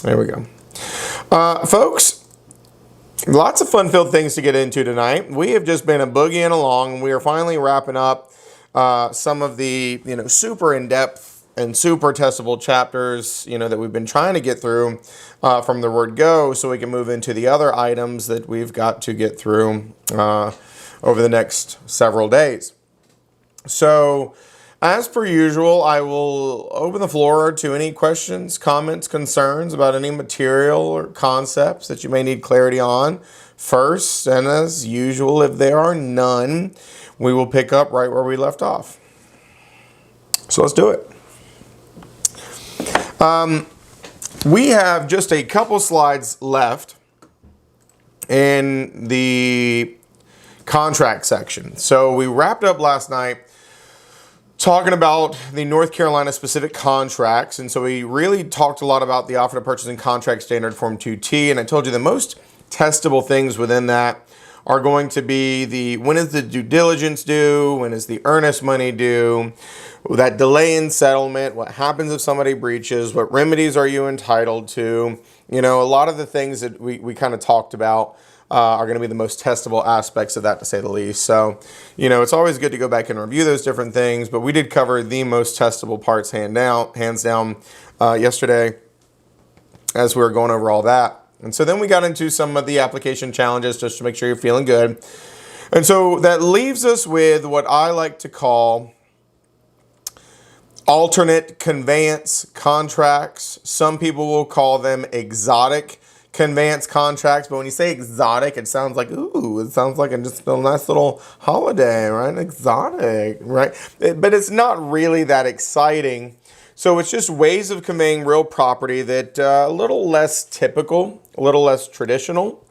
There we go. Folks, lots of fun-filled things to get into tonight. We have just been a boogieing along, and we are finally wrapping up some of the super in-depth and super testable chapters that we've been trying to get through from the word go, so we can move into the other items that we've got to get through over the next several days. So, as per usual, I will open the floor to any questions, comments, concerns about any material or concepts that you may need clarity on first. And as usual, if there are none, we will pick up right where we left off. So let's do it. We have just a couple slides left in the contract section. So we wrapped up last night talking about the North Carolina specific contracts. And so we really talked a lot about the offer to purchase and contract standard form 2T. And I told you the most testable things within that are going to be when is the due diligence due? When is the earnest money due? That delay in settlement, what happens if somebody breaches? What remedies are you entitled to? A lot of the things that we kind of talked about are going to be the most testable aspects of that, to say the least. So, it's always good to go back and review those different things, but we did cover the most testable parts hands down yesterday as we were going over all that. And so then we got into some of the application challenges just to make sure you're feeling good. And so that leaves us with what I like to call alternate conveyance contracts. Some people will call them exotic conveyance contracts, but when you say exotic, it sounds like, it sounds like just a nice little holiday, right? Exotic, right? But it's not really that exciting. So it's just ways of conveying real property that a little less typical, a little less traditional.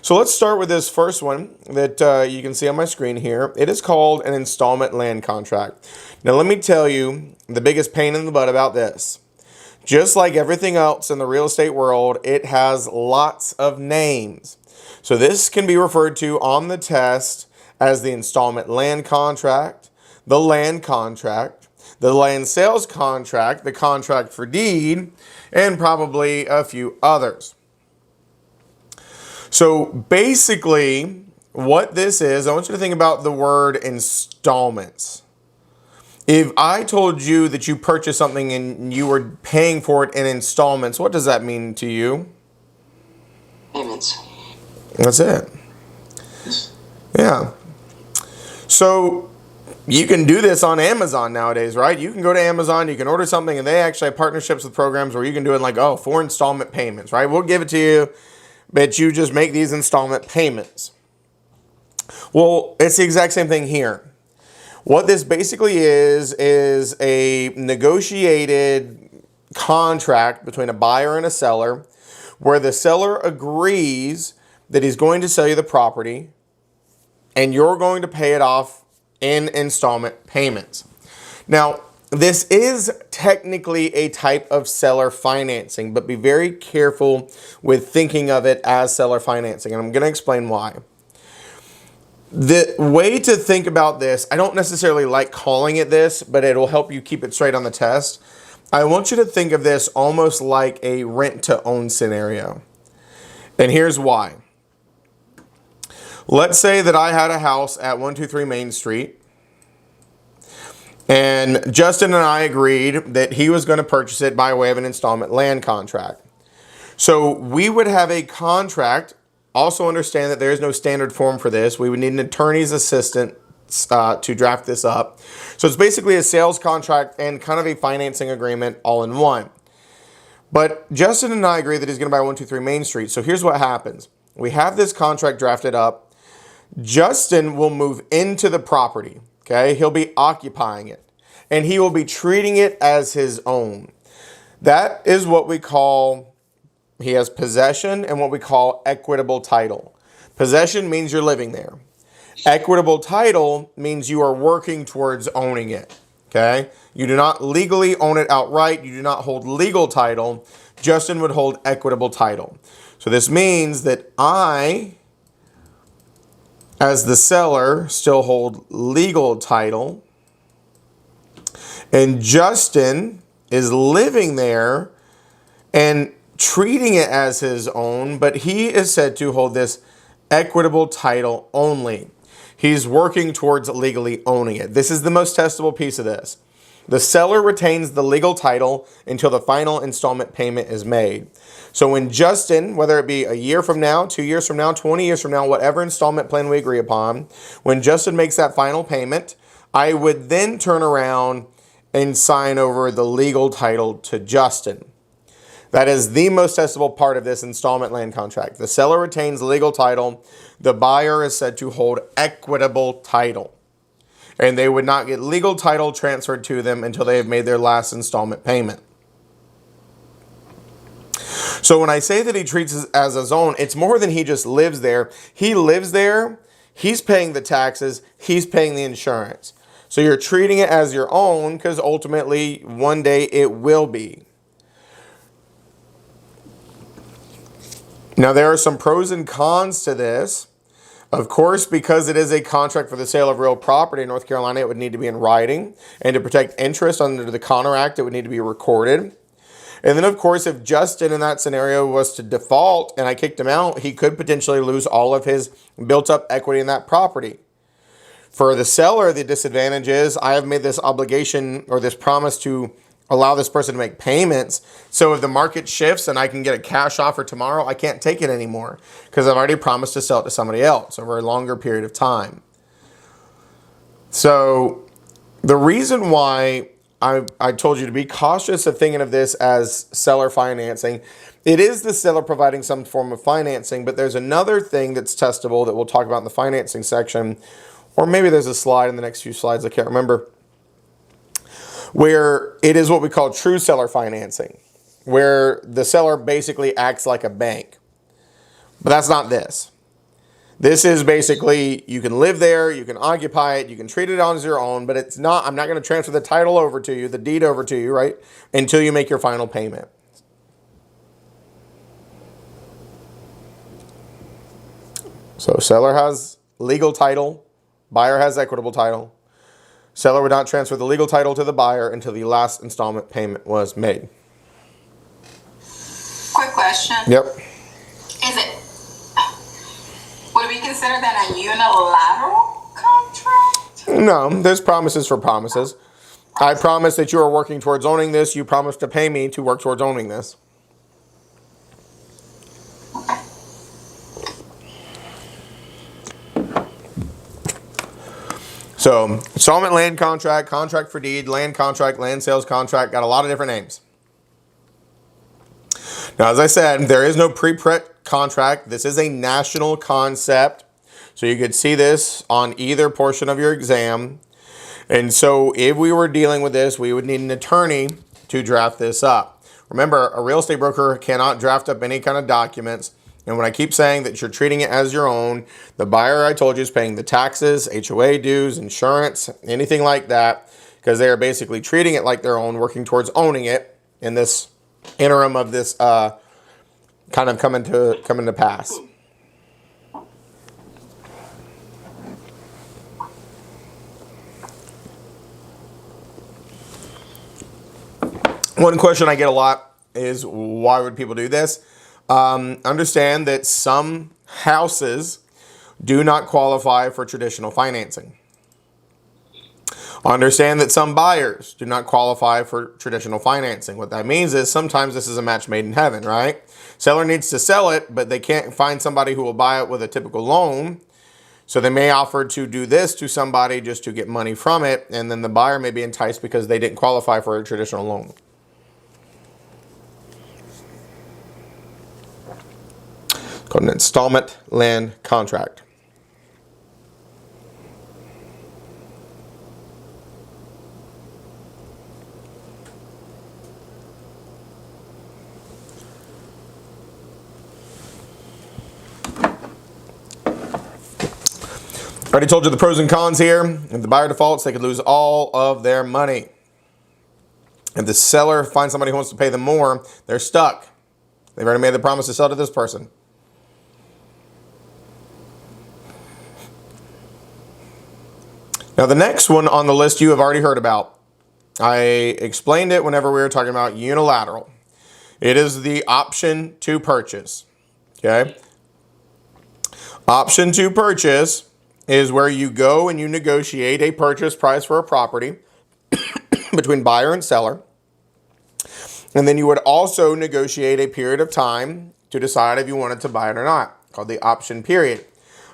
So let's start with this first one that you can see on my screen here. It is called an installment land contract. Now let me tell you the biggest pain in the butt about this. Just like everything else in the real estate world, it has lots of names. So this can be referred to on the test as the installment land contract, the land contract, the land sales contract, the contract for deed, and probably a few others. So basically, what this is, I want you to think about the word installments. If I told you that you purchased something and you were paying for it in installments, what does that mean to you? Payments. That's it. Yeah. So you can do this on Amazon nowadays, right? You can go to Amazon, you can order something, and they actually have partnerships with programs where you can do it like, 4 installment payments, right? We'll give it to you, but you just make these installment payments. Well, it's the exact same thing here. What this basically is a negotiated contract between a buyer and a seller where the seller agrees that he's going to sell you the property and you're going to pay it off in installment payments. Now, this is technically a type of seller financing, but be very careful with thinking of it as seller financing, and I'm going to explain why. The way to think about this, I don't necessarily like calling it this, but it'll help you keep it straight on the test. I want you to think of this almost like a rent-to-own scenario. And here's why. Let's say that I had a house at 123 Main Street, and Justin and I agreed that he was going to purchase it by way of an installment land contract. So we would have a contract. Also understand that there is no standard form for this. We would need an attorney's assistant to draft this up. So it's basically a sales contract and kind of a financing agreement all in one. But Justin and I agree that he's going to buy 123 Main Street. So here's what happens. We have this contract drafted up. Justin will move into the property. Okay, he'll be occupying it. And he will be treating it as his own. That is what we call... He has possession and what we call equitable title. Possession means you're living there. Equitable title means you are working towards owning it. Okay? You do not legally own it outright. You do not hold legal title. Justin would hold equitable title. So this means that I, as the seller, still hold legal title. And Justin is living there and treating it as his own, but he is said to hold this equitable title only. He's working towards legally owning it. This is the most testable piece of this. The seller retains the legal title until the final installment payment is made. So when Justin, whether it be a year from now, 2 years from now, 20 years from now, whatever installment plan we agree upon, when Justin makes that final payment, I would then turn around and sign over the legal title to Justin. That is the most testable part of this installment land contract. The seller retains legal title. The buyer is said to hold equitable title. And they would not get legal title transferred to them until they have made their last installment payment. So when I say that he treats it as his own, it's more than he just lives there. He lives there. He's paying the taxes. He's paying the insurance. So you're treating it as your own because ultimately one day it will be. Now there are some pros and cons to this. Of course, because it is a contract for the sale of real property in North Carolina, it would need to be in writing. And to protect interest under the Connor Act, it would need to be recorded. And then, of course, if Justin in that scenario was to default and I kicked him out, he could potentially lose all of his built-up equity in that property. For the seller, the disadvantage is I have made this obligation or this promise to allow this person to make payments. So if the market shifts and I can get a cash offer tomorrow, I can't take it anymore because I've already promised to sell it to somebody else over a longer period of time. So the reason why I told you to be cautious of thinking of this as seller financing, it is the seller providing some form of financing, but there's another thing that's testable that we'll talk about in the financing section, or maybe there's a slide in the next few slides, I can't remember, where it is what we call true seller financing, where the seller basically acts like a bank. But that's not this. This is basically, you can live there, you can occupy it, you can treat it as your own, but it's not, I'm not going to transfer the title over to you, the deed over to you, right, until you make your final payment. So seller has legal title, buyer has equitable title. Seller would not transfer the legal title to the buyer until the last installment payment was made. Quick question. Yep. Would we consider that a unilateral contract? No, there's promises for promises. I promise that you are working towards owning this. You promise to pay me to work towards owning this. So, installment land contract, contract for deed, land contract, land sales contract, got a lot of different names. Now, as I said, there is no pre-prep contract. This is a national concept. So you could see this on either portion of your exam. And so if we were dealing with this, we would need an attorney to draft this up. Remember, a real estate broker cannot draft up any kind of documents. And when I keep saying that you're treating it as your own, the buyer, I told you, is paying the taxes, HOA dues, insurance, anything like that, because they are basically treating it like their own, working towards owning it in this interim of this kind of coming to pass. One question I get a lot is, why would people do this? Understand that some houses do not qualify for traditional financing. Understand that some buyers do not qualify for traditional financing. What that means is sometimes this is a match made in heaven, right? Seller needs to sell it, but they can't find somebody who will buy it with a typical loan. So they may offer to do this to somebody just to get money from it, and then the buyer may be enticed because they didn't qualify for a traditional loan. It's called an installment land contract. Already told you the pros and cons here. If the buyer defaults, they could lose all of their money. If the seller finds somebody who wants to pay them more, they're stuck. They've already made the promise to sell to this person. Now, the next one on the list you have already heard about. I explained it whenever we were talking about unilateral. It is the option to purchase. Okay. Option to purchase is where you go and you negotiate a purchase price for a property between buyer and seller. And then you would also negotiate a period of time to decide if you wanted to buy it or not, called the option period,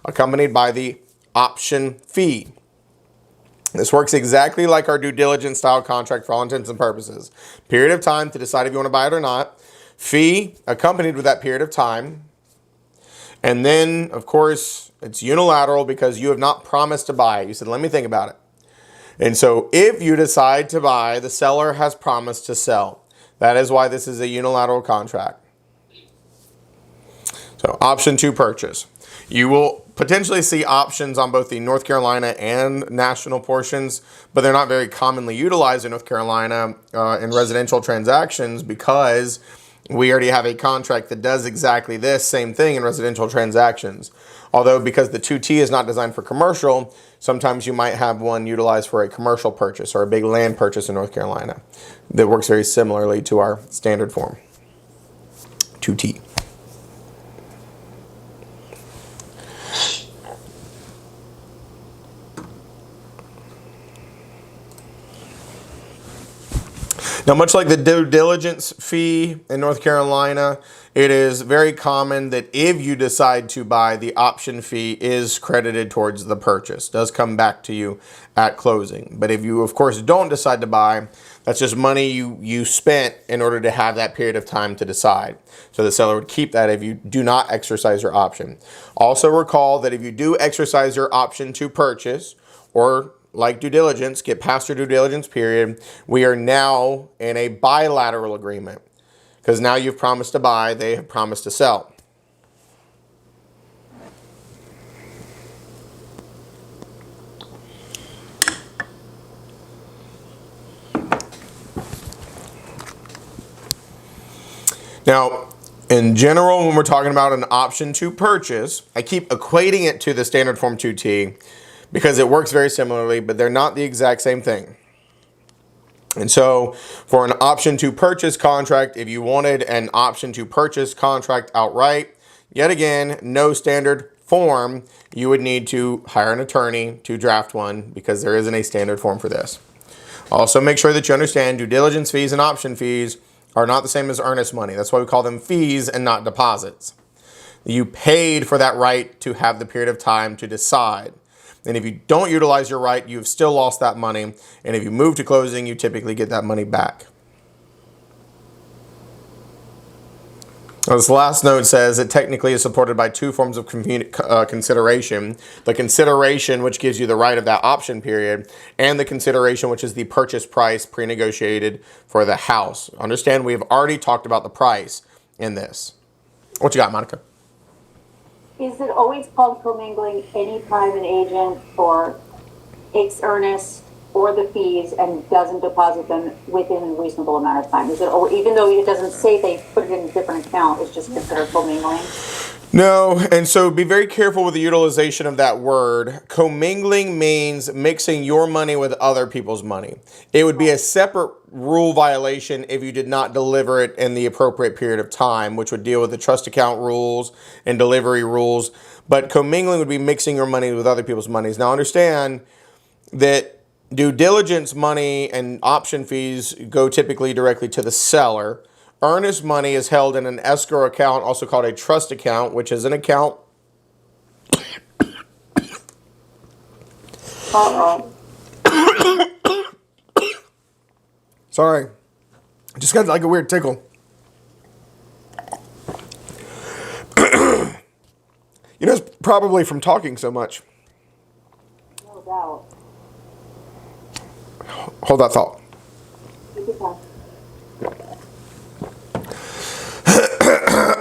accompanied by the option fee. This works exactly like our due diligence style contract for all intents and purposes. Period of time to decide if you want to buy it or not. Fee accompanied with that period of time. And then, of course, it's unilateral because you have not promised to buy it. You said, let me think about it. And so if you decide to buy, the seller has promised to sell. That is why this is a unilateral contract. So option to purchase. You will potentially see options on both the North Carolina and national portions, but they're not very commonly utilized in North Carolina in residential transactions because we already have a contract that does exactly this same thing in residential transactions. Although because the 2T is not designed for commercial, sometimes you might have one utilized for a commercial purchase or a big land purchase in North Carolina that works very similarly to our standard form, 2T. Now, much like the due diligence fee in North Carolina, it is very common that if you decide to buy, the option fee is credited towards the purchase, does come back to you at closing. But if you, of course, don't decide to buy, that's just money you spent in order to have that period of time to decide. So the seller would keep that if you do not exercise your option. Also recall that if you do exercise your option to purchase, or like due diligence, get past your due diligence period, we are now in a bilateral agreement because now you've promised to buy, they have promised to sell. Now, in general, when we're talking about an option to purchase, I keep equating it to the standard form 2T because it works very similarly, but they're not the exact same thing. And so for an option to purchase contract, if you wanted an option to purchase contract outright, yet again, no standard form, you would need to hire an attorney to draft one because there isn't a standard form for this. Also, make sure that you understand due diligence fees and option fees are not the same as earnest money. That's why we call them fees and not deposits. You paid for that right to have the period of time to decide. And if you don't utilize your right, you've still lost that money. And if you move to closing, you typically get that money back. Now, this last note says it technically is supported by two forms of consideration. The consideration, which gives you the right of that option period, and the consideration, which is the purchase price pre-negotiated for the house. Understand, we have already talked about the price in this. What you got, Monica? Is it always called commingling anytime an agent or takes earnest or the fees and doesn't deposit them within a reasonable amount of time? Is it, even though it doesn't say they put it in a different account, it's just considered commingling? No, and so be very careful with the utilization of that word. Commingling means mixing your money with other people's money. It would be a separate rule violation if you did not deliver it in the appropriate period of time, which would deal with the trust account rules and delivery rules. But commingling would be mixing your money with other people's monies. Now understand that due diligence money and option fees go typically directly to the seller. Earnest money is held in an escrow account, also called a trust account, which is an account. Sorry. Just got like a weird tickle. You know, it's probably from talking so much. No doubt. Hold that thought.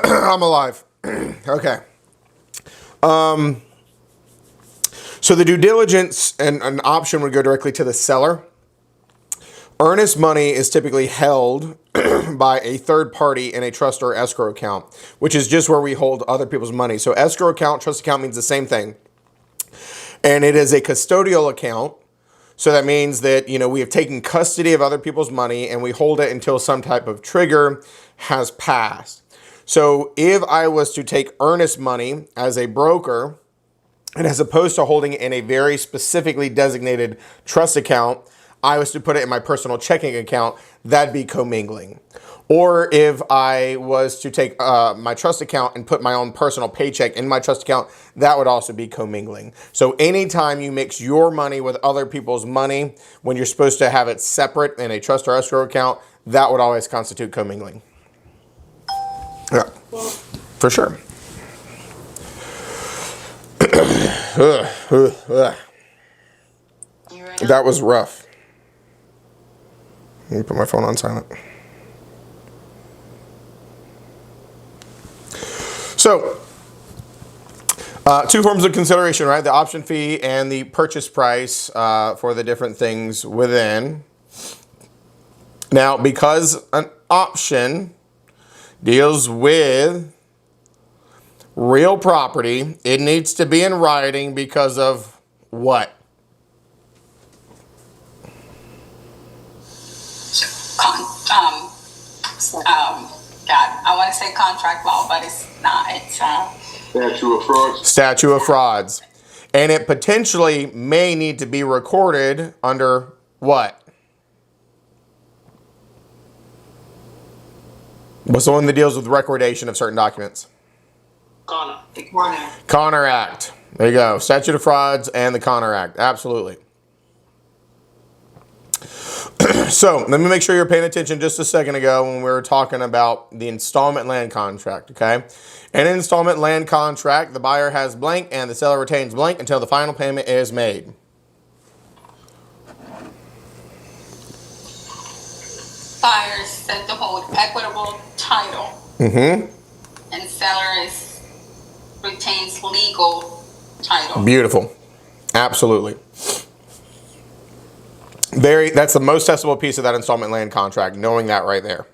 I'm alive. Okay. So the due diligence and an option would go directly to the seller. Earnest money is typically held by a third party in a trust or escrow account, which is just where we hold other people's money. So escrow account, trust account means the same thing. And it is a custodial account. So that means that, we have taken custody of other people's money and we hold it until some type of trigger, has passed. So if I was to take earnest money as a broker, and as opposed to holding it in a very specifically designated trust account, I was to put it in my personal checking account, that'd be commingling. Or if I was to take my trust account and put my own personal paycheck in my trust account, that would also be commingling. So anytime you mix your money with other people's money, when you're supposed to have it separate in a trust or escrow account, that would always constitute commingling. Yeah, for sure. You ready? That was rough. Let me put my phone on silent. So, two forms of consideration, right? The option fee and the purchase price for the different things within. Now, because an option deals with real property, it needs to be in writing because of what? God, I want to say contract law, but it's not. It's Statute of frauds. Statute of frauds. And it potentially may need to be recorded under what? What's the one that deals with recordation of certain documents? the corner. Connor Act. There you go. Statute of frauds and the Connor Act. Absolutely. So let me make sure you're paying attention just a second ago when we were talking about the installment land contract, okay? In an installment land contract, the buyer has blank and the seller retains blank until the final payment is made. Buyer is said to hold equitable title, Mm-hmm. and seller retains legal title. Beautiful. Absolutely. That's the most testable piece of that installment land contract, knowing that right there.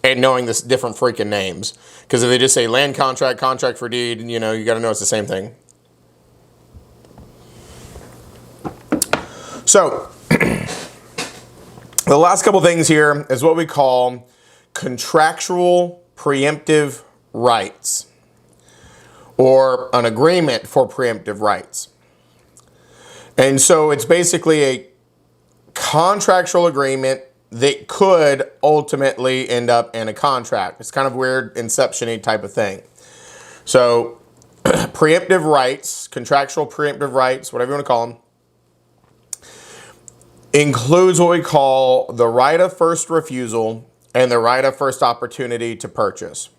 And knowing this different freaking names. Because if they just say land contract, contract for deed, you know, you got to know it's the same thing. So, the last couple things here is what we call contractual preemptive rights, or an agreement for preemptive rights. And so it's basically a contractual agreement that could ultimately end up in a contract. It's kind of weird inception-y type of thing. So preemptive rights, contractual preemptive rights, whatever you want to call them, includes what we call the right of first refusal and the right of first opportunity to purchase.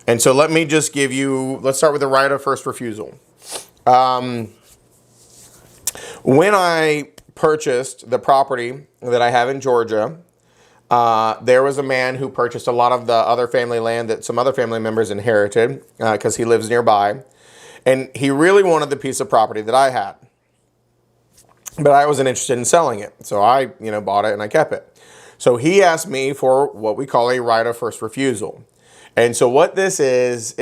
And so let me just give you, let's start with the right of first refusal. When I purchased the property that I have in Georgia, there was a man who purchased a lot of the other family land that some other family members inherited because he lives nearby. And he really wanted the piece of property that I had. But I wasn't interested in selling it. So I, bought it and I kept it. So he asked me for what we call a right of first refusal. And so what this is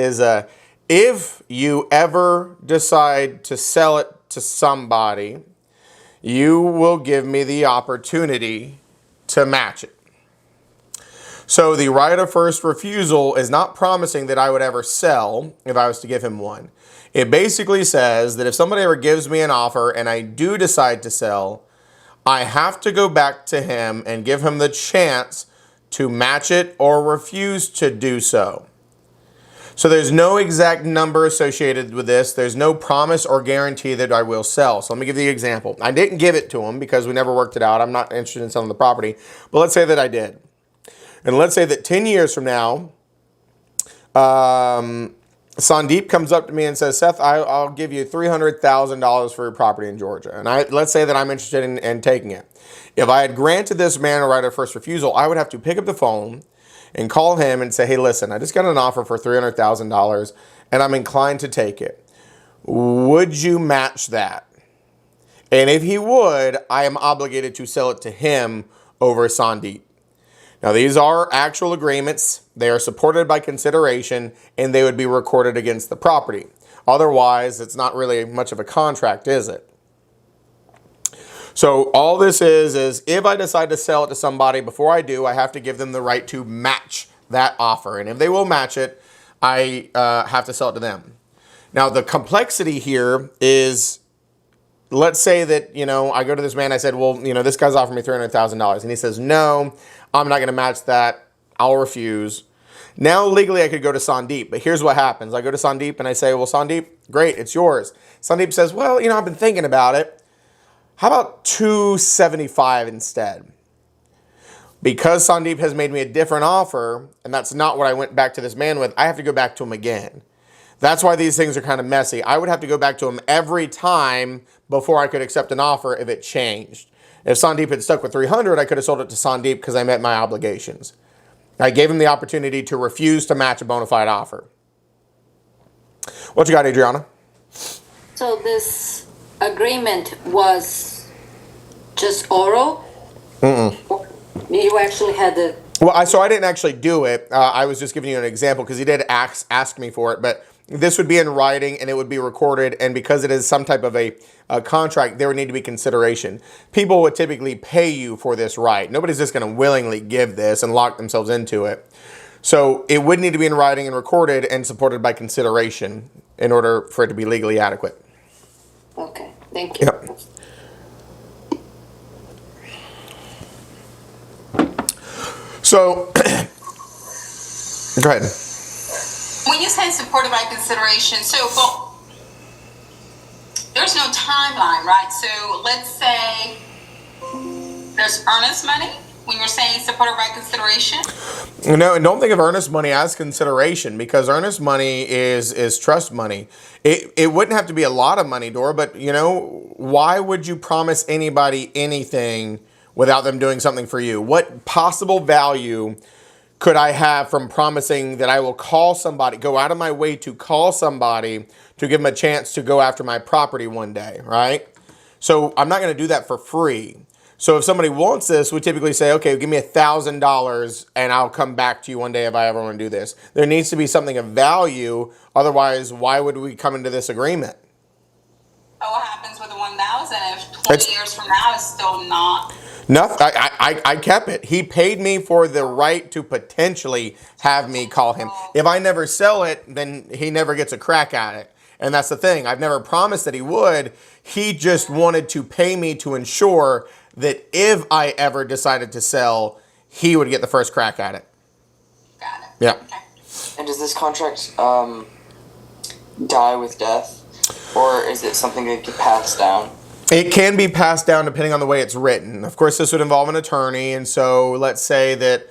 if you ever decide to sell it to somebody, you will give me the opportunity to match it. So the right of first refusal is not promising that I would ever sell if I was to give him one. It basically says that if somebody ever gives me an offer and I do decide to sell, I have to go back to him and give him the chance to match it or refuse to do so. So there's no exact number associated with this. There's no promise or guarantee that I will sell. So let me give you an example. I didn't give it to him because we never worked it out. I'm not interested in selling the property. But let's say that I did. And let's say that 10 years from now, Sandeep comes up to me and says, Seth, I'll give you $300,000 for your property in Georgia. And let's say that I'm interested in taking it. If I had granted this man a right of first refusal, I would have to pick up the phone and call him and say, hey, listen, I just got an offer for $300,000 and I'm inclined to take it. Would you match that? And if he would, I am obligated to sell it to him over Sandeep. Now, these are actual agreements. They are supported by consideration, and they would be recorded against the property. Otherwise, it's not really much of a contract, is it? So all this is if I decide to sell it to somebody, before I do, I have to give them the right to match that offer. And if they will match it, I have to sell it to them. Now, the complexity here is, let's say that, I go to this man, I said, well, this guy's offering me $300,000. And he says, no, I'm not going to match that. I'll refuse. Now, legally, I could go to Sandeep, but here's what happens. I go to Sandeep and I say, well, Sandeep, great, it's yours. Sandeep says, well, I've been thinking about it. How about 275 instead? Because Sandeep has made me a different offer, and that's not what I went back to this man with, I have to go back to him again. That's why these things are kind of messy. I would have to go back to him every time before I could accept an offer if it changed. If Sandeep had stuck with 300, I could have sold it to Sandeep because I met my obligations. I gave him the opportunity to refuse to match a bona fide offer. What you got, Adriana? So this agreement was just oral? Or you actually had the... Well, so I didn't actually do it. I was just giving you an example because he did ask me for it, but this would be in writing and it would be recorded, and because it is some type of a contract, there would need to be consideration. People would typically pay you for this right. Nobody's just going to willingly give this and lock themselves into it. So it would need to be in writing and recorded and supported by consideration in order for it to be legally adequate. Okay, thank you. Yep. So, go ahead. When you say supported by consideration, there's no timeline, right? So let's say there's earnest money when you're saying supported by consideration. No, and don't think of earnest money as consideration, because earnest money is trust money. It wouldn't have to be a lot of money, Dora, but why would you promise anybody anything without them doing something for you? What possible value could I have from promising that I will call somebody, go out of my way to call somebody to give them a chance to go after my property one day, right? So I'm not going to do that for free. So if somebody wants this, we typically say, okay, give me $1,000 and I'll come back to you one day if I ever want to do this. There needs to be something of value. Otherwise, why would we come into this agreement? But what happens with the 1,000 if 20 years from now it's still not? Nothing. I kept it. He paid me for the right to potentially have me call him. If I never sell it, then he never gets a crack at it. And that's the thing. I've never promised that he would. He just wanted to pay me to ensure that if I ever decided to sell, he would get the first crack at it. Got it. Yeah. Okay. And does this contract die with death, or is it something that can pass down? It can be passed down depending on the way it's written. Of course, this would involve an attorney, and so let's say that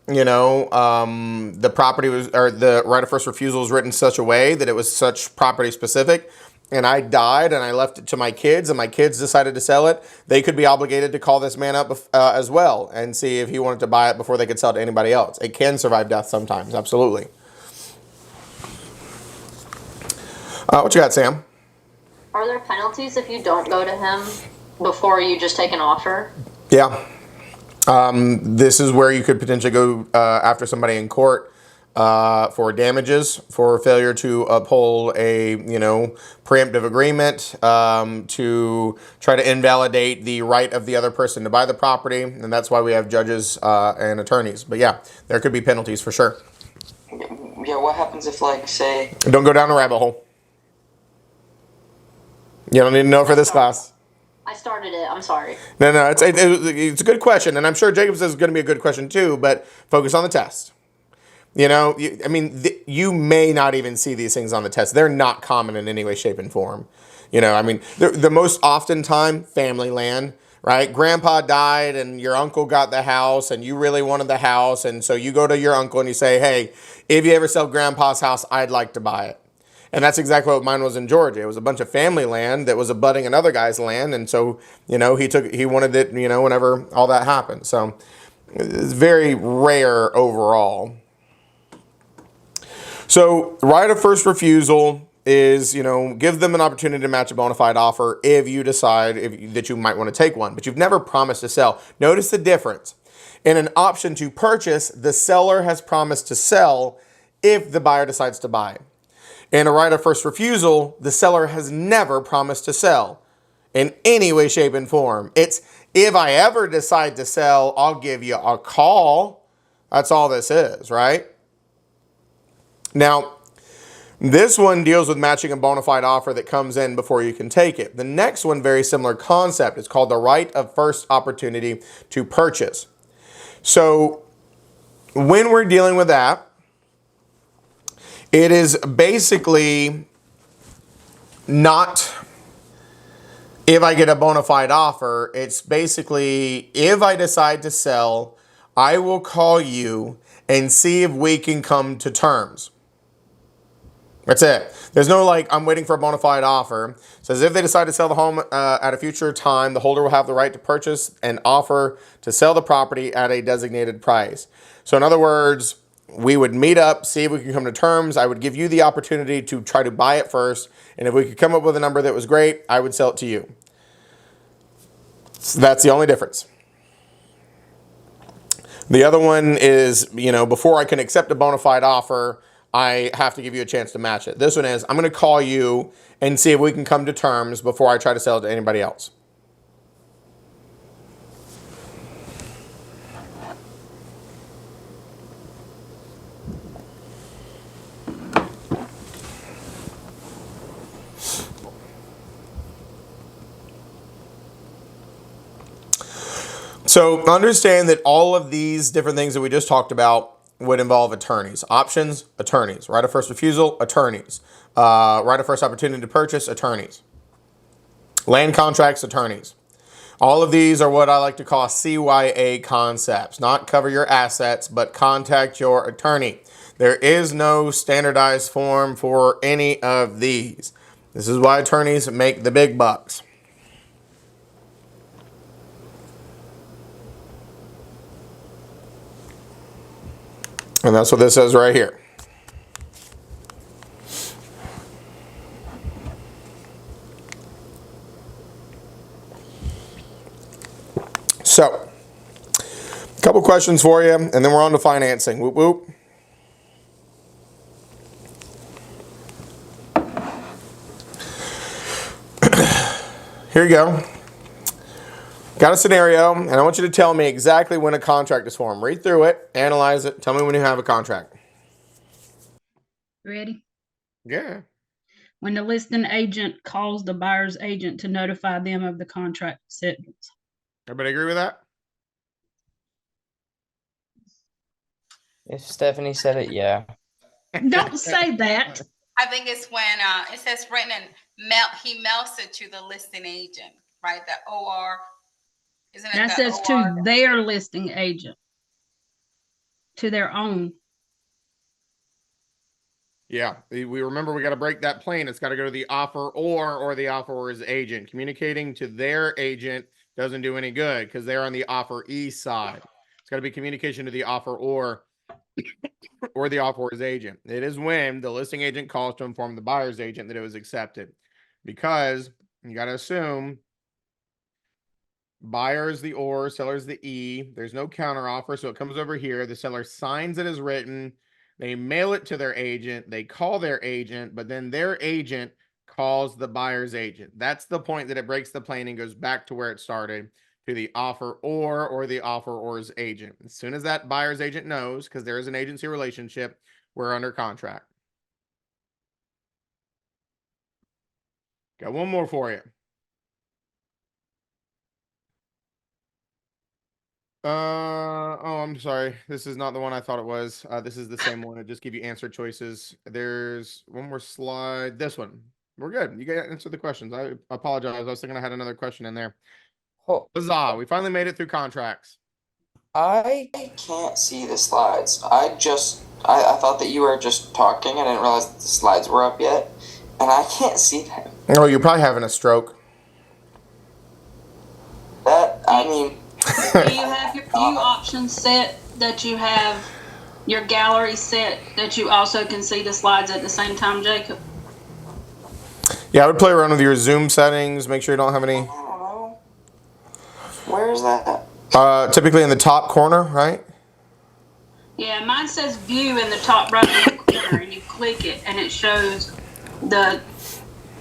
the property was, or the right of first refusal was written in such a way that it was such property specific, and I died and I left it to my kids, and my kids decided to sell it. They could be obligated to call this man up as well and see if he wanted to buy it before they could sell it to anybody else. It can survive death sometimes, absolutely. What you got, Sam? Are there penalties if you don't go to him before you just take an offer? Yeah. This is where you could potentially go after somebody in court for damages, for failure to uphold a, preemptive agreement, to try to invalidate the right of the other person to buy the property. And that's why we have judges and attorneys. But yeah, there could be penalties for sure. Yeah, what happens if, say... Don't go down a rabbit hole. You don't need to know for this class. I started it. I'm sorry. No, it's a good question, and I'm sure Jacob's is going to be a good question too, but focus on the test. You may not even see these things on the test. They're not common in any way, shape, and form. The most often time, family land, right? Grandpa died and your uncle got the house and you really wanted the house, and so you go to your uncle and you say, hey, if you ever sell Grandpa's house, I'd like to buy it. And that's exactly what mine was in Georgia. It was a bunch of family land that was abutting another guy's land. And so, he wanted it, whenever all that happened. So it's very rare overall. So right of first refusal is, give them an opportunity to match a bona fide offer if you decide that you might want to take one, but you've never promised to sell. Notice the difference. In an option to purchase, the seller has promised to sell if the buyer decides to buy. In a right of first refusal, the seller has never promised to sell in any way, shape, and form. It's, if I ever decide to sell, I'll give you a call. That's all this is, right? Now, this one deals with matching a bona fide offer that comes in before you can take it. The next one, very similar concept. It's called the right of first opportunity to purchase. So when we're dealing with that, it is basically not if I get a bona fide offer. It's basically if I decide to sell, I will call you and see if we can come to terms. That's it. There's no like, I'm waiting for a bona fide offer. It says if they decide to sell the home at a future time, the holder will have the right to purchase and offer to sell the property at a designated price. So in other words, we would meet up, see if we can come to terms. I would give you the opportunity to try to buy it first. And if we could come up with a number that was great, I would sell it to you. So that's the only difference. The other one is, before I can accept a bona fide offer, I have to give you a chance to match it. This one is, I'm going to call you and see if we can come to terms before I try to sell it to anybody else. So understand that all of these different things that we just talked about would involve attorneys. Options, attorneys. Right of first refusal, attorneys. Right of first opportunity to purchase, attorneys. Land contracts, attorneys. All of these are what I like to call CYA concepts. Not cover your assets, but contact your attorney. There is no standardized form for any of these. This is why attorneys make the big bucks. And that's what this says right here. So, a couple questions for you, and then we're on to financing. Whoop, whoop. Here you go. Got a scenario, and I want you to tell me exactly when a contract is formed. Read through it, analyze it, tell me when you have a contract. Ready? Yeah. When the listing agent calls the buyer's agent to notify them of the contract acceptance. Everybody agree with that? If Stephanie said it, yeah. Don't say that. I think it's when it says written and he mails it to the listing agent, right? The OR. Isn't it That the says OR? to their listing agent. To their own. Yeah. We remember we got to break that plane. It's got to go to the offer or the offeror's agent. Communicating to their agent doesn't do any good because they're on the offeree side. It's got to be communication to the offer or the offeror's agent. It is when the listing agent calls to inform the buyer's agent that it was accepted. Because you got to assume buyer is the or, seller is the E. There's no counter offer, so it comes over here. The seller signs it as written. They mail it to their agent. They call their agent, but then their agent calls the buyer's agent. That's the point that it breaks the plane and goes back to where it started, to the offer or the offeror's agent. As soon as that buyer's agent knows, because there is an agency relationship, we're under contract. Got one more for you. I'm sorry. This is not the one I thought it was. This is the same one. It just give you answer choices. There's one more slide. This one. We're good. You got to answer the questions. I apologize. I was thinking I had another question in there. Oh, Huzzah. We finally made it through contracts. I can't see the slides. I thought that you were just talking. I didn't realize that the slides were up yet. And I can't see them. Oh, you're probably having a stroke. Do you have your view options set that you have your gallery set that you also can see the slides at the same time, Jacob? Yeah, I would play around with your Zoom settings. Make sure you don't have any. I don't know. Where is that? Typically in the top corner, right? Yeah, mine says view in the top right hand corner, and you click it, and it shows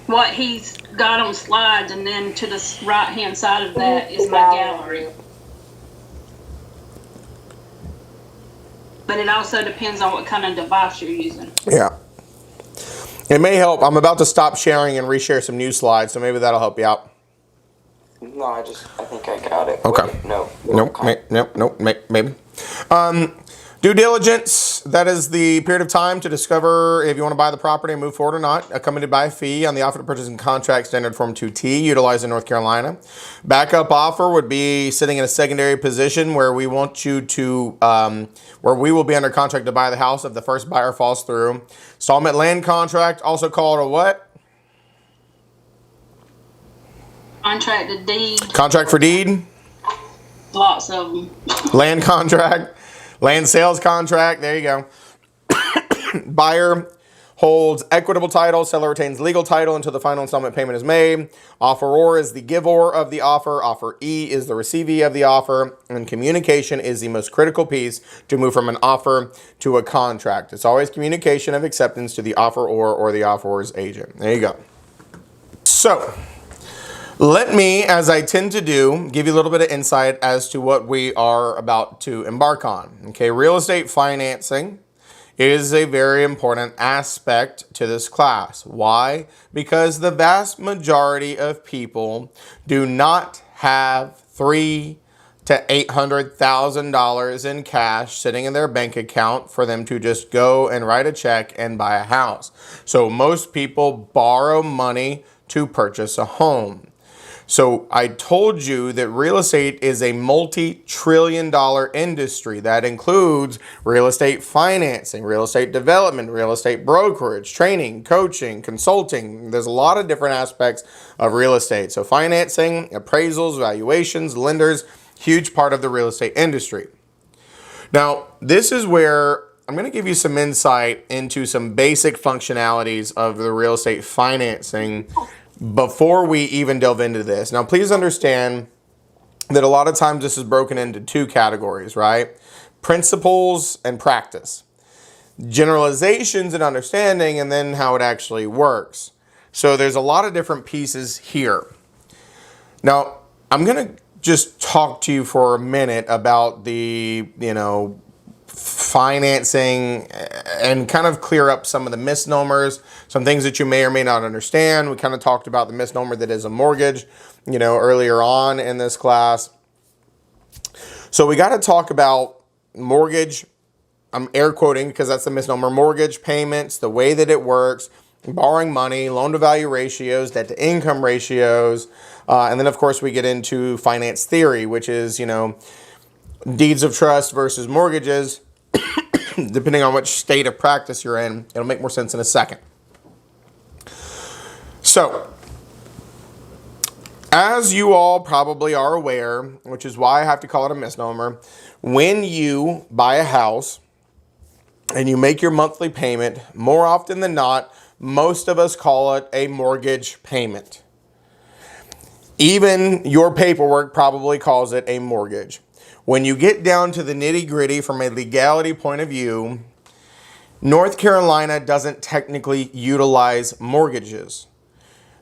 what he's got on slides, and then to the right hand side of that is my gallery. but it also depends on what kind of device you're using. Yeah. It may help. I'm about to stop sharing and reshare some new slides, so maybe that'll help you out. No, I think I got it. Okay. Wait, no. Nope. Nope. Maybe. Due diligence. That is the period of time to discover if you want to buy the property and move forward or not, accompanied by a fee on the offer to purchase and contract standard form 2T, utilized in North Carolina. Backup offer would be sitting in a secondary position where we want you to, where we will be under contract to buy the house if the first buyer falls through. Installment land contract, also called a what? Contracted deed, Contract for deed. lots of them. Land contract, land sales contract, there you go. Buyer holds equitable title, seller retains legal title until the final installment payment is made. Offeror is the giver of the offer. Offeree is the receivee of the offer. And communication is the most critical piece to move from an offer to a contract. It's always communication of acceptance to the offeror or the offeror's agent. There you go. So, let me, as I tend to do, give you a little bit of insight as to what we are about to embark on. Okay, real estate financing is a very important aspect to this class. Why? Because the vast majority of people do not have $300,000 to $800,000 in cash sitting in their bank account for them to just go and write a check and buy a house. So most people borrow money to purchase a home. So I told you that real estate is a multi-trillion-dollar industry that includes real estate financing, real estate development, real estate brokerage, training, coaching, consulting. There's a lot of different aspects of real estate. So financing, appraisals, valuations, lenders, huge part of the real estate industry. Now, this is where I'm going to give you some insight into some basic functionalities of the real estate financing before we even delve into this. Now, please understand that a lot of times this is broken into two categories, right? Principles and practice. Generalizations and understanding, and then how it actually works. So there's a lot of different pieces here. Now, I'm going to just talk to you for a minute about the, financing and kind of clear up some of the misnomers, some things that you may or may not understand. We kind of talked about the misnomer that is a mortgage, earlier on in this class. So we got to talk about mortgage. I'm air quoting because that's the misnomer. Mortgage payments, the way that it works, borrowing money, loan to value ratios, debt to income ratios. And then of course we get into finance theory, which is, deeds of trust versus mortgages. Depending on which state of practice you're in, it'll make more sense in a second. So, as you all probably are aware, which is why I have to call it a misnomer, when you buy a house and you make your monthly payment, more often than not, most of us call it a mortgage payment. Even your paperwork probably calls it a mortgage. When you get down to the nitty-gritty from a legality point of view, North Carolina doesn't technically utilize mortgages.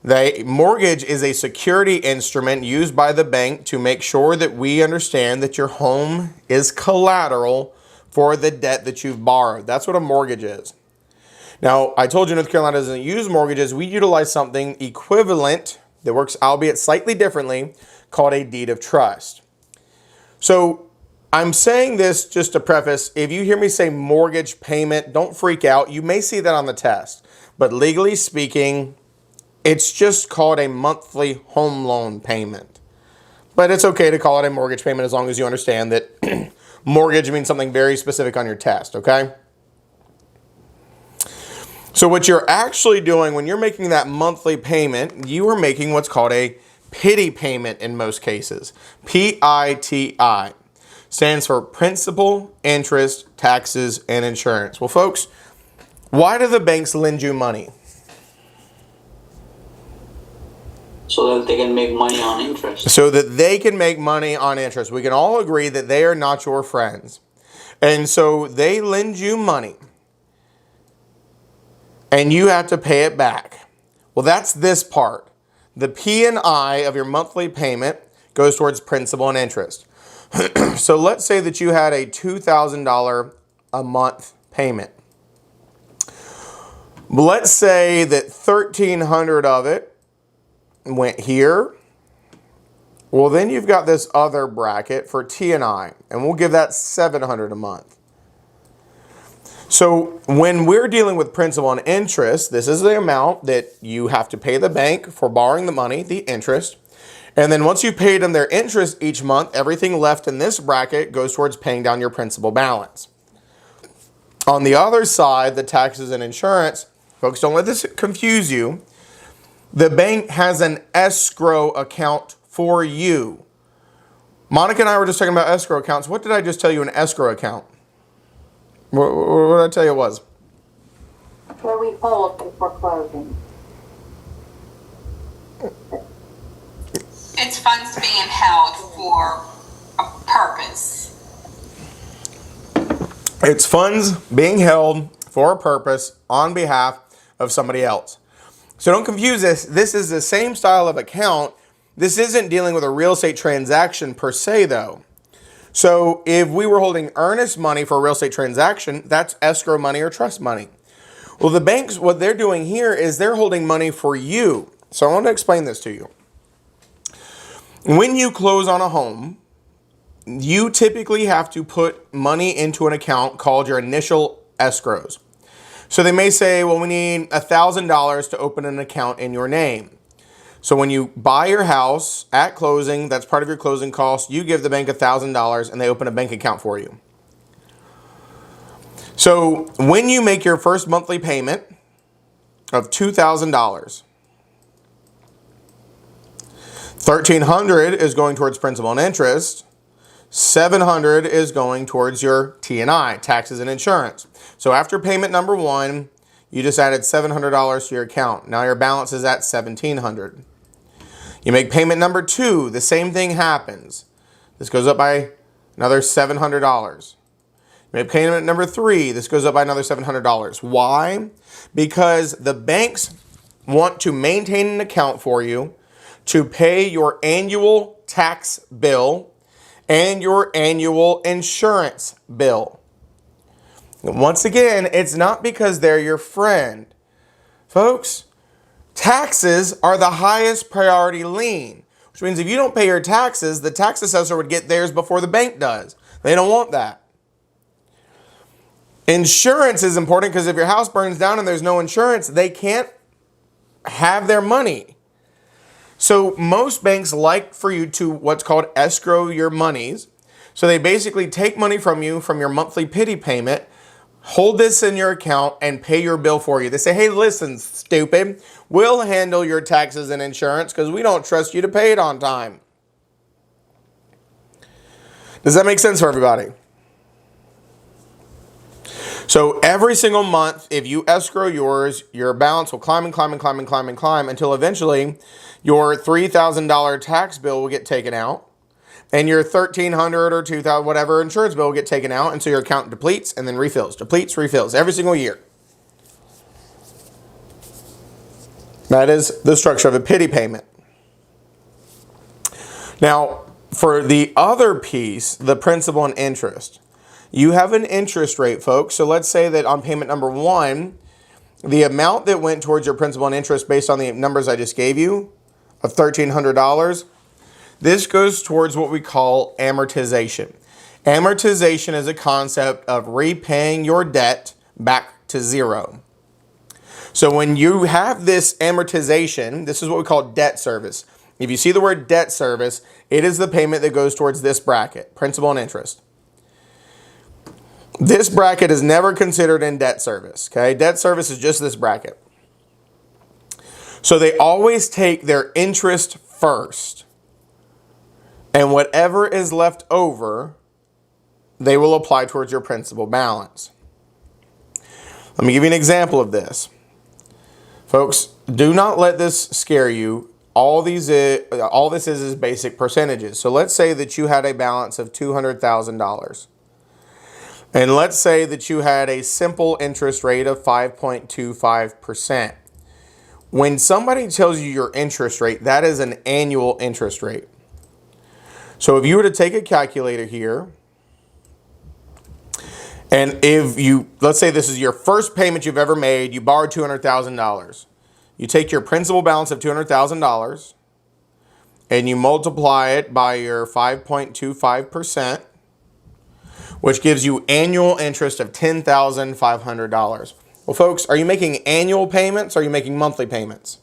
Mortgage is a security instrument used by the bank to make sure that we understand that your home is collateral for the debt that you've borrowed. That's what a mortgage is. Now, I told you North Carolina doesn't use mortgages. We utilize something equivalent that works, albeit slightly differently, called a deed of trust. So I'm saying this just to preface, if you hear me say mortgage payment, don't freak out. You may see that on the test. But legally speaking, it's just called a monthly home loan payment. But it's okay to call it a mortgage payment as long as you understand that mortgage means something very specific on your test, okay? So what you're actually doing when you're making that monthly payment, you are making what's called a PITI payment in most cases. P-I-T-I. Stands for principal, interest, taxes, and insurance. Well, folks, why do the banks lend you money? So that they can make money on interest. So that they can make money on interest. We can all agree that they are not your friends. And so they lend you money. And you have to pay it back. Well, that's this part. The P&I of your monthly payment goes towards principal and interest. So let's say that you had a $2,000 a month payment. Let's say that 1,300 of it went here. Well, then you've got this other bracket for T&I, and we'll give that 700 a month. So when we're dealing with principal and interest, this is the amount that you have to pay the bank for borrowing the money, the interest. And then once you've paid them their interest each month, everything left in this bracket goes towards paying down your principal balance. On the other side, the taxes and insurance, folks, don't let this confuse you. The bank has an escrow account for you. Monica and I were just talking about escrow accounts. What did I just tell you an escrow account? What did I tell you it was? Where we hold before closing. It's funds being held for a purpose. It's funds being held for a purpose on behalf of somebody else. So don't confuse this. This is the same style of account. This isn't dealing with a real estate transaction per se, though. So if we were holding earnest money for a real estate transaction, that's escrow money or trust money. Well, the banks, what they're doing here is they're holding money for you. So I want to explain this to you. When you close on a home, you typically have to put money into an account called your initial escrows. So they may say, well, we need $1,000 to open an account in your name. So when you buy your house at closing, that's part of your closing costs, you give the bank $1,000 and they open a bank account for you. So when you make your first monthly payment of $2,000, $1,300 is going towards principal and interest. $700 is going towards your T&I, taxes and insurance. So after payment number one, you just added $700 to your account. Now your balance is at $1,700. You make payment number two, the same thing happens. This goes up by another $700. You make payment number three, this goes up by another $700. Why? Because the banks want to maintain an account for you to pay your annual tax bill and your annual insurance bill. Once again, it's not because they're your friend. Folks, taxes are the highest priority lien, which means if you don't pay your taxes, the tax assessor would get theirs before the bank does. They don't want that. Insurance is important because if your house burns down and there's no insurance, they can't have their money. So most banks like for you to what's called escrow your monies. So they basically take money from you from your monthly pity payment, hold this in your account, and pay your bill for you. They say, hey, listen, stupid, we'll handle your taxes and insurance because we don't trust you to pay it on time. Does that make sense for everybody? So every single month, if you escrow yours, your balance will climb and climb and climb and climb and climb until eventually your $3,000 tax bill will get taken out and your $1,300 or $2,000 whatever insurance bill will get taken out, and so your account depletes and then refills, depletes, refills every single year. That is the structure of a pity payment. Now, for the other piece, the principal and interest, you have an interest rate, folks. So let's say that on payment number one, the amount that went towards your principal and interest based on the numbers I just gave you of $1,300, this goes towards what we call amortization. Amortization is a concept of repaying your debt back to zero. So when you have this amortization, this is what we call debt service. If you see the word debt service, it is the payment that goes towards this bracket, principal and interest. This bracket is never considered in debt service, okay? Debt service is just this bracket. So they always take their interest first, and whatever is left over, they will apply towards your principal balance. Let me give you an example of this. Folks, do not let this scare you. All this is basic percentages. So let's say that you had a balance of $200,000. And let's say that you had a simple interest rate of 5.25%. When somebody tells you your interest rate, that is an annual interest rate. So if you were to take a calculator here And if you, let's say this is your first payment you've ever made, you borrowed $200,000. You take your principal balance of $200,000 and you multiply it by your 5.25%, which gives you annual interest of $10,500. Well, folks, are you making annual payments or are you making monthly payments?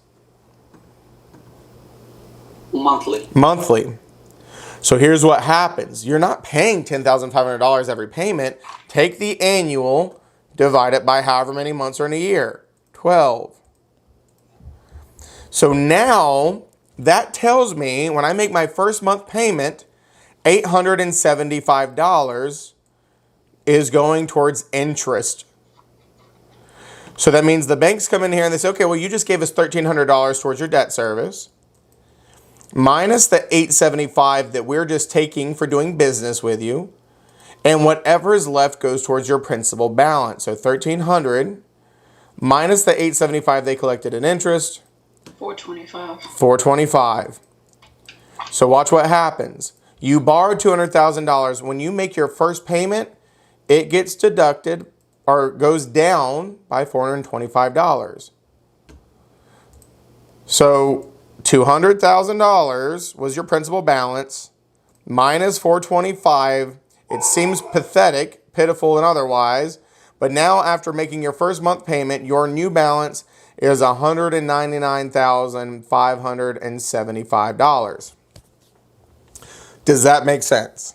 Monthly. Monthly. So here's what happens. You're not paying $10,500 every payment. Take the annual, divide it by however many months are in a year. 12. So now that tells me when I make my first month payment, $875 is going towards interest. So that means the banks come in here and they say, okay, well, you just gave us $1,300 towards your debt service, minus the $875 that we're just taking for doing business with you, and whatever is left goes towards your principal balance. So $1,300 minus the $875 they collected in interest, $425. So watch what happens. You borrowed $200,000. When you make your first payment, it gets deducted or goes down by $425. So $200,000 was your principal balance minus $425. It seems pathetic, pitiful, and otherwise. But now after making your first month payment, your new balance is $199,575. Does that make sense?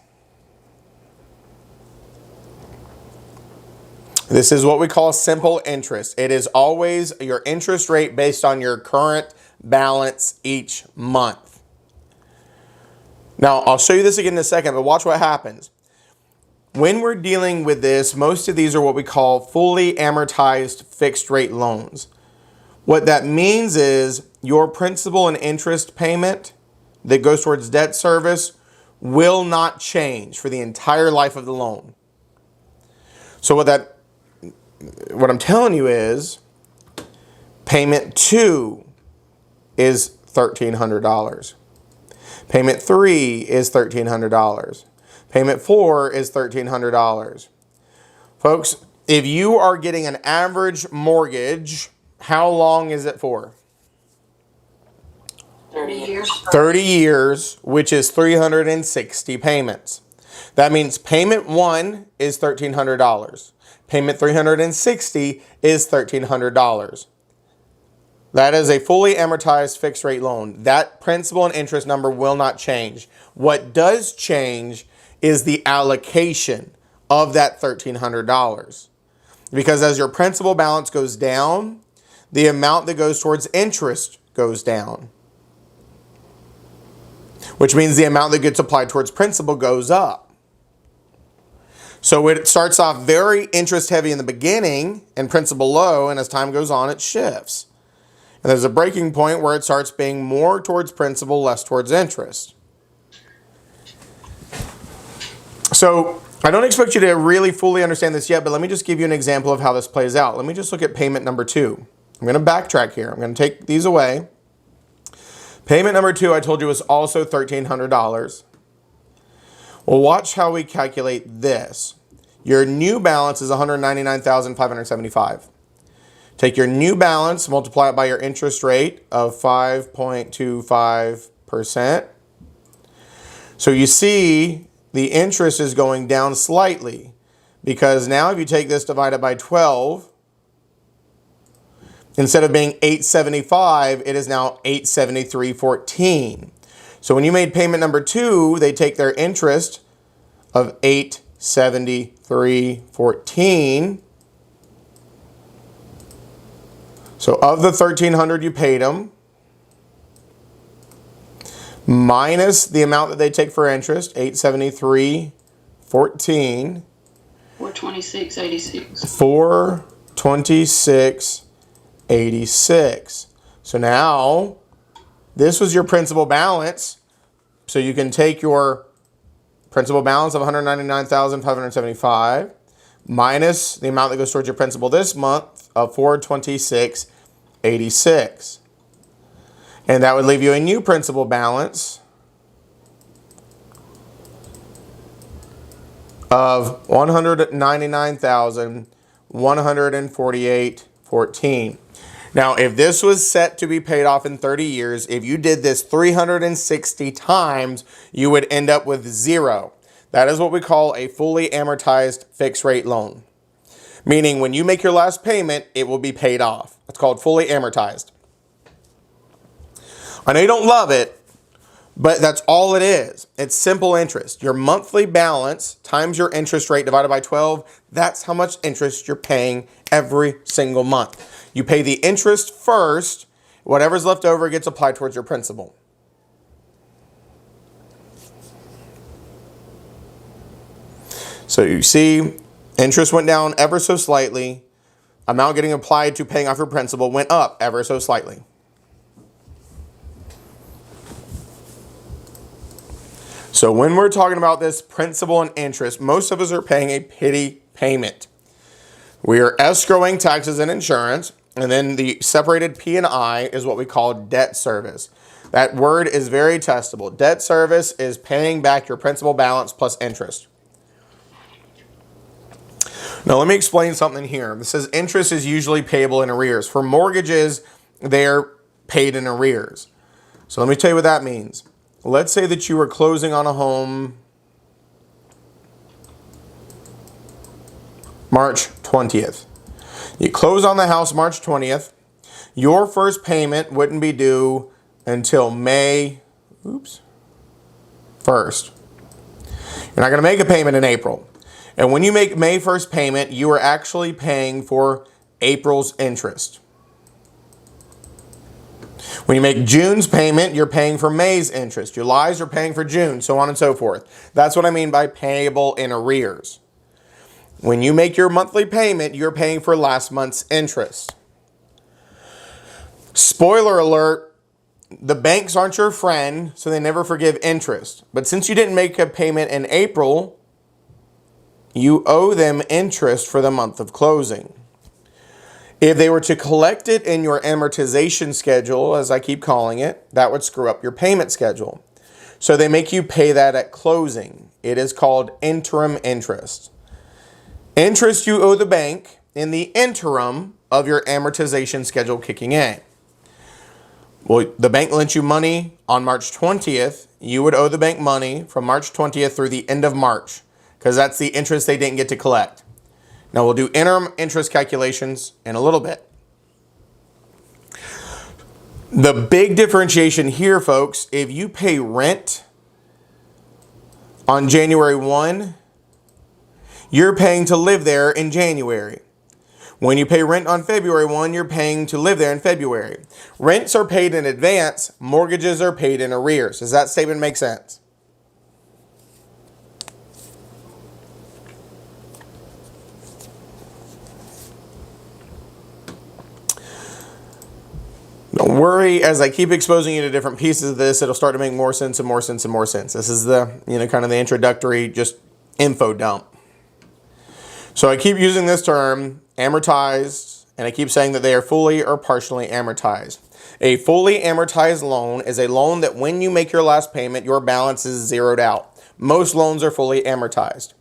This is what we call simple interest. It is always your interest rate based on your current balance each month. Now, I'll show you this again in a second, but watch what happens. When we're dealing with this, most of these are what we call fully amortized fixed rate loans. What that means is your principal and interest payment that goes towards debt service will not change for the entire life of the loan. So what I'm telling you is payment 2 is $1,300. Payment 3 is $1,300. Payment 4 is $1,300. Folks, if you are getting an average mortgage, how long is it for? 30 years. 30 years, which is 360 payments. That means payment 1 is $1,300. Payment 360 is $1,300. That is a fully amortized fixed rate loan. That principal and interest number will not change. What does change is the allocation of that $1,300. Because as your principal balance goes down, the amount that goes towards interest goes down. Which means the amount that gets applied towards principal goes up. So it starts off very interest heavy in the beginning and principal low, and as time goes on, it shifts. And there's a breaking point where it starts being more towards principal, less towards interest. So I don't expect you to really fully understand this yet, but let me just give you an example of how this plays out. Let me just look at payment number 2. I'm going to backtrack here. I'm going to take these away. Payment number 2, I told you, was also $1,300. Well, watch how we calculate this. Your new balance is $199,575. Take your new balance, multiply it by your interest rate of 5.25%. So you see the interest is going down slightly because now if you take this divided by 12, instead of being $875, it is now $873.14. So when you made payment number 2, they take their interest of $873.14. So of the $1,300 you paid them, minus the amount that they take for interest, $873.14. $426.86. $426.86. So now this was your principal balance. So you can take your principal balance of $199,575 minus the amount that goes towards your principal this month of $426.86. And that would leave you a new principal balance of $199,148.14. Now, if this was set to be paid off in 30 years, if you did this 360 times, you would end up with zero. That is what we call a fully amortized fixed rate loan. Meaning when you make your last payment, it will be paid off. It's called fully amortized. I know you don't love it, but that's all it is. It's simple interest. Your monthly balance times your interest rate divided by 12, that's how much interest you're paying every single month. You pay the interest first, whatever's left over gets applied towards your principal. So you see, interest went down ever so slightly. Amount getting applied to paying off your principal went up ever so slightly. So when we're talking about this principal and interest, most of us are paying a pity payment. We are escrowing taxes and insurance, and then the separated P&I is what we call debt service. That word is very testable. Debt service is paying back your principal balance plus interest. Now let me explain something here. This says interest is usually payable in arrears. For mortgages, they're paid in arrears. So let me tell you what that means. Let's say that you were closing on a home March 20th. You close on the house March 20th. Your first payment wouldn't be due until May 1st. You're not going to make a payment in April. And when you make May 1st payment, you are actually paying for April's interest. When you make June's payment, you're paying for May's interest. July's are paying for June, so on and so forth. That's what I mean by payable in arrears. When you make your monthly payment, you're paying for last month's interest. Spoiler alert, the banks aren't your friend, so they never forgive interest. But since you didn't make a payment in April, you owe them interest for the month of closing. If they were to collect it in your amortization schedule, as I keep calling it, that would screw up your payment schedule. So they make you pay that at closing. It is called interim interest. Interest you owe the bank in the interim of your amortization schedule kicking in. Well, the bank lent you money on March 20th. You would owe the bank money from March 20th through the end of March, because that's the interest they didn't get to collect. Now we'll do interim interest calculations in a little bit. The big differentiation here, folks, if you pay rent on January 1, you're paying to live there in January. When you pay rent on February 1, you're paying to live there in February. Rents are paid in advance, mortgages are paid in arrears. Does that statement make sense? Don't worry, as I keep exposing you to different pieces of this, it'll start to make more sense and more sense and more sense. This is the, kind of the introductory, just info dump. So I keep using this term, amortized, and I keep saying that they are fully or partially amortized. A fully amortized loan is a loan that when you make your last payment, your balance is zeroed out. Most loans are fully amortized.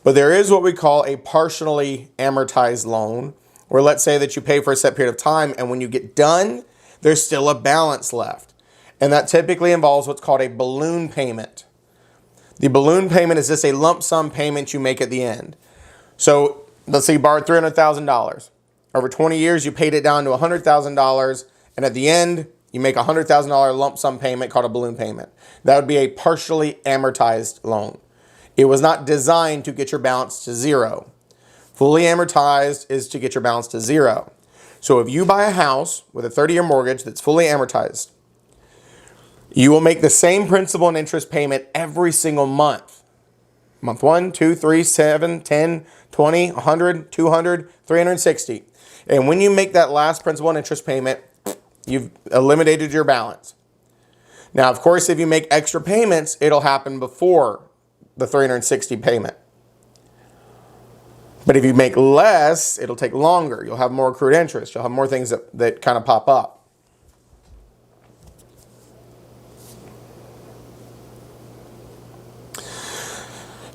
But there is what we call a partially amortized loan, where let's say that you pay for a set period of time, and when you get done, there's still a balance left. And that typically involves what's called a balloon payment. The balloon payment is just a lump sum payment you make at the end. So let's say you borrowed $300,000. Over 20 years, you paid it down to $100,000, and at the end, you make a $100,000 lump sum payment called a balloon payment. That would be a partially amortized loan. It was not designed to get your balance to zero. Fully amortized is to get your balance to zero. So if you buy a house with a 30-year mortgage that's fully amortized, you will make the same principal and interest payment every single month. Month 1, 2, 3, 7, 10, 20, 100, 200, 360. And when you make that last principal and interest payment, you've eliminated your balance. Now, of course, if you make extra payments, it'll happen before the 360 payment. But if you make less, it'll take longer. You'll have more accrued interest. You'll have more things that kind of pop up.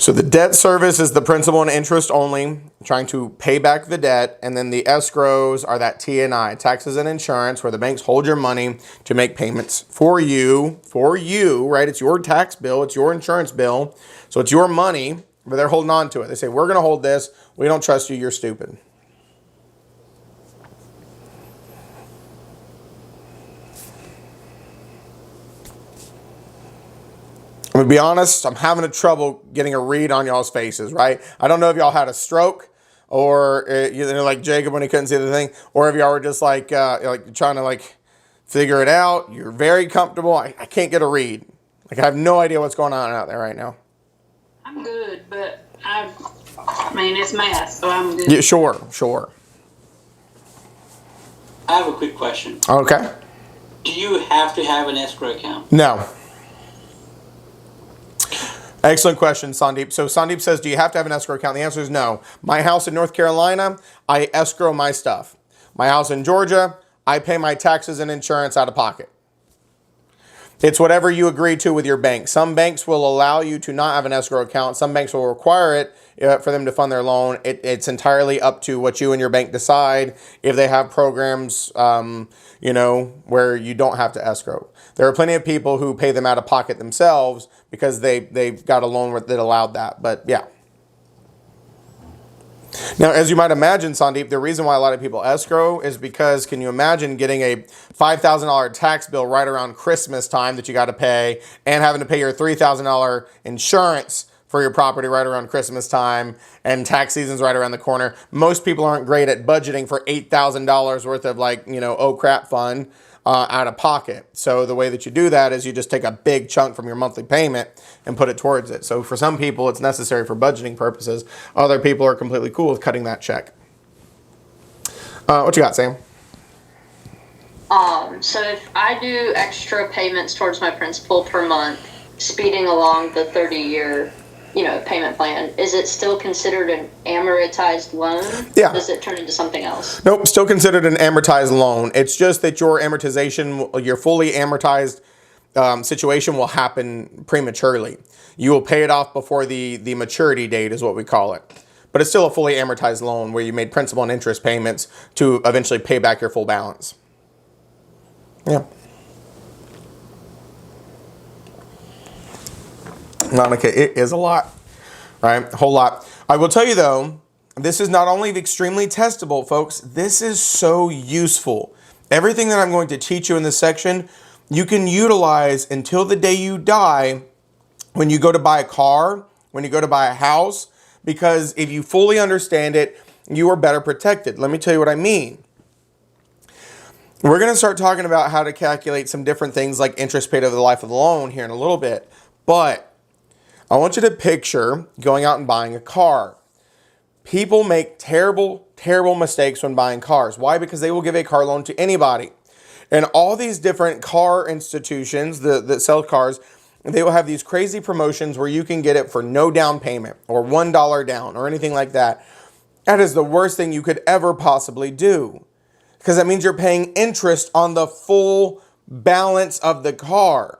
So the debt service is the principal and interest only, trying to pay back the debt. And then the escrows are that T&I, taxes and insurance, where the banks hold your money to make payments for you, right? It's your tax bill. It's your insurance bill. So it's your money, but they're holding on to it. They say, we're going to hold this. We don't trust you. You're stupid. I'm going to be honest, I'm having trouble getting a read on y'all's faces, right? I don't know if y'all had a stroke or, like Jacob when he couldn't see the thing, or if y'all were just like trying to like figure it out. You're very comfortable. I can't get a read. Like I have no idea what's going on out there right now. I'm good, but I mean, it's math, so I'm good. Yeah, sure. I have a quick question. Okay. Do you have to have an escrow account? No. Excellent question, Sandeep. So Sandeep says, do you have to have an escrow account? The answer is no. My house in North Carolina, I escrow my stuff. My house in Georgia, I pay my taxes and insurance out of pocket. It's whatever you agree to with your bank. Some banks will allow you to not have an escrow account. Some banks will require it for them to fund their loan. It's entirely up to what you and your bank decide if they have programs, where you don't have to escrow. There are plenty of people who pay them out of pocket themselves because they've got a loan that allowed that. But yeah. Now, as you might imagine, Sandeep, the reason why a lot of people escrow is because, can you imagine getting a $5,000 tax bill right around Christmas time that you got to pay and having to pay your $3,000 insurance for your property right around Christmas time and tax season's right around the corner? Most people aren't great at budgeting for $8,000 worth of oh crap fun out of pocket. So the way that you do that is you just take a big chunk from your monthly payment and put it towards it. So for some people, it's necessary for budgeting purposes. Other people are completely cool with cutting that check. What you got, Sam? So if I do extra payments towards my principal per month, speeding along the 30-year, payment plan, is it still considered an amortized loan? Yeah. Does it turn into something else? Nope, still considered an amortized loan. It's just that your amortization, your fully amortized situation will happen prematurely. You will pay it off before the maturity date is what we call it. But it's still a fully amortized loan where you made principal and interest payments to eventually pay back your full balance. Yeah. Monica, it is a lot, right? A whole lot. I will tell you though, this is not only extremely testable, folks, this is so useful. Everything that I'm going to teach you in this section, you can utilize until the day you die when you go to buy a car, when you go to buy a house, because if you fully understand it, you are better protected. Let me tell you what I mean. We're going to start talking about how to calculate some different things like interest paid over the life of the loan here in a little bit, but I want you to picture going out and buying a car. People make terrible, terrible mistakes when buying cars. Why? Because they will give a car loan to anybody. And all these different car institutions that sell cars, they will have these crazy promotions where you can get it for no down payment or $1 down or anything like that. That is the worst thing you could ever possibly do, because that means you're paying interest on the full balance of the car.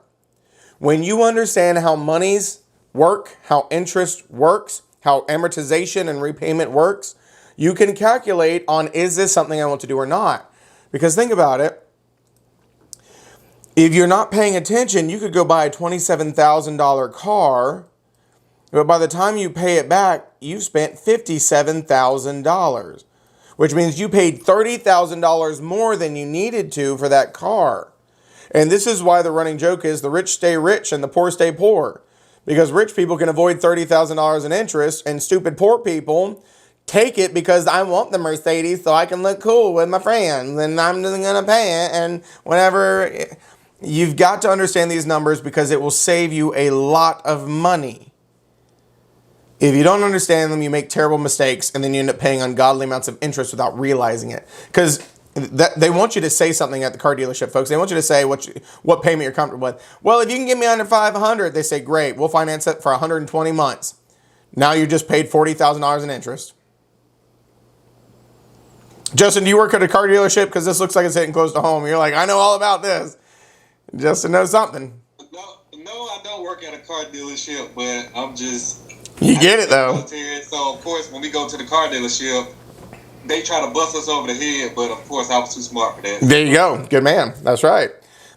When you understand how monies work, how interest works, how amortization and repayment works, you can calculate on, is this something I want to do or not? Because think about it. If you're not paying attention, you could go buy a $27,000 car, but by the time you pay it back, you've spent $57,000, which means you paid $30,000 more than you needed to for that car. And this is why the running joke is the rich stay rich and the poor stay poor. Because rich people can avoid $30,000 in interest, and stupid poor people take it because I want the Mercedes so I can look cool with my friends, and I'm just going to pay it, and whatever. You've got to understand these numbers because it will save you a lot of money. If you don't understand them, you make terrible mistakes, and then you end up paying ungodly amounts of interest without realizing it. Because they want you to say something at the car dealership, folks. They want you to say what payment you're comfortable with. Well, if you can get me under $500, they say, great, we'll finance it for 120 months. Now you just paid $40,000 in interest. Justin, do you work at a car dealership? Because this looks like it's hitting close to home. You're like, I know all about this. Justin knows something. No, I don't work at a car dealership, but I'm just You get it though. Military, so of course, when we go to the car dealership, they try to bust us over the head, but of course, I was too smart for that. There you go. Good man. That's right.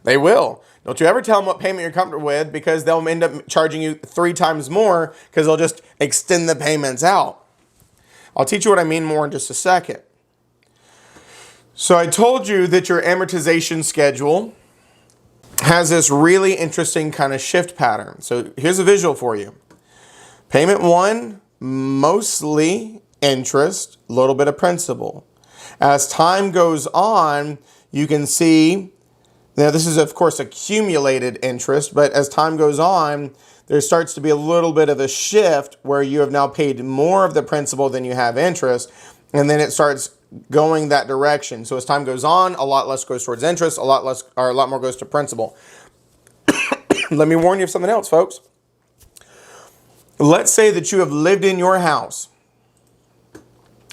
They will. Don't you ever tell them what payment you're comfortable with, because they'll end up charging you 3 times more because they'll just extend the payments out. I'll teach you what I mean more in just a second. So I told you that your amortization schedule has this really interesting kind of shift pattern. So here's a visual for you. Payment 1, mostly interest, a little bit of principal. As time goes on, you can see, now this is of course accumulated interest, but as time goes on, there starts to be a little bit of a shift where you have now paid more of the principal than you have interest, and then it starts going that direction. So as time goes on, a lot less goes towards interest, a lot more goes to principal. Let me warn you of something else, folks. Let's say that you have lived in your house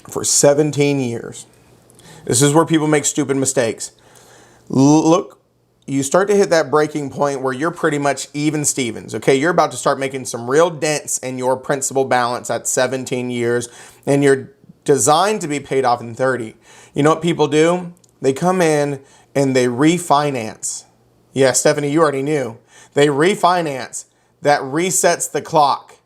for 17 years. This is where people make stupid mistakes. Look, you start to hit that breaking point where you're pretty much even Stevens. Okay, you're about to start making some real dents in your principal balance at 17 years, and you're designed to be paid off in 30. You know what people do? They come in and they refinance. Yeah, Stephanie, you already knew. They refinance. That resets the clock.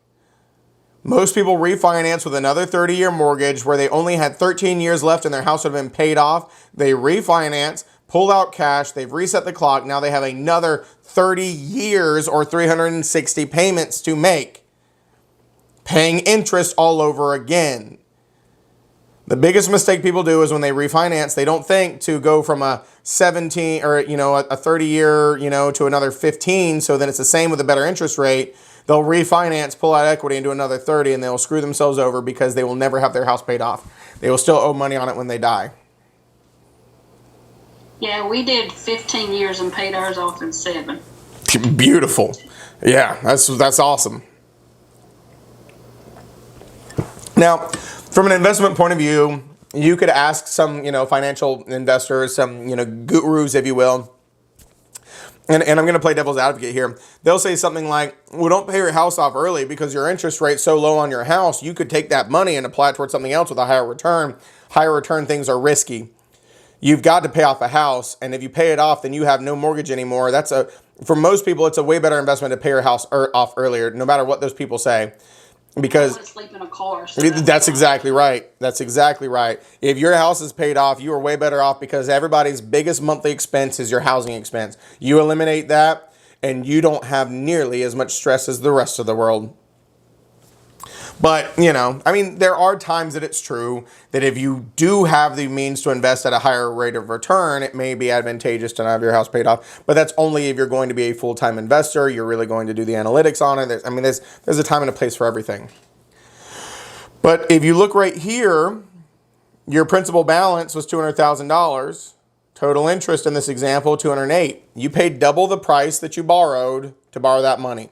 Most people refinance with another 30-year mortgage where they only had 13 years left and their house would have been paid off. They refinance, pull out cash, they've reset the clock. Now they have another 30 years or 360 payments to make, paying interest all over again. The biggest mistake people do is when they refinance, they don't think to go from a 17 or, a 30 year, to another 15. So then it's the same with a better interest rate. They'll refinance, pull out equity into another 30, and they'll screw themselves over because they will never have their house paid off. They will still owe money on it when they die. Yeah, we did 15 years and paid ours off in 7. Beautiful. Yeah, that's awesome. Now, from an investment point of view, you could ask some, financial investors, some, gurus, if you will. And I'm going to play devil's advocate here. They'll say something like, well, don't pay your house off early because your interest rate's so low on your house. You could take that money and apply it towards something else with a higher return. Higher return things are risky. You've got to pay off a house. And if you pay it off, then you have no mortgage anymore. For most people, it's a way better investment to pay your house off earlier, no matter what those people say. Because sleep in a car. So that's exactly right. That's exactly right. If your house is paid off, you are way better off because everybody's biggest monthly expense is your housing expense. You eliminate that and you don't have nearly as much stress as the rest of the world. But, there are times that it's true that if you do have the means to invest at a higher rate of return, it may be advantageous to not have your house paid off. But that's only if you're going to be a full-time investor. You're really going to do the analytics on it. There's a time and a place for everything. But if you look right here, your principal balance was $200,000. Total interest in this example, $208,000. You paid double the price that you borrowed to borrow that money.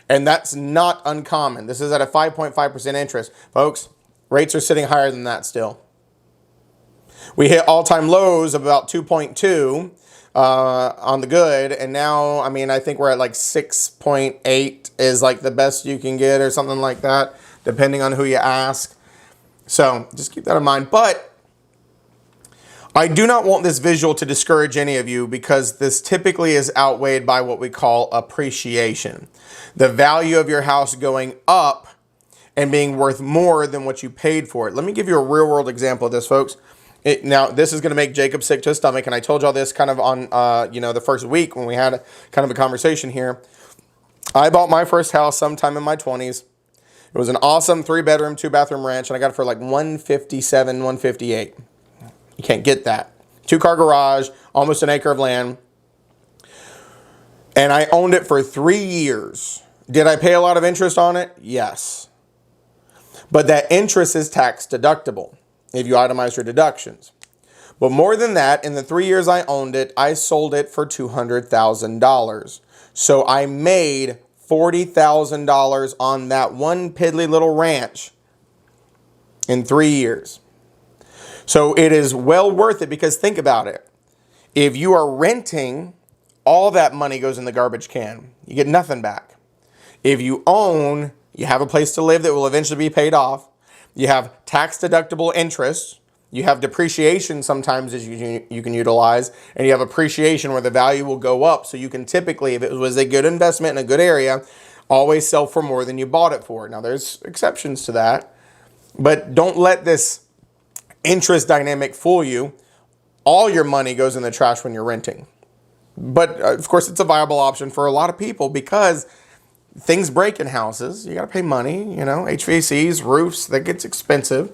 And that's not uncommon. This is at a 5.5% interest. Folks, rates are sitting higher than that still. We hit all-time lows of about 2.2 on the good. And now, I think we're at like 6.8 is like the best you can get or something like that, depending on who you ask. So just keep that in mind. But I do not want this visual to discourage any of you because this typically is outweighed by what we call appreciation. The value of your house going up and being worth more than what you paid for it. Let me give you a real world example of this, folks. Now, this is going to make Jacob sick to his stomach, and I told y'all this kind of on, the first week when we had kind of a conversation here. I bought my first house sometime in my 20s. It was an awesome 3-bedroom, 2-bathroom ranch, and I got it for like $157,000, $158,000. You can't get that. 2-car garage, almost an acre of land. And I owned it for 3 years. Did I pay a lot of interest on it? Yes. But that interest is tax deductible if you itemize your deductions. But more than that, in the 3 years I owned it, I sold it for $200,000. So I made $40,000 on that one piddly little ranch in 3 years. So it is well worth it because think about it. If you are renting, all that money goes in the garbage can. You get nothing back. If you own, You have a place to live that will eventually be paid off. You have tax deductible interest. You have depreciation sometimes as you can utilize, and you have appreciation where the value will go up. So you can typically, if it was a good investment in a good area, always sell for more than you bought it for. Now there's exceptions to that, but don't let this interest dynamic fool you. All your money goes in the trash when you're renting. But of course it's a viable option for a lot of people because things break in houses. You got to pay money, HVACs, roofs, that gets expensive.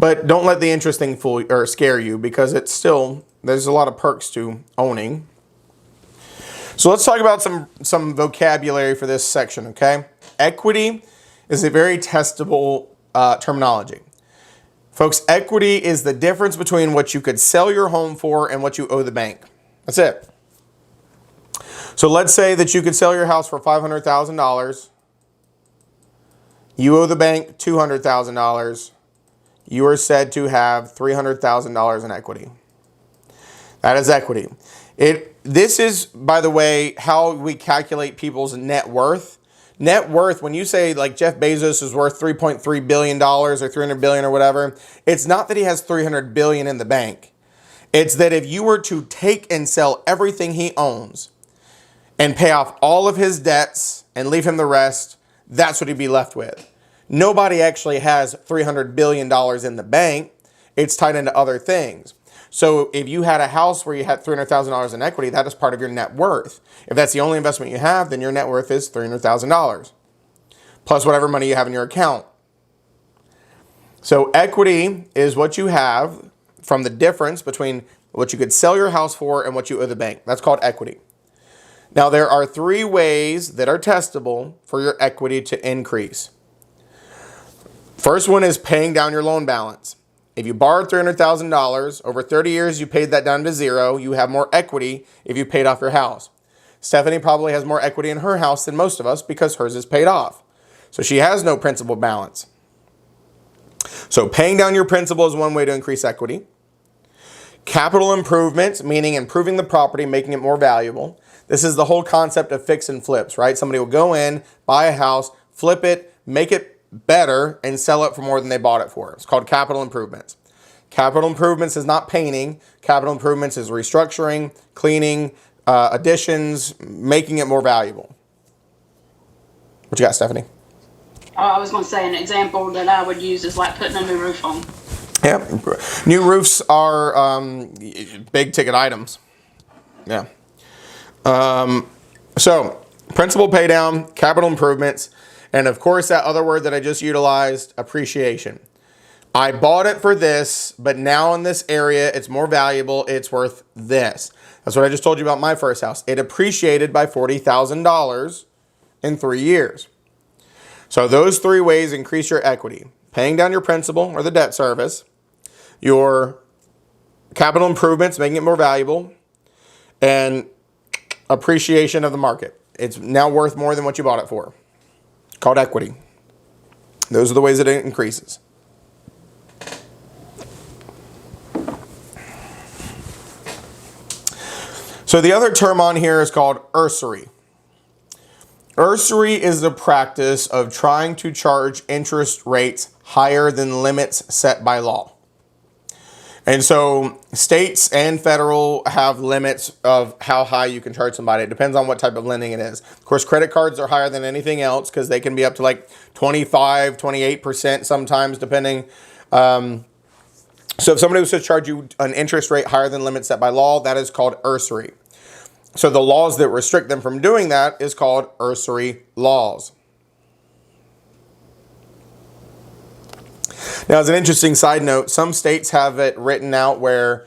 But don't let the interest thing fool or scare you because there's a lot of perks to owning. So let's talk about some vocabulary for this section, okay? Equity is a very testable terminology. Folks, equity is the difference between what you could sell your home for and what you owe the bank. That's it. So let's say that you could sell your house for $500,000. You owe the bank $200,000. You are said to have $300,000 in equity. That is equity. This is, by the way, how we calculate people's net worth. Net worth, when you say like Jeff Bezos is worth $3.3 billion or $300 billion or whatever, it's not that he has $300 billion in the bank. It's that if you were to take and sell everything he owns and pay off all of his debts and leave him the rest, that's what he'd be left with. Nobody actually has $300 billion in the bank. It's tied into other things. So if you had a house where you had $300,000 in equity, that is part of your net worth. If that's the only investment you have, then your net worth is $300,000 plus whatever money you have in your account. So equity is what you have from the difference between what you could sell your house for and what you owe the bank. That's called equity. Now there are 3 ways that are testable for your equity to increase. First one is paying down your loan balance. If you borrowed $300,000, over 30 years you paid that down to zero, you have more equity if you paid off your house. Stephanie probably has more equity in her house than most of us because hers is paid off. So she has no principal balance. So paying down your principal is one way to increase equity. Capital improvements, meaning improving the property, making it more valuable. This is the whole concept of fix and flips, right? Somebody will go in, buy a house, flip it, make it better, and sell it for more than they bought it for. It's called capital improvements. Capital improvements is not painting. Capital improvements is restructuring, cleaning, additions, making it more valuable. What you got, Stephanie? I was going to say an example that I would use is like putting a new roof on. Yeah, new roofs are big ticket items. Yeah. So principal pay down, capital improvements, and of course that other word that I just utilized, appreciation. I bought it for this, but now in this area it's more valuable. It's worth this. That's what I just told you about my first house. It appreciated by $40,000 in 3 years. So those 3 ways increase your equity. Paying down your principal or the debt service, your capital improvements, making it more valuable, and appreciation of the market. It's now worth more than what you bought it for. Called equity. Those are the ways that it increases. So the other term on here is called usury. Usury is the practice of trying to charge interest rates higher than limits set by law. And so states and federal have limits of how high you can charge somebody. It depends on what type of lending it is. Of course, credit cards are higher than anything else because they can be up to like 25, 28% sometimes depending. So if somebody was to charge you an interest rate higher than limits set by law, that is called usury. So the laws that restrict them from doing that is called usury laws. Now, as an interesting side note, some states have it written out where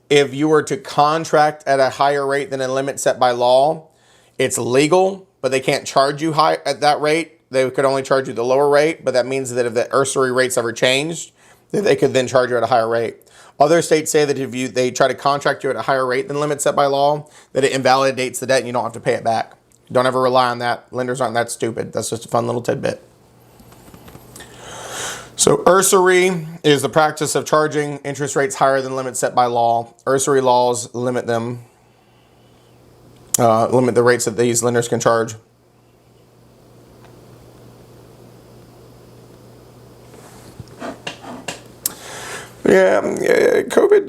if you were to contract at a higher rate than a limit set by law, it's legal, but they can't charge you high at that rate. They could only charge you the lower rate, but that means that if the usury rates ever changed, that they could then charge you at a higher rate. Other states say that if they try to contract you at a higher rate than limit set by law, that it invalidates the debt and you don't have to pay it back. Don't ever rely on that. Lenders aren't that stupid. That's just a fun little tidbit. So usury is the practice of charging interest rates higher than limits set by law. Usury laws limit them, limit the rates that these lenders can charge. Yeah, COVID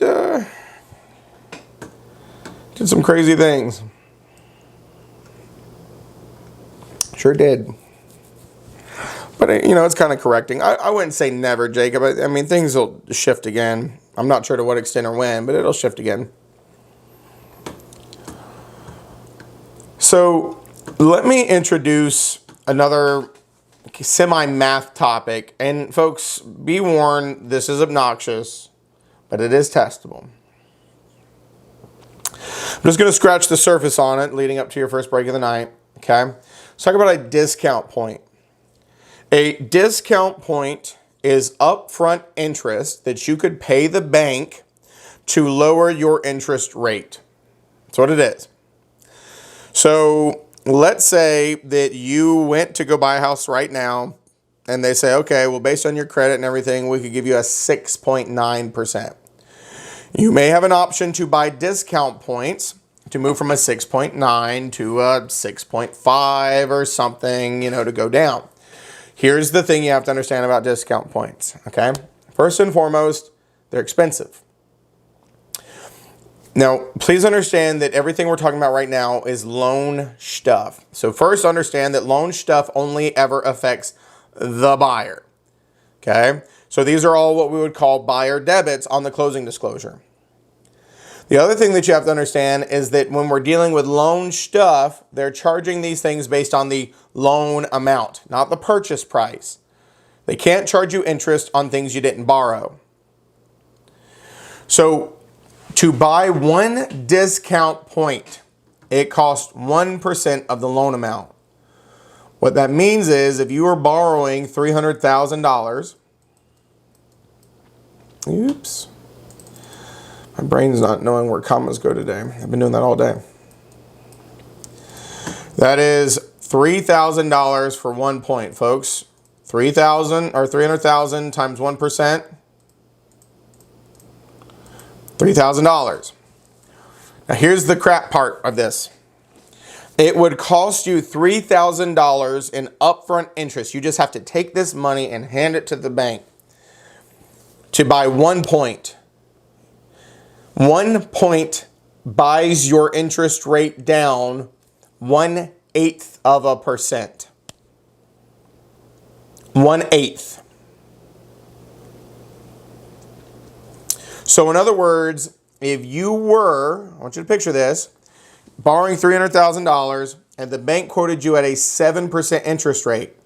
did some crazy things. Sure did. But, it's kind of correcting. I wouldn't say never, Jacob. I mean, things will shift again. I'm not sure to what extent or when, but it'll shift again. So let me introduce another semi-math topic. And folks, be warned, this is obnoxious, but it is testable. I'm just going to scratch the surface on it leading up to your first break of the night. Okay? Let's talk about a discount point. A discount point is upfront interest that you could pay the bank to lower your interest rate. That's what it is. So let's say that you went to go buy a house right now and they say, okay, well, based on your credit and everything, we could give you a 6.9%. You may have an option to buy discount points to move from a 6.9 to a 6.5 or something, to go down. Here's the thing you have to understand about discount points, okay? First and foremost, they're expensive. Now, please understand that everything we're talking about right now is loan stuff. So first, understand that loan stuff only ever affects the buyer, okay? So these are all what we would call buyer debits on the closing disclosure. The other thing that you have to understand is that when we're dealing with loan stuff, they're charging these things based on the loan amount, not the purchase price. They can't charge you interest on things you didn't borrow. So to buy one discount point, it costs 1% of the loan amount. What that means is if you are borrowing $300,000, oops. My brain's not knowing where commas go today. I've been doing that all day. That is $3,000 for 1 point, folks. 3,000 or 300,000 times 1%. $3,000. Now here's the crap part of this. It would cost you $3,000 in upfront interest. You just have to take this money and hand it to the bank to buy 1 point. 1 point buys your interest rate down 1/8%. 1/8. So in other words, if you were, I want you to picture this, borrowing $300,000 and the bank quoted you at a 7% interest rate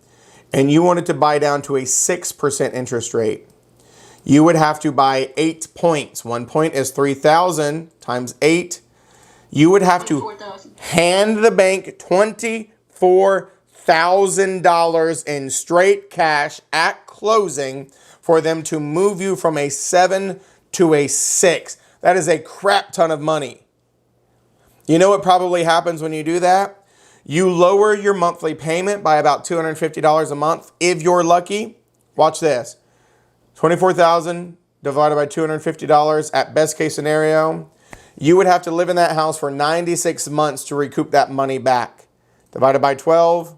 and you wanted to buy down to a 6% interest rate, you would have to buy 8 points. 1 point is 3,000 times 8. You would have to hand the bank $24,000 in straight cash at closing for them to move you from a 7 to a 6. That is a crap ton of money. You know what probably happens when you do that? You lower your monthly payment by about $250 a month if you're lucky. Watch this. $24,000 divided by $250 at best case scenario. You would have to live in that house for 96 months to recoup that money back. Divided by 12.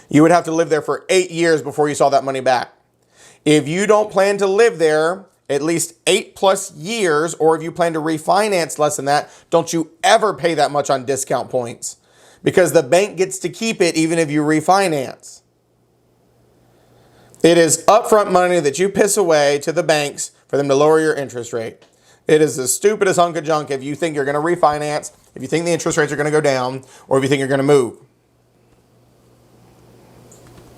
You would have to live there for 8 years before you saw that money back. If you don't plan to live there at least 8+ years, or if you plan to refinance less than that, don't you ever pay that much on discount points, because the bank gets to keep it even if you refinance. It is upfront money that you piss away to the banks for them to lower your interest rate. It is the stupidest hunk of junk if you think you're going to refinance, if you think the interest rates are going to go down, or if you think you're going to move.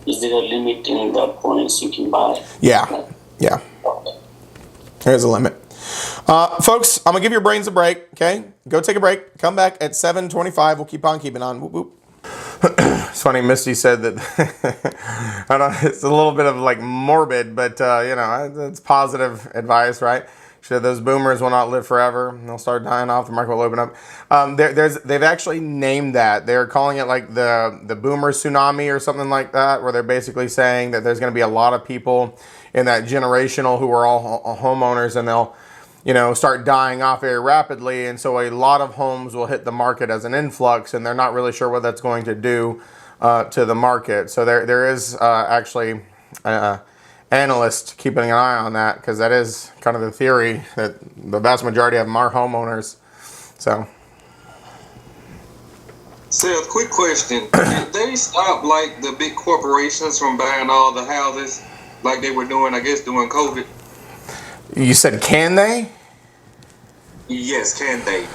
Is there a limit in the points you can buy? Yeah. There's a limit. Folks, I'm going to give your brains a break, okay? Go take a break. Come back at 7:25. We'll keep on keeping on. Whoop, whoop. It's funny, Misty said that, I don't know, it's a little bit of like morbid, but, it's positive advice, right? She said those boomers will not live forever. They'll start dying off. The market will open up. They've actually named that. They're calling it like the boomer tsunami or something like that, where they're basically saying that there's going to be a lot of people in that generational who are all homeowners, and they'll, start dying off very rapidly. And so a lot of homes will hit the market as an influx, and they're not really sure what that's going to do to the market. So there is actually an analyst keeping an eye on that, because that is kind of the theory that the vast majority of them are homeowners. So. Seth, quick question. Did they stop like the big corporations from buying all the houses like they were doing, I guess, during COVID? You said, can they? Yes, can they?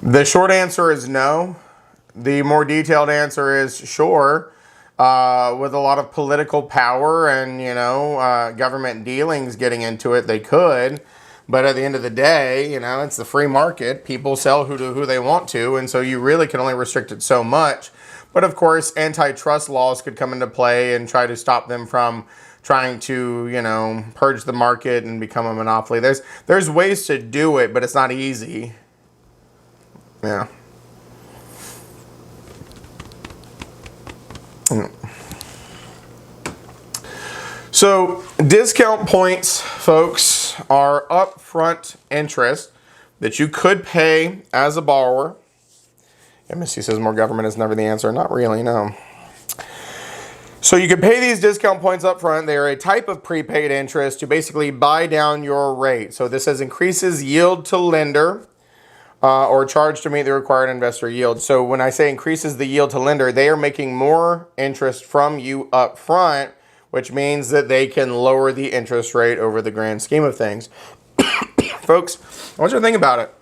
The short answer is no. The more detailed answer is sure. With a lot of political power and, government dealings getting into it, they could. But at the end of the day, it's the free market. People sell who they want to, and so you really can only restrict it so much. But of course, antitrust laws could come into play and try to stop them from trying to, purge the market and become a monopoly. There's ways to do it, but it's not easy. Yeah. So discount points, folks, are upfront interest that you could pay as a borrower. MSC says more government is never the answer. Not really, no. So you can pay these discount points up front. They are a type of prepaid interest to basically buy down your rate. So this says increases yield to lender or charge to meet the required investor yield. So when I say increases the yield to lender, they are making more interest from you up front, which means that they can lower the interest rate over the grand scheme of things. Folks, I want you to think about it.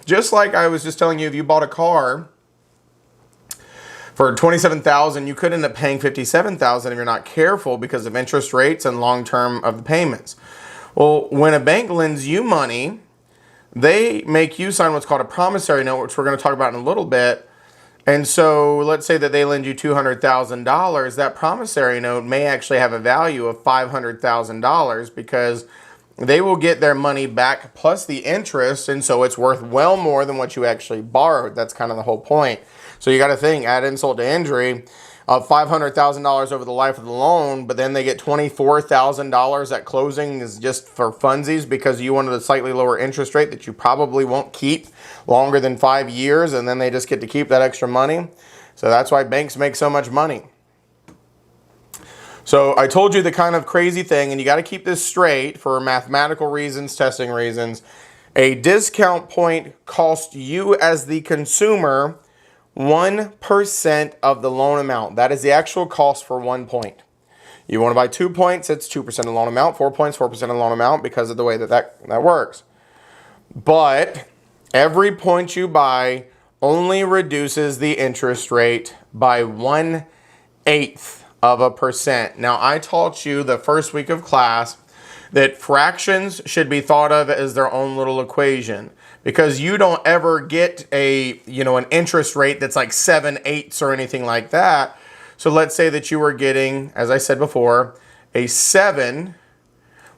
Just like I was just telling you, if you bought a car for $27,000, you could end up paying $57,000 if you're not careful because of interest rates and long-term of the payments. Well, when a bank lends you money, they make you sign what's called a promissory note, which we're going to talk about in a little bit. And so let's say that they lend you $200,000. That promissory note may actually have a value of $500,000 because they will get their money back plus the interest, and so it's worth well more than what you actually borrowed. That's kind of the whole point. So you got to think, add insult to injury, of $500,000 over the life of the loan, but then they get $24,000 at closing is just for funsies because you wanted a slightly lower interest rate that you probably won't keep longer than 5 years, and then they just get to keep that extra money. So that's why banks make so much money. So I told you the kind of crazy thing, and you got to keep this straight for mathematical reasons, testing reasons. A discount point costs you as the consumer 1% of the loan amount. That is the actual cost for 1 point. You want to buy 2 points, it's 2% of the loan amount. 4 points, 4% of the loan amount because of the way that works. But every point you buy only reduces the interest rate by 1/8%. Now, I taught you the first week of class that fractions should be thought of as their own little equation, because you don't ever get an interest rate that's like 7/8 or anything like that. So let's say that you were getting, as I said before, a 7.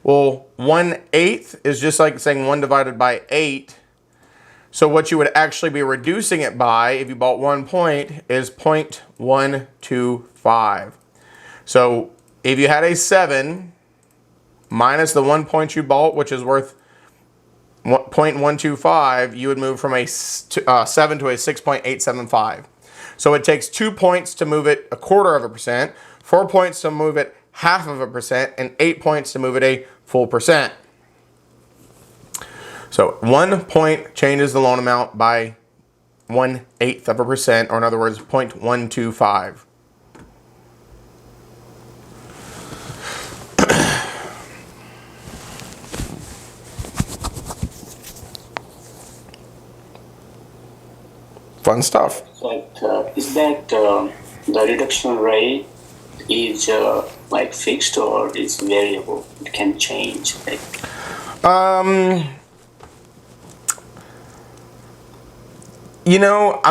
Well, 1/8 is just like saying 1 divided by 8. So what you would actually be reducing it by if you bought 1 point is 0.125. So if you had a 7 minus the 1 point you bought, which is worth 0.125, you would move from a 7 to a 6.875. So it takes 2 points to move it 1/4%, 4 points to move it 0.5%, and 8 points to move it a full percent. So 1 point changes the loan amount by 1/8%, or in other words, 0.125. Fun stuff. But is that the reduction rate is like fixed or is variable? It can change. I'm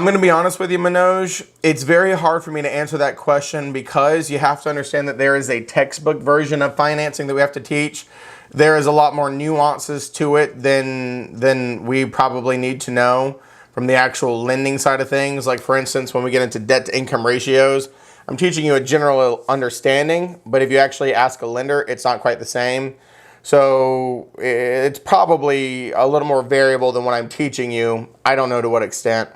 going to be honest with you, Manoj. It's very hard for me to answer that question because you have to understand that there is a textbook version of financing that we have to teach. There is a lot more nuances to it than we probably need to know from the actual lending side of things. Like, for instance, when we get into debt to income ratios, I'm teaching you a general understanding, but if you actually ask a lender, it's not quite the same. So it's probably a little more variable than what I'm teaching you. I don't know to what extent.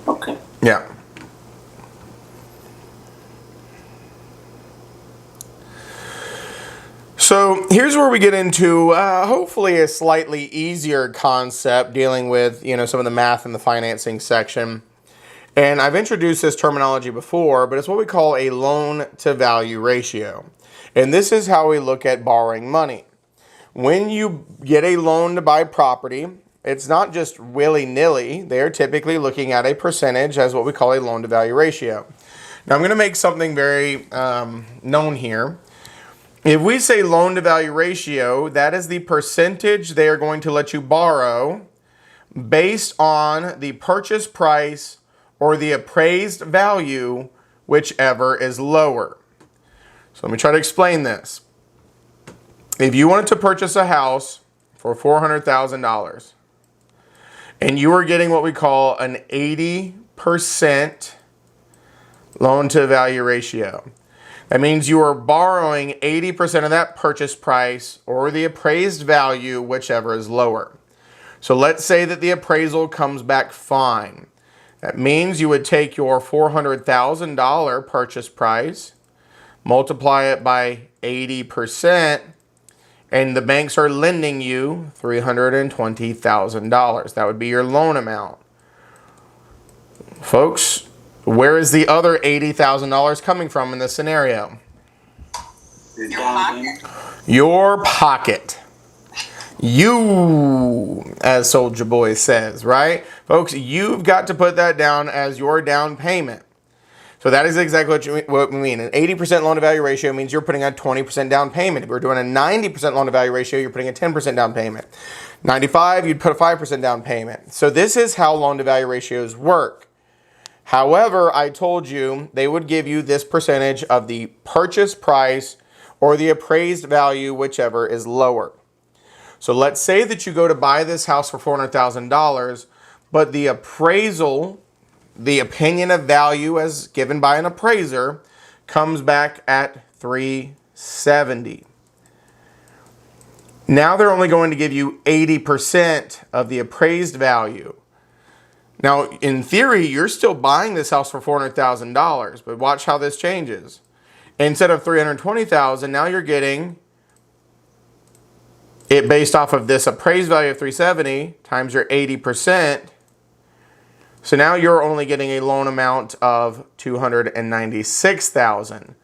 Okay. Yeah. So here's where we get into hopefully a slightly easier concept dealing with, some of the math and the financing section. And I've introduced this terminology before, but it's what we call a loan to value ratio. And this is how we look at borrowing money. When you get a loan to buy property, it's not just willy-nilly. They're typically looking at a percentage as what we call a loan to value ratio. Now I'm going to make something very known here. If we say loan to value ratio, that is the percentage they are going to let you borrow based on the purchase price or the appraised value, whichever is lower. So let me try to explain this. If you wanted to purchase a house for $400,000 and you are getting what we call an 80% loan to value ratio, that means you are borrowing 80% of that purchase price or the appraised value, whichever is lower. So let's say that the appraisal comes back fine. That means you would take your $400,000 purchase price, multiply it by 80%, and the banks are lending you $320,000. That would be your loan amount. Folks, where is the other $80,000 coming from in this scenario? Your pocket. Your pocket. You, as Soulja Boy says, right? Folks, you've got to put that down as your down payment. So that is exactly what we mean. An 80% loan to value ratio means you're putting a 20% down payment. If we're doing a 90% loan to value ratio, you're putting a 10% down payment. 95, you'd put a 5% down payment. So this is how loan to value ratios work. However, I told you they would give you this percentage of the purchase price or the appraised value, whichever is lower. So let's say that you go to buy this house for $400,000, but the appraisal, the opinion of value as given by an appraiser, comes back at $370,000. Now they're only going to give you 80% of the appraised value. Now, in theory, you're still buying this house for $400,000, but watch how this changes. Instead of $320,000, now you're getting it based off of this appraised value of $370,000 times your 80%. So now you're only getting a loan amount of $296,000.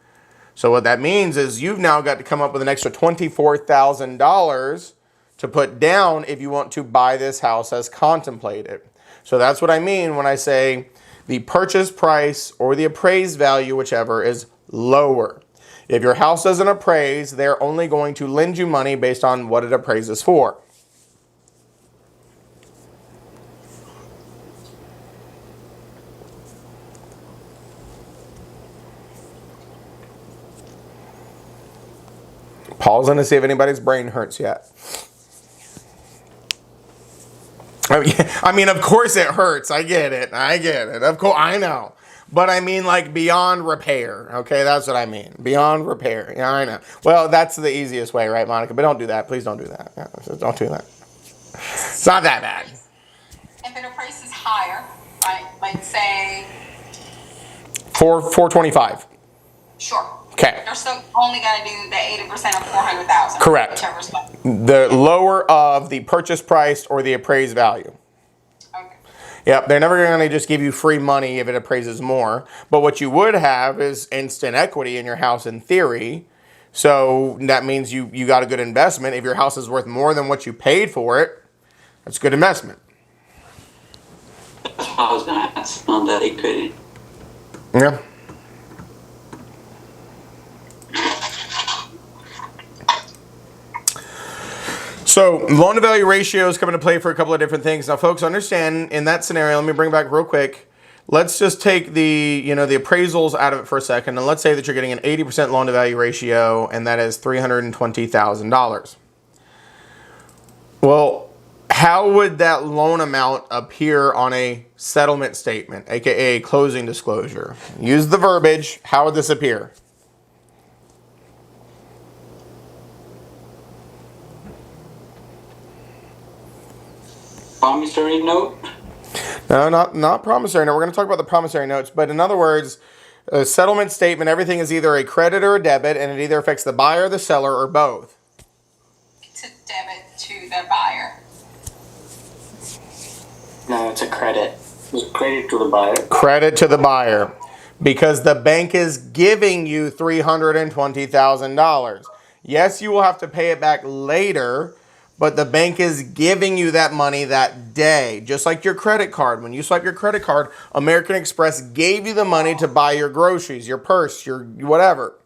So what that means is you've now got to come up with an extra $24,000 to put down if you want to buy this house as contemplated. So that's what I mean when I say the purchase price or the appraised value, whichever, is lower. If your house doesn't appraise, they're only going to lend you money based on what it appraises for. Pausing to see if anybody's brain hurts yet. I mean, of course it hurts. I get it. Of course, I know. But I mean, like, beyond repair. Okay, that's what I mean. Beyond repair. Yeah, I know. Well, that's the easiest way, right, Monica? But don't do that. Please don't do that. Yeah, don't do that. It's not that bad. If it appraises higher, right? Like, say... $425,000. Sure. Okay. They're still only going to do the 80% of $400,000. Correct. The lower of the purchase price or the appraised value. Okay. Yep, they're never going to just give you free money if it appraises more. But what you would have is instant equity in your house in theory. So that means you got a good investment. If your house is worth more than what you paid for it, that's a good investment. That's what I was going to ask on that equity. Yeah. So loan to value ratios come into play for a couple of different things. Now, folks, understand in that scenario, let me bring it back real quick. Let's just take the appraisals out of it for a second. And let's say that you're getting an 80% loan to value ratio, and that is $320,000. Well, how would that loan amount appear on a settlement statement, aka a closing disclosure? Use the verbiage. How would this appear? Promissory note? No, not promissory note. We're going to talk about the promissory notes, but in other words, a settlement statement, everything is either a credit or a debit, and it either affects the buyer, the seller, or both. To debit to the buyer. No, it's a credit. It's a credit to the buyer. Credit to the buyer, because the bank is giving you $320,000. Yes, you will have to pay it back later, but the bank is giving you that money that day. Just like your credit card. When you swipe your credit card, American Express gave you the money to buy your groceries, your purse, your whatever.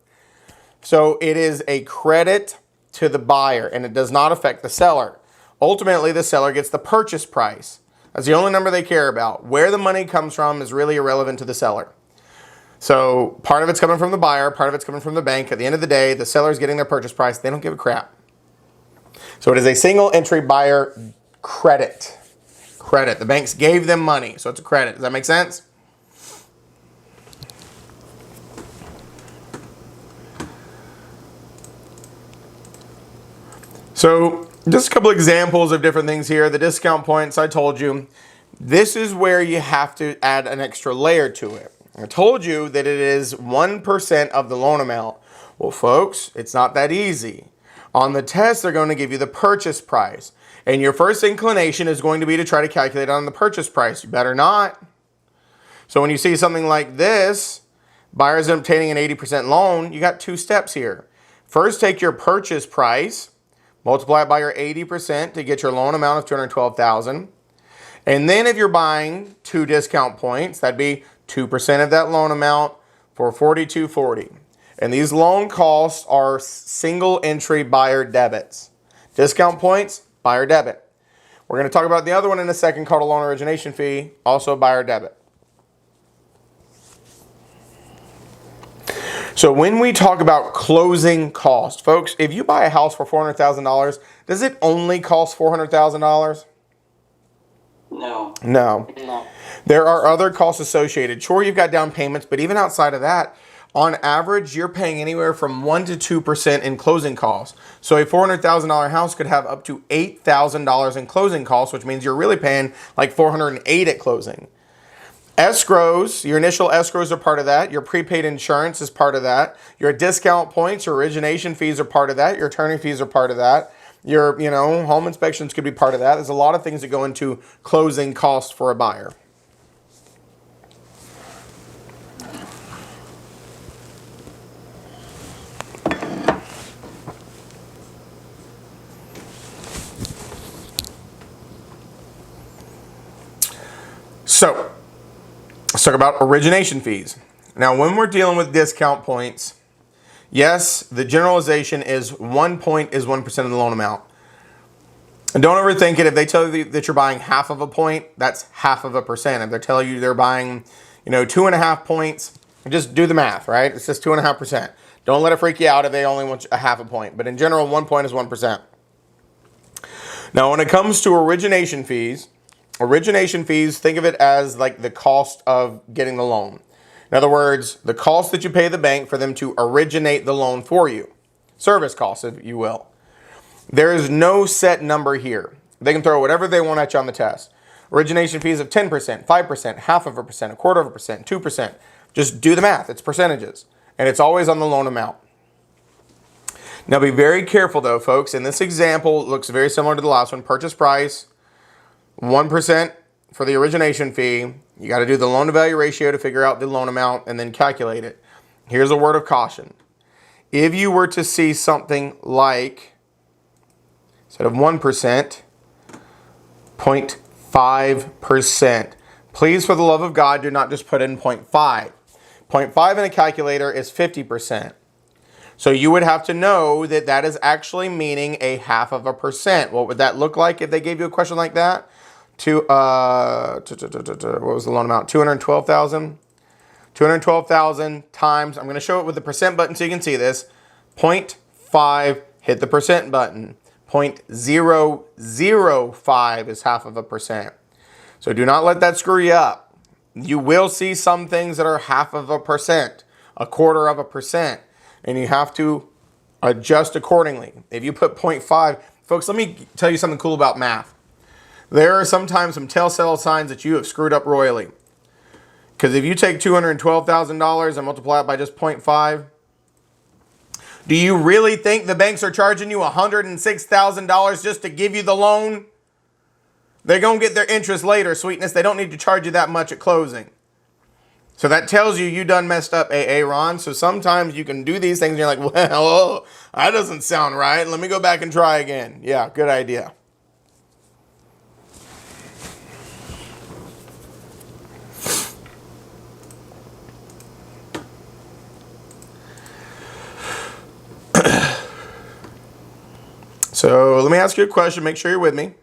So it is a credit to the buyer, and it does not affect the seller. Ultimately, the seller gets the purchase price. That's the only number they care about. Where the money comes from is really irrelevant to the seller. So part of it's coming from the buyer, part of it's coming from the bank. At the end of the day, the seller's getting their purchase price. They don't give a crap. So it is a single entry buyer credit. Credit. The banks gave them money, so it's a credit. Does that make sense? So just a couple examples of different things here. The discount points, I told you. This is where you have to add an extra layer to it. I told you that it is 1% of the loan amount. Well, folks, it's not that easy. On the test, they're going to give you the purchase price. And your first inclination is going to be to try to calculate on the purchase price. You better not. So when you see something like this, buyers obtaining an 80% loan, you got two steps here. First, take your purchase price, multiply it by your 80% to get your loan amount of $212,000. And then if you're buying 2 discount points, that'd be 2% of that loan amount for $4,240. And these loan costs are single entry buyer debits. Discount points, buyer debit. We're going to talk about the other one in a second called a loan origination fee, also buyer debit. So when we talk about closing costs, folks, if you buy a house for $400,000, does it only cost $400,000? No. No. There are other costs associated. Sure, you've got down payments, but even outside of that, on average, you're paying anywhere from 1% to 2% in closing costs. So a $400,000 house could have up to $8,000 in closing costs, which means you're really paying like $408 at closing. Escrows, your initial escrows are part of that. Your prepaid insurance is part of that. Your discount points, your origination fees are part of that. Your attorney fees are part of that. Your, home inspections could be part of that. There's a lot of things that go into closing costs for a buyer. So, let's talk about origination fees. Now, when we're dealing with discount points, yes, the generalization is 1 point is 1% of the loan amount. And don't overthink it. If they tell you that you're buying half of a point, that's half of a percent. If they're telling you they're buying, 2.5 points, just do the math, right? It's just 2.5%. Don't let it freak you out if they only want a half a point. But in general, 1 point is 1%. Now, when it comes to origination fees, think of it as like the cost of getting the loan. In other words, the cost that you pay the bank for them to originate the loan for you. Service costs, if you will. There is no set number here. They can throw whatever they want at you on the test. Origination fees of 10%, 5%, half of a percent, a quarter of a percent, 2%. Just do the math. It's percentages. And it's always on the loan amount. Now be very careful though, folks. In this example, it looks very similar to the last one. Purchase price, 1% for the origination fee. You got to do the loan to value ratio to figure out the loan amount and then calculate it. Here's a word of caution. If you were to see something like, instead of 1%, 0.5%, please, for the love of God, do not just put in 0.5. 0.5 in a calculator is 50%. So you would have to know that that is actually meaning a half of a percent. What would that look like if they gave you a question like that? What was the loan amount? 212,000. 212,000 times, I'm going to show it with the percent button so you can see this. 0.5, hit the percent button. 0.005 is half of a percent. So do not let that screw you up. You will see some things that are half of a percent, a quarter of a percent, and you have to adjust accordingly. If you put 0.5, folks, let me tell you something cool about math. there are sometimes some telltale signs that you have screwed up royally. Because if you take $212,000 and multiply it by just 0.5, do you really think the banks are charging you $106,000 just to give you the loan? They're going to get their interest later, sweetness. They don't need to charge you that much at closing. So that tells you done messed up, AA Ron. So sometimes you can do these things and you're like, well, that doesn't sound right. Let me go back and try again. Yeah, good idea. So let me ask you a question. Make sure you're with me.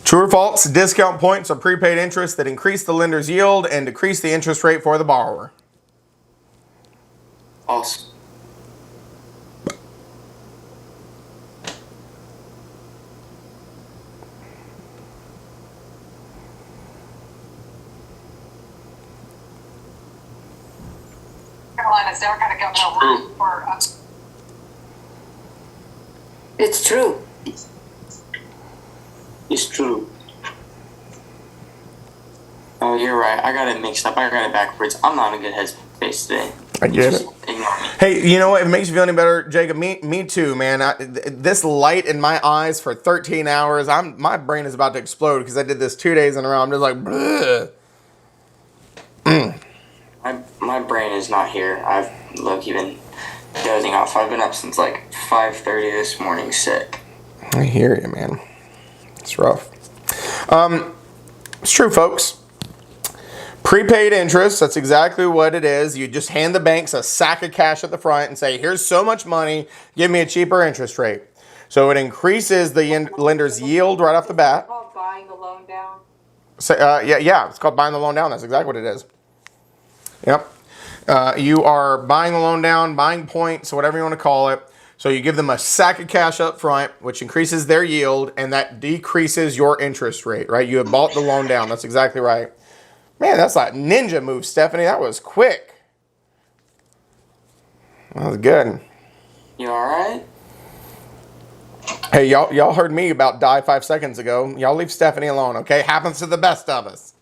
True or false, discount points are prepaid interest that increase the lender's yield and decrease the interest rate for the borrower. False. Carolina's never got a governor for us. It's true. It's true. Oh, you're right. I got it mixed up. I got it backwards. I'm not in a good headspace today. I get it. Ignore me. Hey, you know what? If it makes you feel any better, Jacob, me too, man. This light in my eyes for 13 hours, my brain is about to explode because I did this 2 days in a row. I'm just like, My brain is not here. I've low-key been dozing off. I've been up since like 5:30 this morning, sick. I hear you, man. It's rough. It's true, folks. Prepaid interest, that's exactly what it is. You just hand the banks a sack of cash at the front and say, here's so much money, give me a cheaper interest rate. So it increases the lender's yield right off the bat. It's called buying the loan down. So, yeah, it's called buying the loan down. That's exactly what it is. Yep. You are buying the loan down, buying points, whatever you want to call it. So you give them a sack of cash up front, which increases their yield, and that decreases your interest rate, right? You have bought the loan down. That's exactly right. Man, that's like ninja move, Stephanie. That was quick. That was good. You alright? Hey, y'all heard me about die 5 seconds ago. Y'all leave Stephanie alone, okay? Happens to the best of us.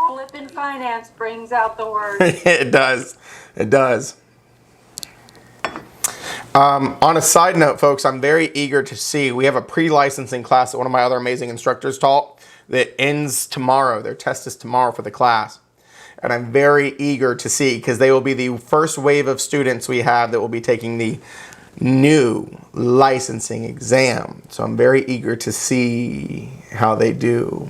Flippin' finance brings out the word. It does. It does. On a side note, folks, I'm very eager to see. We have a pre-licensing class that one of my other amazing instructors taught that ends tomorrow. Their test is tomorrow for the class. And I'm very eager to see because they will be the first wave of students we have that will be taking the new licensing exam. So I'm very eager to see how they do.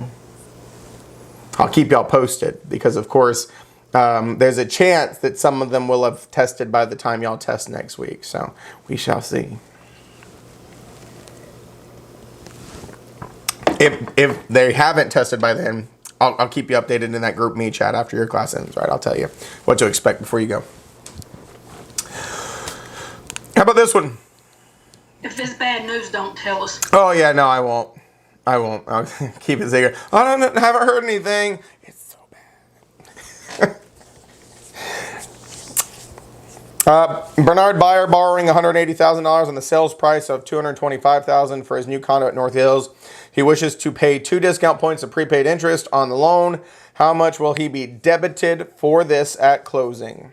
I'll keep y'all posted because, of course, there's a chance that some of them will have tested by the time y'all test next week. So we shall see. If they haven't tested by then, I'll keep you updated in that group me chat after your class ends, right? I'll tell you what to expect before you go. How about this one? If it's bad news, don't tell us. Oh, yeah, no, I won't. I'll keep it secret. I haven't heard anything. It's so bad. Bernard Buyer borrowing $180,000 on the sales price of $225,000 for his new condo at North Hills. He wishes to pay 2 discount points of prepaid interest on the loan. How much will he be debited for this at closing?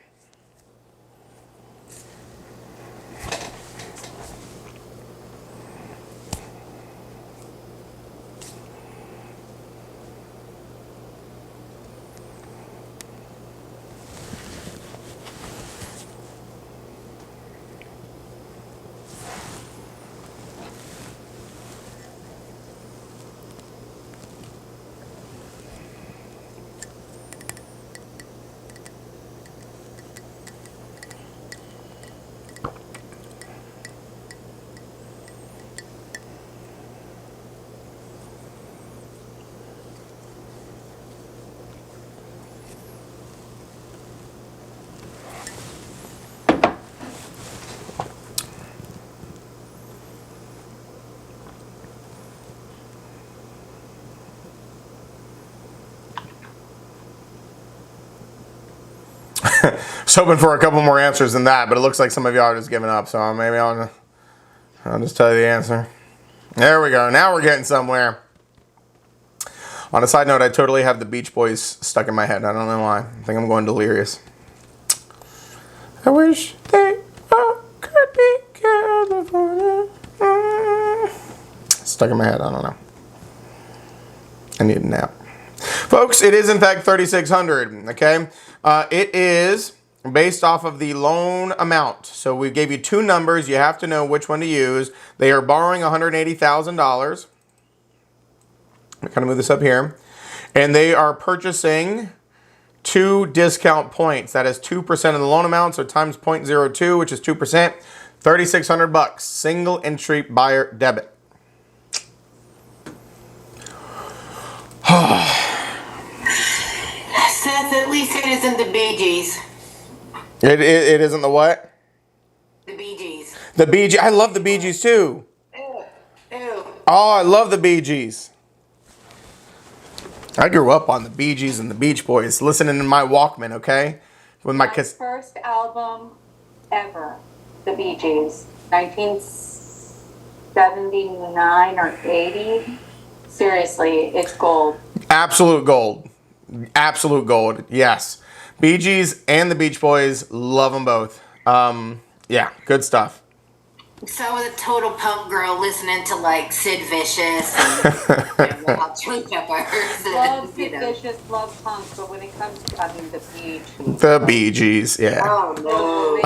I was hoping for a couple more answers than that, but it looks like some of y'all are just giving up. So maybe I'll I'll just tell you the answer. There we go. Now we're getting somewhere. On a side note, I totally have the Beach Boys stuck in my head. I don't know why. I think I'm going delirious. I wish they all could be California. Stuck in my head. I don't know. I need a nap. Folks, it is in fact 3,600. Okay. It is based off of the loan amount. So we gave you two numbers. You have to know which one to use. They are borrowing $180,000. I'm kind of move this up here. And they are purchasing 2 discount points. That is 2% of the loan amount. So times 0.02, which is 2%. $3,600. Single entry buyer debit. Seth, at least it isn't the Bee Gees. It isn't the what? The Bee Gees. The Bee Gees. I love the Bee Gees too. Ew. Oh, I love the Bee Gees. I grew up on the Bee Gees and the Beach Boys, listening to my Walkman, okay? With my first album ever, the Bee Gees, 1979 or 80. Seriously, it's gold. Absolute gold. Absolute gold, yes. Bee Gees and the Beach Boys, love them both. Yeah, good stuff. So I was a total punk girl listening to like Sid Vicious and Red Hot Chili Peppers. Love Sid Vicious, love punk, but when it comes to, I mean, the Bee Gees. The Bee Gees, yeah. Oh no.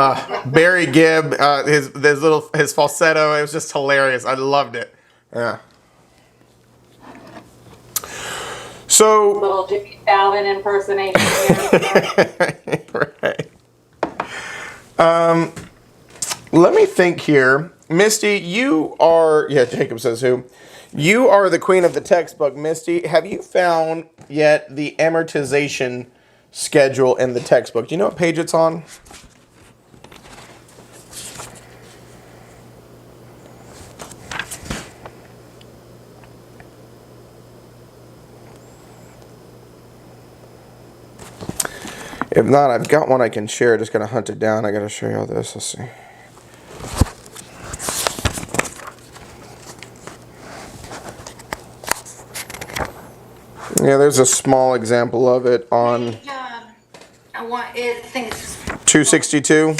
Barry Gibb, his falsetto, it was just hilarious. I loved it. Yeah. So Little Jimmy Fallon impersonation. Right. Let me think here. Misty, you are, yeah, Jacob says who? You are the queen of the textbook, Misty. Have you found yet the amortization schedule in the textbook? Do you know what page it's on? If not, I've got one I can share. Just gotta hunt it down. I gotta show you all this. Let's see. Yeah, there's a small example of it on I think it's 262.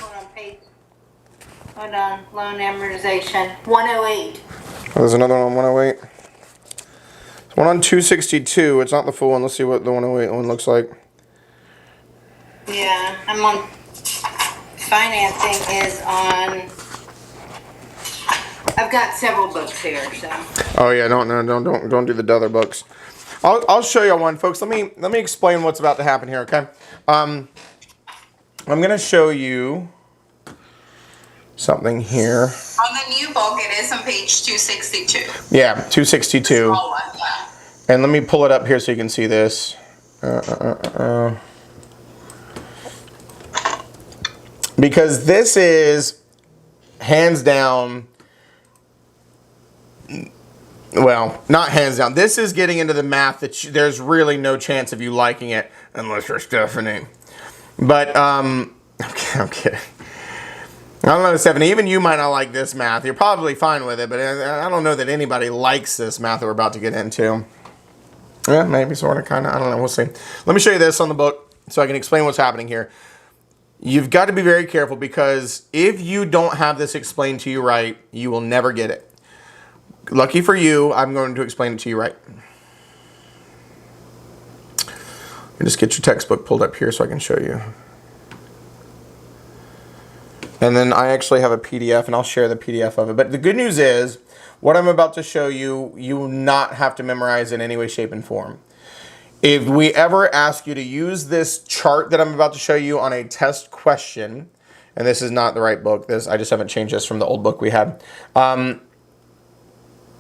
Hold on, loan amortization 108. There's another one on 108. There's one on 262. It's not the full one. Let's see what the 108 one looks like. Yeah, I'm on. Financing is on. I've got several books here, so. Oh yeah, don't do the other books. I'll show you one, folks. Let me explain what's about to happen here, okay? I'm gonna show you something here. On the new book, it is on page 262. Yeah, 262. Small one, yeah. And let me pull it up here so you can see this. Because this is hands down. Well, not hands down. This is getting into the math that there's really no chance of you liking it unless you're Stephanie. But, I'm kidding. I don't know, Stephanie, even you might not like this math. You're probably fine with it, but I don't know that anybody likes this math that we're about to get into. Yeah, maybe, sort of, kind of. I don't know. We'll see. Let me show you this on the book so I can explain what's happening here. You've got to be very careful because if you don't have this explained to you right, you will never get it. Lucky for you, I'm going to explain it to you right. Just get your textbook pulled up here so I can show you. And then I actually have a PDF, and I'll share the PDF of it. But the good news is, what I'm about to show you, you will not have to memorize in any way, shape, and form. If we ever ask you to use this chart that I'm about to show you on a test question, and this is not the right book, I just haven't changed this from the old book we had.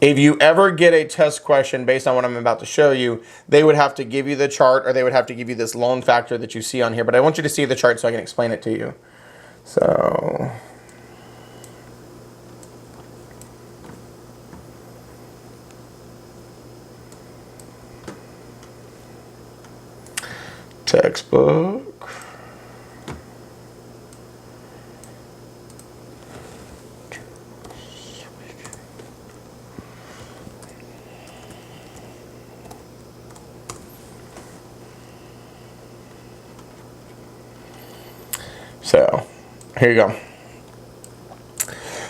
If you ever get a test question based on what I'm about to show you, they would have to give you the chart, or they would have to give you this loan factor that you see on here. But I want you to see the chart so I can explain it to you. So, textbook. So here you go.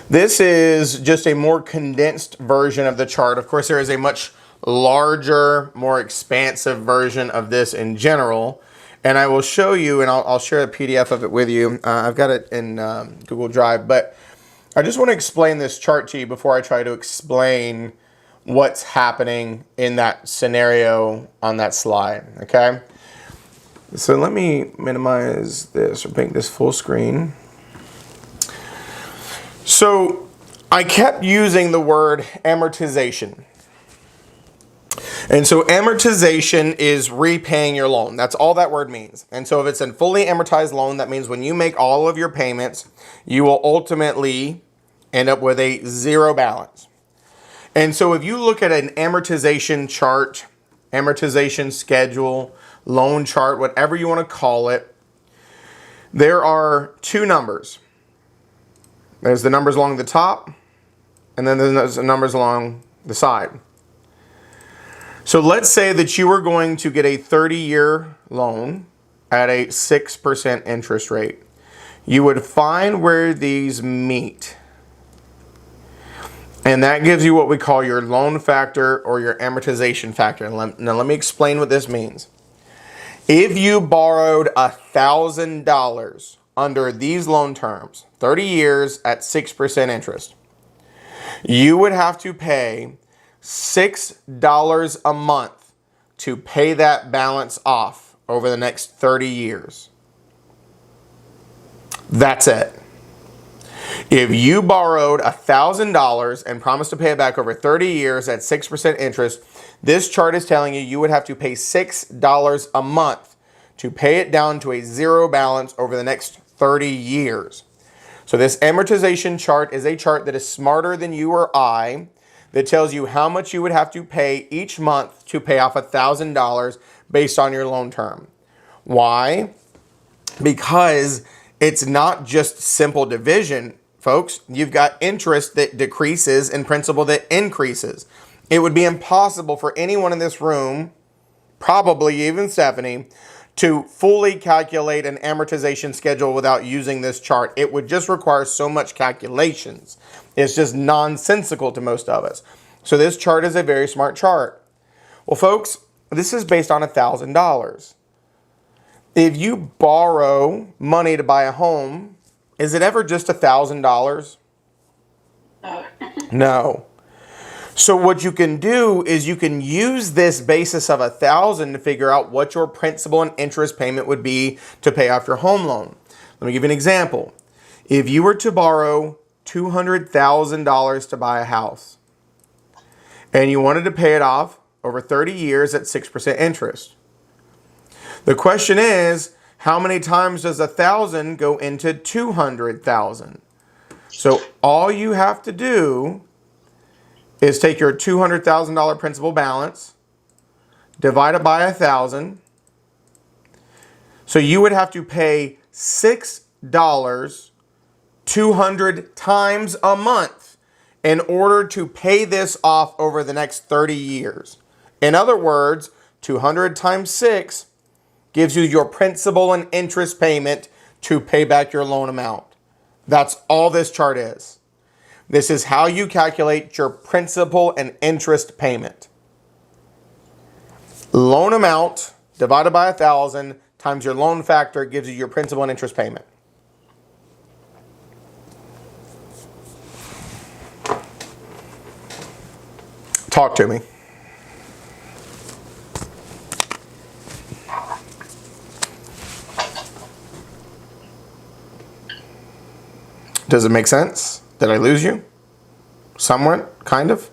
This is just a more condensed version of the chart. Of course, there is a much larger, more expansive version of this in general. And I will show you, and I'll share a PDF of it with you. I've got it in Google Drive, but I just want to explain this chart to you before I try to explain what's happening in that scenario on that slide, okay? So let me minimize this or make this full screen. So I kept using the word amortization. And so amortization is repaying your loan. That's all that word means. And so if it's a fully amortized loan, that means when you make all of your payments, you will ultimately end up with a zero balance. And so if you look at an amortization chart, amortization schedule, loan chart, whatever you want to call it, there are two numbers. There's the numbers along the top, and then there's the numbers along the side. So let's say that you were going to get a 30-year loan at a 6% interest rate. You would find where these meet. And that gives you what we call your loan factor or your amortization factor. Now let me explain what this means. If you borrowed $1,000 under these loan terms, 30 years at 6% interest, you would have to pay $6 a month to pay that balance off over the next 30 years. That's it. If you borrowed $1,000 and promised to pay it back over 30 years at 6% interest, this chart is telling you would have to pay $6 a month to pay it down to a zero balance over the next 30 years. So this amortization chart is a chart that is smarter than you or I, that tells you how much you would have to pay each month to pay off $1,000 based on your loan term. Why? Because it's not just simple division, folks. You've got interest that decreases and principal that increases. It would be impossible for anyone in this room, probably even Stephanie, to fully calculate an amortization schedule without using this chart. It would just require so much calculations. It's just nonsensical to most of us. So this chart is a very smart chart. Well, folks, this is based on $1,000. If you borrow money to buy a home, is it ever just $1,000? No. So what you can do is you can use this basis of $1,000 to figure out what your principal and interest payment would be to pay off your home loan. Let me give you an example. If you were to borrow $200,000 to buy a house and you wanted to pay it off over 30 years at 6% interest, the question is, how many times does 1,000 go into 200,000? So all you have to do is take your $200,000 principal balance, divide it by 1,000. So you would have to pay $6 200 times a month in order to pay this off over the next 30 years. In other words, 200 times 6 gives you your principal and interest payment to pay back your loan amount. That's all this chart is. This is how you calculate your principal and interest payment. Loan amount divided by 1,000 times your loan factor gives you your principal and interest payment. Talk to me. Does it make sense? Did I lose you? Somewhat, kind of?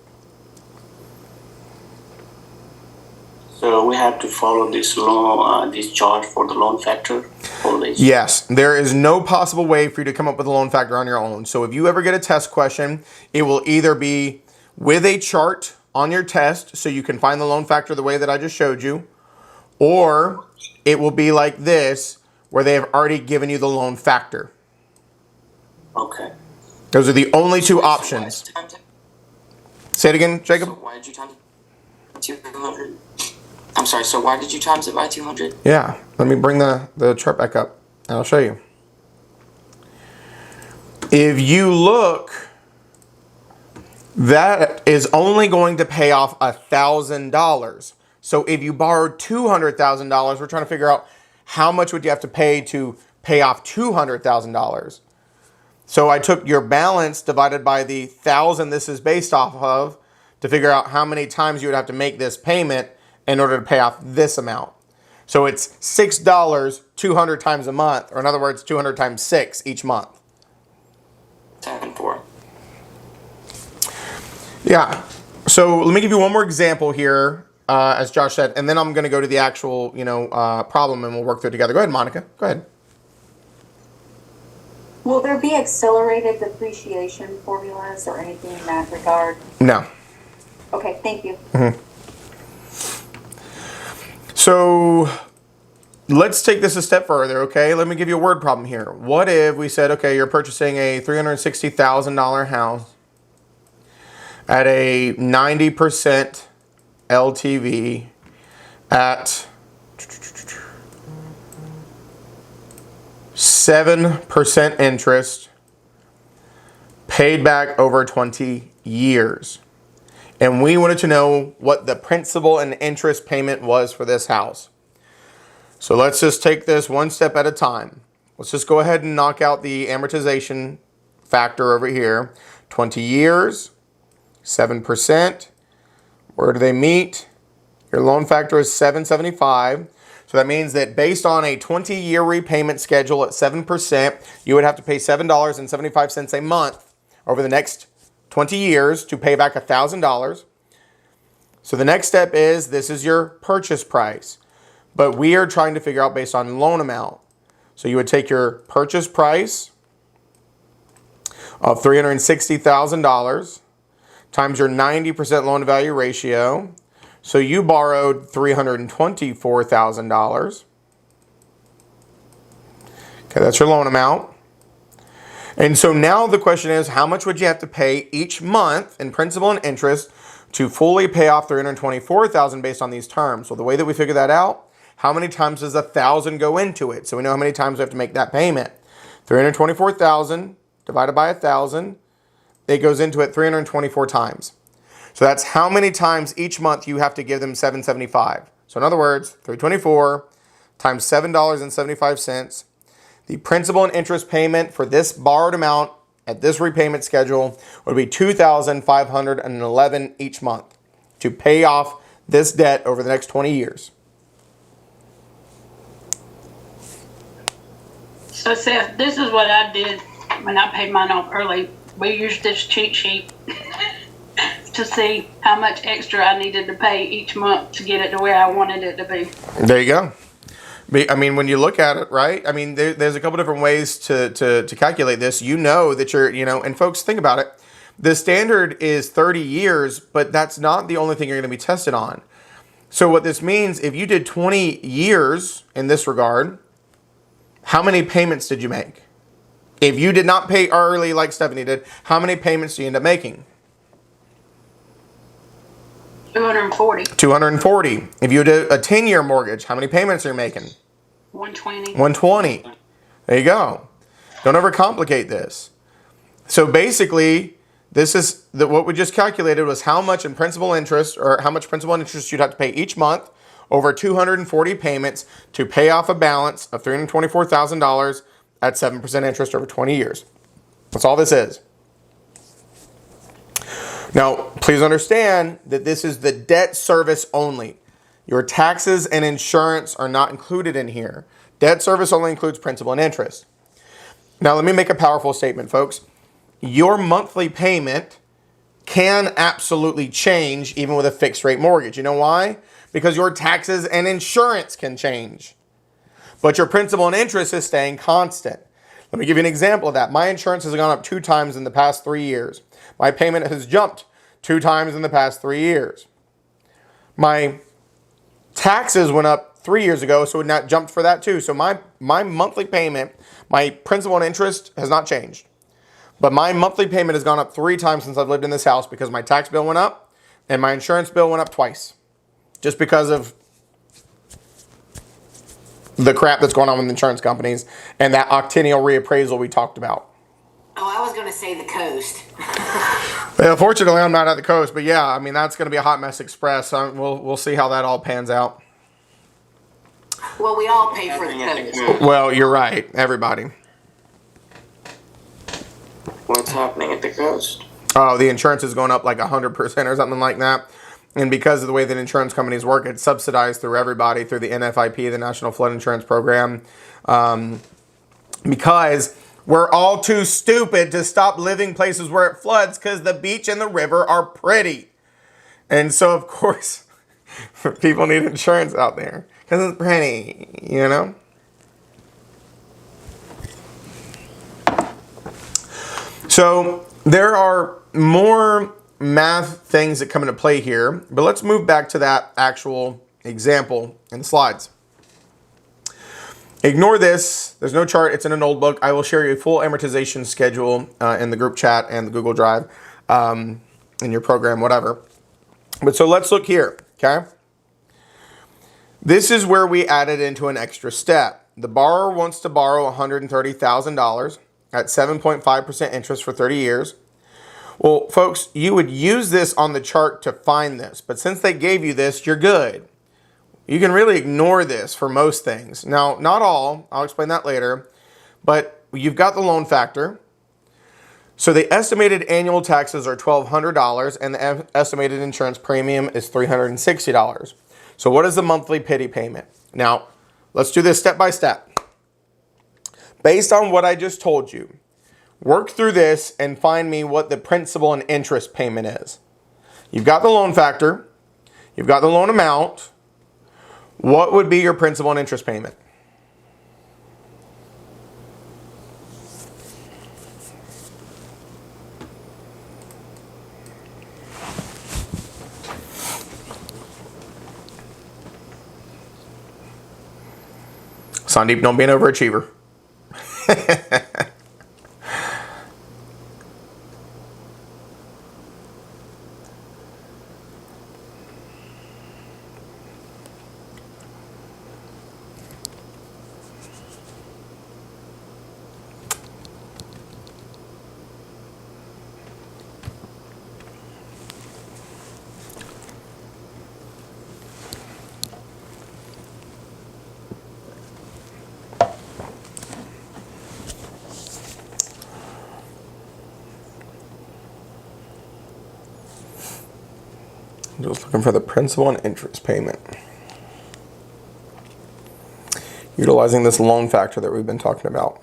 So we have to follow this loan, this chart for the loan factor always? Yes, there is no possible way for you to come up with a loan factor on your own. So if you ever get a test question, it will either be with a chart on your test so you can find the loan factor the way that I just showed you, or it will be like this where they have already given you the loan factor. Okay. Those are the only two options. Say it again, Jacob. So why did you times it 200? I'm sorry, so why did you times it by 200? Yeah, let me bring the chart back up and I'll show you. If you look, that is only going to pay off $1,000. So if you borrowed $200,000, we're trying to figure out how much would you have to pay off $200,000. So I took your balance divided by the 1,000 this is based off of to figure out how many times you would have to make this payment in order to pay off this amount. So it's $6 200 times a month, or in other words, 200 times 6 each month. 10-4. Yeah. So let me give you one more example here, as Josh said, and then I'm going to go to the actual, problem, and we'll work through it together. Go ahead, Monica. Go ahead. Will there be accelerated depreciation formulas or anything in that regard? No. Okay, thank you. So let's take this a step further, okay? Let me give you a word problem here. What if we said, okay, you're purchasing a $360,000 house at a 90% LTV at 7% interest, paid back over 20 years. And we wanted to know what the principal and interest payment was for this house. So let's just take this one step at a time. Let's just go ahead and knock out the amortization factor over here. 20 years, 7%. Where do they meet? Your loan factor is 775. So that means that based on a 20-year repayment schedule at 7%, you would have to pay $7.75 a month over the next 20 years to pay back $1,000. So the next step is, this is your purchase price. But we are trying to figure out based on loan amount. So you would take your purchase price of $360,000 times your 90% loan to value ratio. So you borrowed $324,000. Okay, that's your loan amount. And so now the question is, how much would you have to pay each month in principal and interest to fully pay off $324,000 based on these terms? So the way that we figure that out, how many times does 1,000 go into it? So we know how many times we have to make that payment. $324,000 divided by 1,000, it goes into it 324 times. So that's how many times each month you have to give them $7.75. So in other words, 324 times $7.75. The principal and interest payment for this borrowed amount at this repayment schedule would be $2,511 each month to pay off this debt over the next 20 years. So Seth, this is what I did when I paid mine off early. We used this cheat sheet to see how much extra I needed to pay each month to get it to where I wanted it to be. There you go. I mean, when you look at it, right? I mean, there's a couple different ways to calculate this. You know that you're, and folks, think about it. The standard is 30 years, but that's not the only thing you're going to be tested on. So what this means, if you did 20 years in this regard, how many payments did you make? If you did not pay early like Stephanie did, how many payments do you end up making? 240. 240. If you did a 10-year mortgage, how many payments are you making? 120. 120. There you go. Don't overcomplicate this. So basically, this is what we just calculated was how much in principal interest, or how much principal interest you'd have to pay each month over 240 payments to pay off a balance of $324,000 at 7% interest over 20 years. That's all this is. Now, please understand that this is the debt service only. Your taxes and insurance are not included in here. Debt service only includes principal and interest. Now, let me make a powerful statement, folks. Your monthly payment can absolutely change even with a fixed rate mortgage. You know why? Because your taxes and insurance can change. But your principal and interest is staying constant. Let me give you an example of that. My insurance has gone up 2 times in the past 3 years. My payment has jumped 2 times in the past 3 years. My taxes went up 3 years ago, so it not jumped for that too. So my monthly payment, my principal and interest has not changed. But my monthly payment has gone up 3 times since I've lived in this house because my tax bill went up and my insurance bill went up twice. Just because of the crap that's going on with insurance companies and that octennial reappraisal we talked about. Oh, I was going to say the coast. Yeah, fortunately, I'm not at the coast, but yeah, I mean that's going to be a hot mess express. So we'll see how that all pans out. Well, we all pay for the coast. Well, you're right, everybody. What's happening at the coast? Oh, the insurance is going up like 100% or something like that. And because of the way that insurance companies work, it's subsidized through everybody, through the NFIP, the National Flood Insurance Program. Because we're all too stupid to stop living places where it floods because the beach and the river are pretty. And so, of course, people need insurance out there because it's pretty, you know? So there are more math things that come into play here, but let's move back to that actual example in the slides. Ignore this. There's no chart. It's in an old book. I will share you a full amortization schedule in the group chat and the Google Drive in your program, whatever. But so let's look here, okay? This is where we added into an extra step. The borrower wants to borrow $130,000 at 7.5% interest for 30 years. Well, folks, you would use this on the chart to find this, but since they gave you this, you're good. You can really ignore this for most things. Now, not all, I'll explain that later, but you've got the loan factor. So the estimated annual taxes are $1,200 and the estimated insurance premium is $360. So what is the monthly pity payment? Now, let's do this step by step. Based on what I just told you, work through this and find me what the principal and interest payment is. You've got the loan factor. You've got the loan amount. What would be your principal and interest payment? Sandeep, don't be an overachiever. Just looking for the principal and interest payment. Utilizing this loan factor that we've been talking about.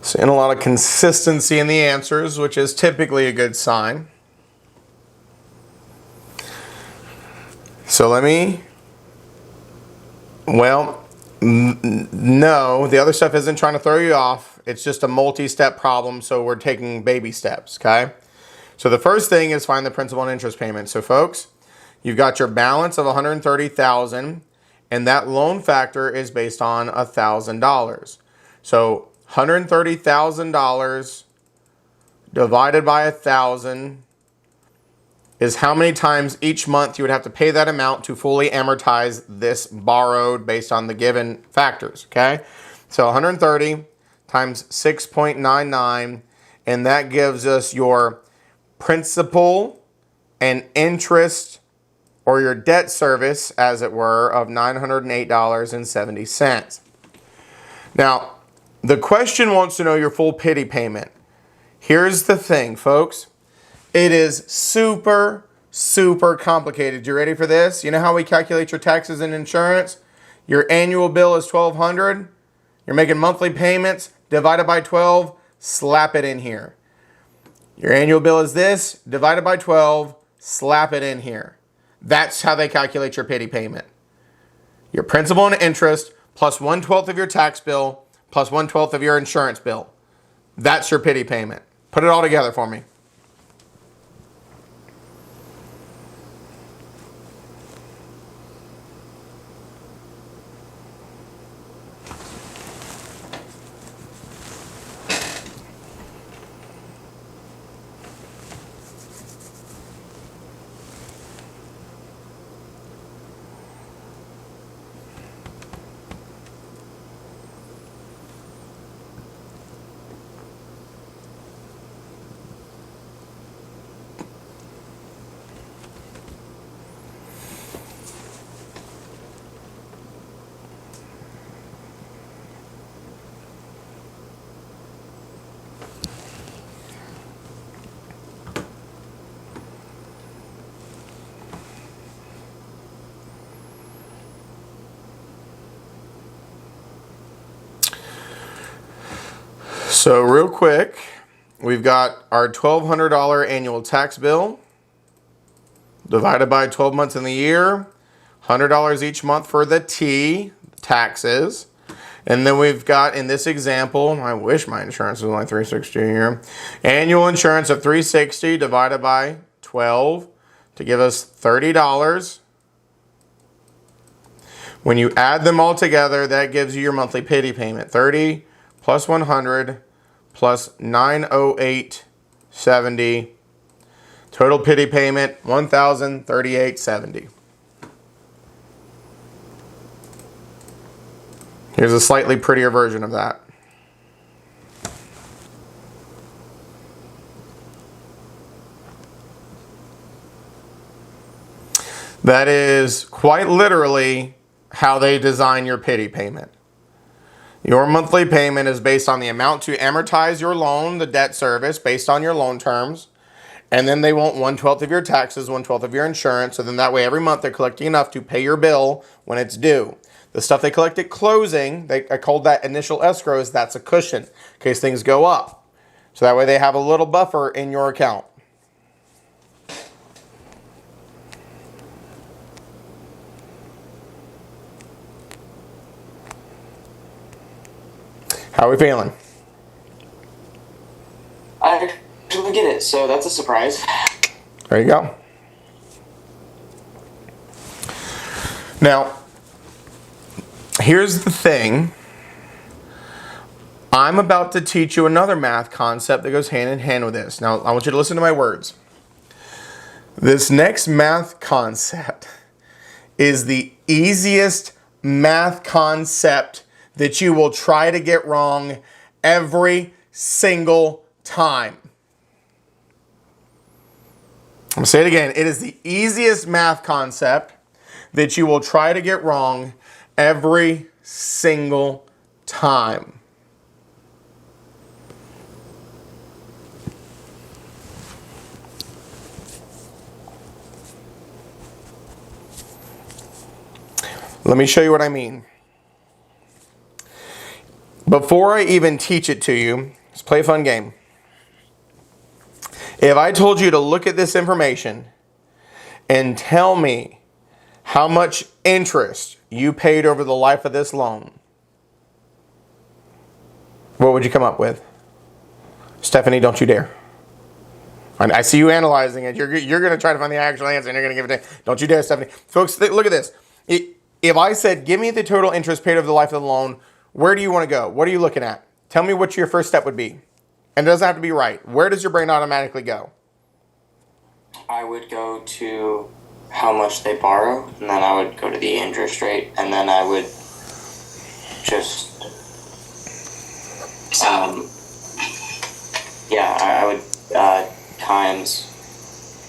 Seeing a lot of consistency in the answers, which is typically a good sign. So let me, well, no, the other stuff isn't trying to throw you off. It's just a multi-step problem, so we're taking baby steps, okay? So the first thing is find the principal and interest payment. So folks, you've got your balance of $130,000, and that loan factor is based on $1,000. So $130,000 divided by 1,000 is how many times each month you would have to pay that amount to fully amortize this borrowed based on the given factors, okay? So 130 times 6.99, and that gives us your principal and interest, or your debt service, as it were, of $908.70. Now, the question wants to know your full pity payment. Here's the thing, folks. It is super, super complicated. You ready for this? You know how we calculate your taxes and insurance? Your annual bill is $1,200. You're making monthly payments, divided by 12, slap it in here. Your annual bill is this, divided by 12, slap it in here. That's how they calculate your pity payment. Your principal and interest plus 1/12 of your tax bill plus 1/12 of your insurance bill. That's your pity payment. Put it all together for me. So real quick, we've got our $1,200 annual tax bill divided by 12 months in the year, $100 each month for the T, taxes. And then we've got, in this example, I wish my insurance was only $360 a year, annual insurance of $360 divided by 12 to give us $30. When you add them all together, that gives you your monthly pity payment. 30 plus 100 plus 908.70. Total pity payment $1,038.70. Here's a slightly prettier version of that. That is quite literally how they design your pity payment. Your monthly payment is based on the amount to amortize your loan, the debt service, based on your loan terms. And then they want 1/12 of your taxes, 1/12 of your insurance. So then that way every month they're collecting enough to pay your bill when it's due. The stuff they collect at closing, I called that initial escrows, that's a cushion in case things go up. So that way they have a little buffer in your account. How are we feeling? I actually get it, so that's a surprise. There you go. Now, here's the thing. I'm about to teach you another math concept that goes hand in hand with this. Now, I want you to listen to my words. This next math concept is the easiest math concept that you will try to get wrong every single time. I'm going to say it again. It is the easiest math concept that you will try to get wrong every single time. Let me show you what I mean. Before I even teach it to you, let's play a fun game. If I told you to look at this information and tell me how much interest you paid over the life of this loan, what would you come up with? Stephanie, don't you dare. I see you analyzing it. You're going to try to find the actual answer and you're going to give it to... Don't you dare, Stephanie. Folks, look at this. If I said, give me the total interest paid over the life of the loan, where do you want to go? What are you looking at? Tell me what your first step would be. And it doesn't have to be right. Where does your brain automatically go? I would go to how much they borrow, and then I would go to the interest rate, and then I would just, I would times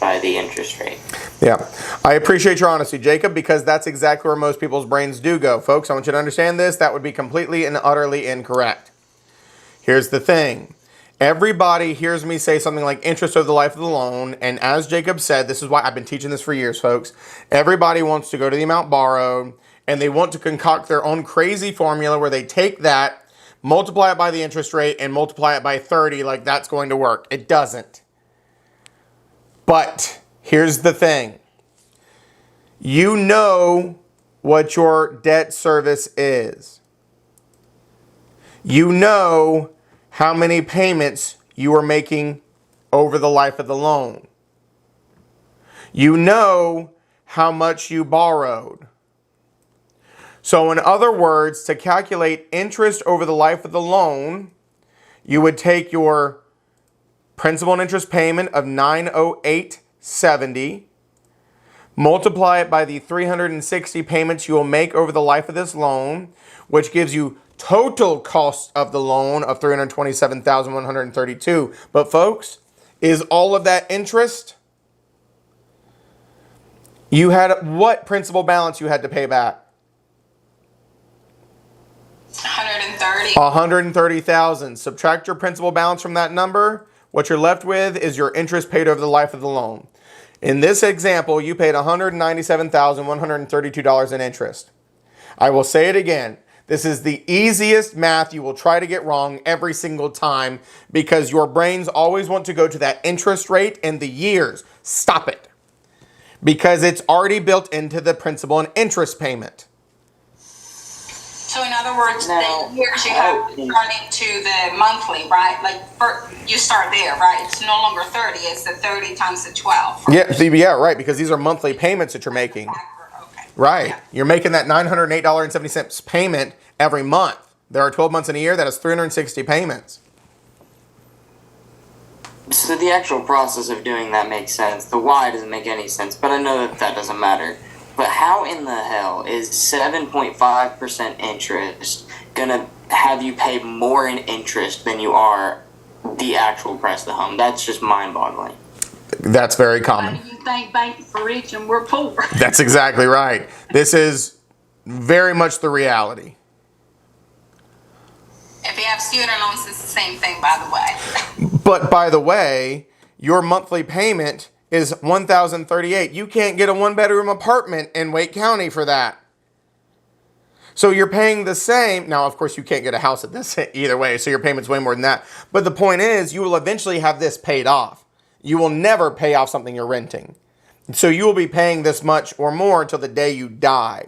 by the interest rate. Yeah, I appreciate your honesty, Jacob, because that's exactly where most people's brains do go. Folks, I want you to understand this. That would be completely and utterly incorrect. Here's the thing. Everybody hears me say something like interest over the life of the loan, and as Jacob said, this is why I've been teaching this for years, folks. Everybody wants to go to the amount borrowed, and they want to concoct their own crazy formula where they take that, multiply it by the interest rate, and multiply it by 30 like that's going to work. It doesn't. But here's the thing. You know what your debt service is. You know how many payments you are making over the life of the loan. You know how much you borrowed. So in other words, to calculate interest over the life of the loan, you would take your principal and interest payment of $908.70, multiply it by the 360 payments you will make over the life of this loan, which gives you total cost of the loan of $327,132. But folks, is all of that interest? You had what principal balance you had to pay back? 130. 130,000. Subtract your principal balance from that number. What you're left with is your interest paid over the life of the loan. In this example, you paid $197,132 in interest. I will say it again. This is the easiest math you will try to get wrong every single time because your brains always want to go to that interest rate and the years. Stop it. Because it's already built into the principal and interest payment. So in other words, the years you have to turn into the monthly, right? Like you start there, right? It's no longer 30, it's the 30 times the 12. Yeah, right, because these are monthly payments that you're making. Okay. Right. Yeah. You're making that $908.70 payment every month. There are 12 months in a year, that is 360 payments. So the actual process of doing that makes sense. The why doesn't make any sense, but I know that doesn't matter. But how in the hell is 7.5% interest gonna have you pay more in interest than you are the actual price of the home? That's just mind-boggling. That's very Why common. do you think banks are rich and we're poor? That's exactly right. This is very much the reality. If you have student loans, it's the same thing, by the way. But by the way, your monthly payment is $1,038. You can't get a one-bedroom apartment in Wake County for that. So you're paying the same. Now, of course, you can't get a house at this either way, so your payment's way more than that. But the point is, you will eventually have this paid off. You will never pay off something you're renting. So you will be paying this much or more until the day you die.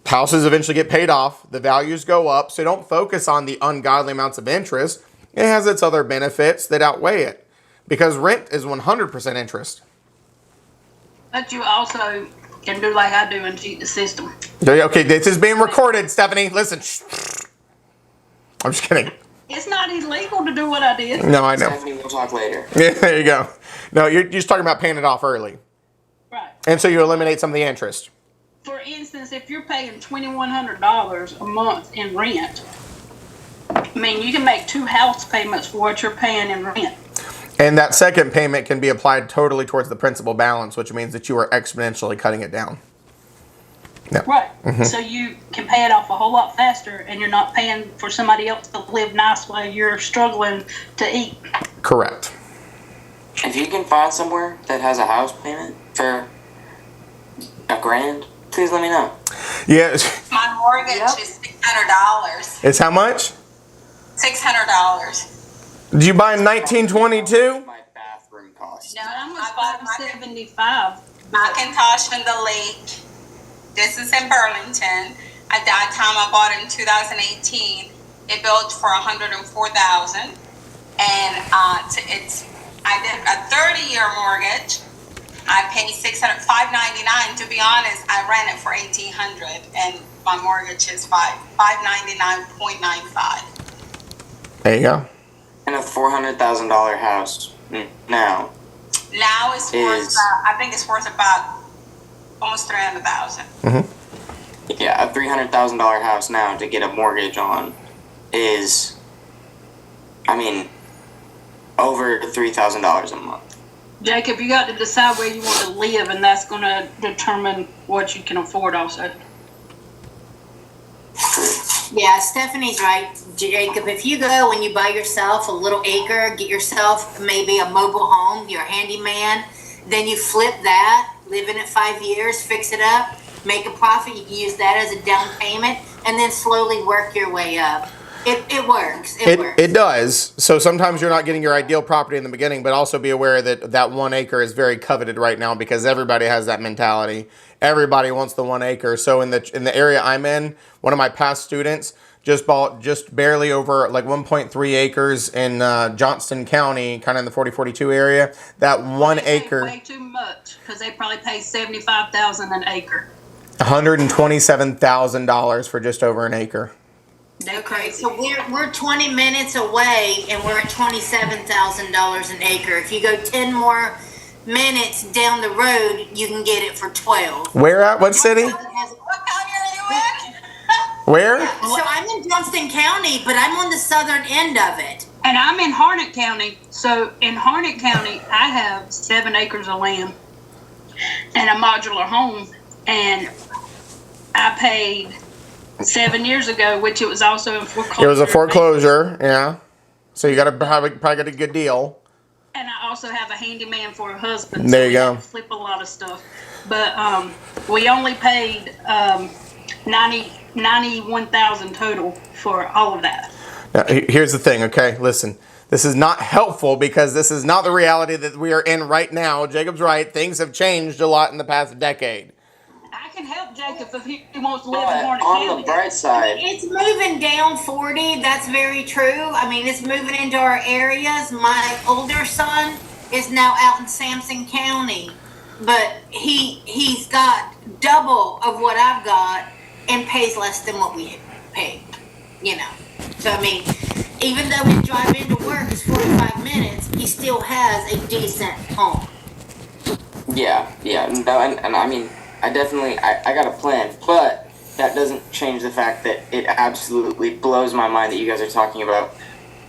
Houses eventually get paid off. The values go up. So don't focus on the ungodly amounts of interest. It has its other benefits that outweigh it. Because rent is 100% interest. But you also can do like I do and cheat the system. Okay, this is being recorded, Stephanie. Listen. Shh. I'm just kidding. It's not illegal to do what I did. No, I know. Stephanie, we'll talk later. Yeah, there you go. No, you're just talking about paying it off early. Right. And so you eliminate some of the interest. For instance, if you're paying $2,100 a month in rent, I mean, you can make 2 house payments for what you're paying in rent. And that second payment can be applied totally towards the principal balance, which means that you are exponentially cutting it down. Yeah. Right. So you can pay it off a whole lot faster, and you're not paying for somebody else to live nice while you're struggling to eat. Correct. If you can find somewhere that has a house payment for $1,000, please let me know. Yeah. My mortgage is $600. It's how much? $600. Did you buy in 1922? My bathroom cost. No, Mine was I bought $575. Macintosh in the Lake. This is in Burlington. At that time, I bought it in 2018. It built for $104,000, and I did a 30-year mortgage. I paid $599. To be honest, I ran it for $1,800, and my mortgage is $599.95. There you go. And a $400,000 house now. Now it's worth. I think it's worth about almost $300,000. Yeah, a $300,000 house now to get a mortgage on is, I mean, over $3,000 a month. Jacob, you got to decide where you want to live, and that's going to determine what you can afford also. Yeah, Stephanie's right, Jacob. If you go and you buy yourself a little acre, get yourself maybe a mobile home, you're a handyman, then you flip that, live in it 5 years, fix it up, make a profit, you can use that as a down payment, and then slowly work your way up. It works. It works. It does. So sometimes you're not getting your ideal property in the beginning, but also be aware that that 1 acre is very coveted right now because everybody has that mentality. Everybody wants the 1 acre. So in the area I'm in, one of my past students just bought just barely over like 1.3 acres in Johnston County, kind of in the 4042 area. That 1 They pay acre, way too much because they probably pay $75,000 an acre. $127,000 for just over an acre. They're Okay, crazy. so we're 20 minutes away and we're at $27,000 an acre. If you go 10 more minutes down the road, you can get it for 12. Where at? What city? What county are you in? Where? So I'm in Johnston County, but I'm on the southern end of it. And I'm in Harnett County. So in Harnett County, I have 7 acres of land and a modular home. And I paid 7 years ago, which it was also in foreclosure. It was a foreclosure, yeah. So you got to probably get a good deal. And I also have a handyman for a husband. There you we go. have to flip a lot of stuff. But we only paid 91,000 total for all of that. Now, here's the thing, okay? Listen, this is not helpful because this is not the reality that we are in right now. Jacob's right. Things have changed a lot in the past decade. I can help Jacob if he wants to live in But Harnett on County. the bright side, It's moving down 40. That's very true. I mean, it's moving into our areas. My older son is now out in Sampson County, but he's got double of what I've got and pays less than what we pay. You know. So I mean, even though his drive into work is 45 minutes, he still has a decent home. yeah, no, and I mean, I got a plan, but that doesn't change the fact that it absolutely blows my mind that you guys are talking about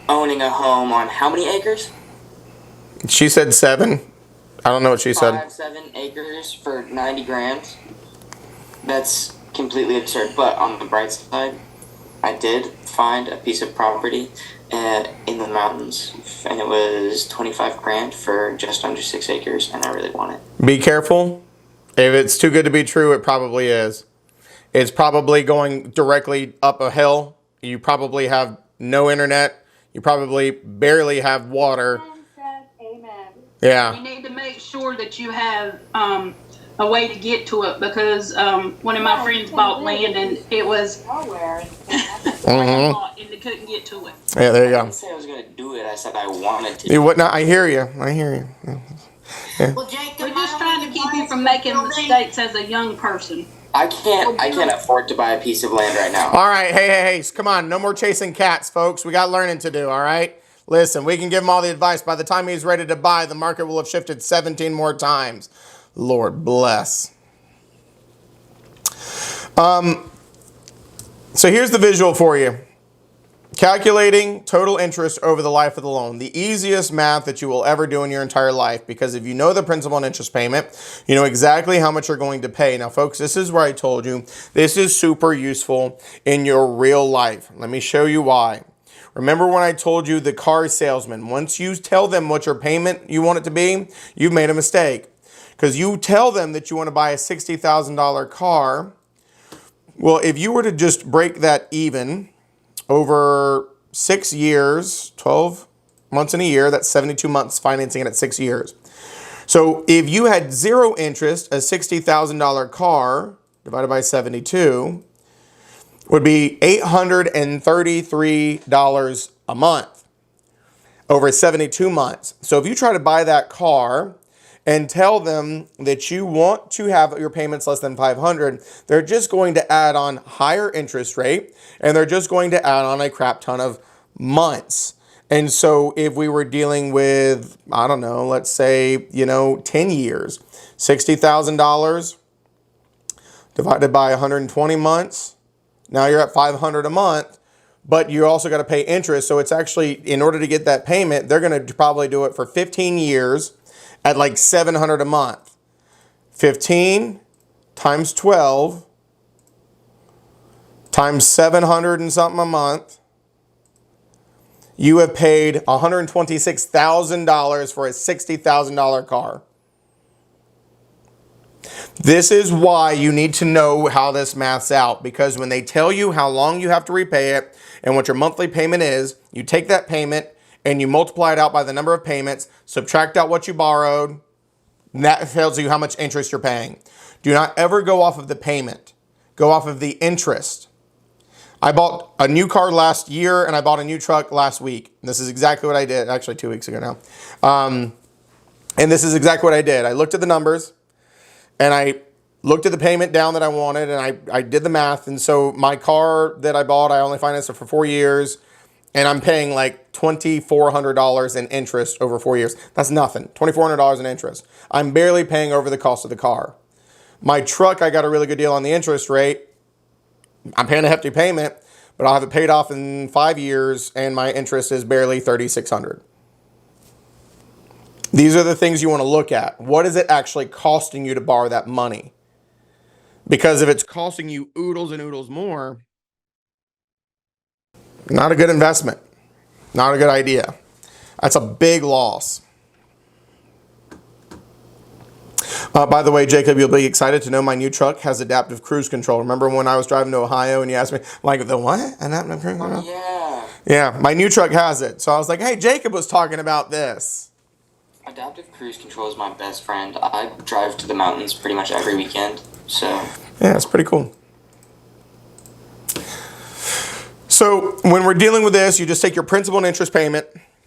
owning a home on how many acres? She said 7. I don't know what she said. 7 acres for 90 grand. That's completely absurd. But on the bright side, I did find a piece of property in the mountains, and it was 25 grand for just under 6 acres, and I really want it. Be careful. If it's too good to be true, it probably is. It's probably going directly up a hill. You probably have no internet. You probably barely have water. Amen. Yeah. You need to make sure that you have a way to get to it because one of my friends bought land and it was Nowhere. Mhm. a lot and they couldn't get to it. Yeah, there you I go. didn't say I was going to do it. I said I wanted to. You what not? I hear you. I hear you. Well, Jacob, We're just my trying to only keep you advice from is making building- mistakes as a young person. I can't afford to buy a piece of land right now. All right. Hey. Come on. No more chasing cats, folks. We got learning to do. All right. Listen, we can give him all the advice. By the time he's ready to buy, the market will have shifted 17 more times. Lord bless. So here's the visual for you. Calculating total interest over the life of the loan. The easiest math that you will ever do in your entire life, because if you know the principal and interest payment, you know exactly how much you're going to pay. Now, folks, this is where I told you this is super useful in your real life. Let me show you why. Remember when I told you the car salesman, once you tell them what your payment you want it to be, you've made a mistake. Because you tell them that you want to buy a $60,000 car. Well, if you were to just break that even over 6 years, 12 months in a year, that's 72 months financing it at 6 years. So if you had zero interest, a $60,000 car divided by 72 would be $833 a month over 72 months. So if you try to buy that car and tell them that you want to have your payments less than $500, they're just going to add on higher interest rate and they're just going to add on a crap ton of months. And so if we were dealing with, I don't know, let's say, 10 years, $60,000 divided by 120 months, now you're at $500 a month, but you also got to pay interest. So it's actually, in order to get that payment, they're going to probably do it for 15 years at like $700 a month. 15 times 12 times 700 and something a month. You have paid $126,000 for a $60,000 car. This is why you need to know how this maths out, because when they tell you how long you have to repay it and what your monthly payment is, you take that payment and you multiply it out by the number of payments, subtract out what you borrowed, and that tells you how much interest you're paying. Do not ever go off of the payment. Go off of the interest. I bought a new car last year and I bought a new truck last week. This is exactly what I did. Actually, 2 weeks ago now. And this is exactly what I did. I looked at the numbers and I looked at the payment down that I wanted and I did the math. And so my car that I bought, I only financed it for 4 years and I'm paying like $2,400 in interest over 4 years. That's nothing. $2,400 in interest. I'm barely paying over the cost of the car. My truck, I got a really good deal on the interest rate. I'm paying a hefty payment, but I'll have it paid off in 5 years and my interest is barely $3,600. These are the things you want to look at. What is it actually costing you to borrow that money? Because if it's costing you oodles and oodles more, not a good investment. Not a good idea. That's a big loss. By the way, Jacob, you'll be excited to know my new truck has adaptive cruise control. Remember when I was driving to Ohio and you asked me, like, the what? Adaptive cruise control? Yeah. Yeah, my new truck has it. So I was like, hey, Jacob was talking about this. Adaptive cruise control is my best friend. I drive to the mountains pretty much every weekend, so. Yeah, it's pretty cool. So when we're dealing with this, you just take your principal and interest payment,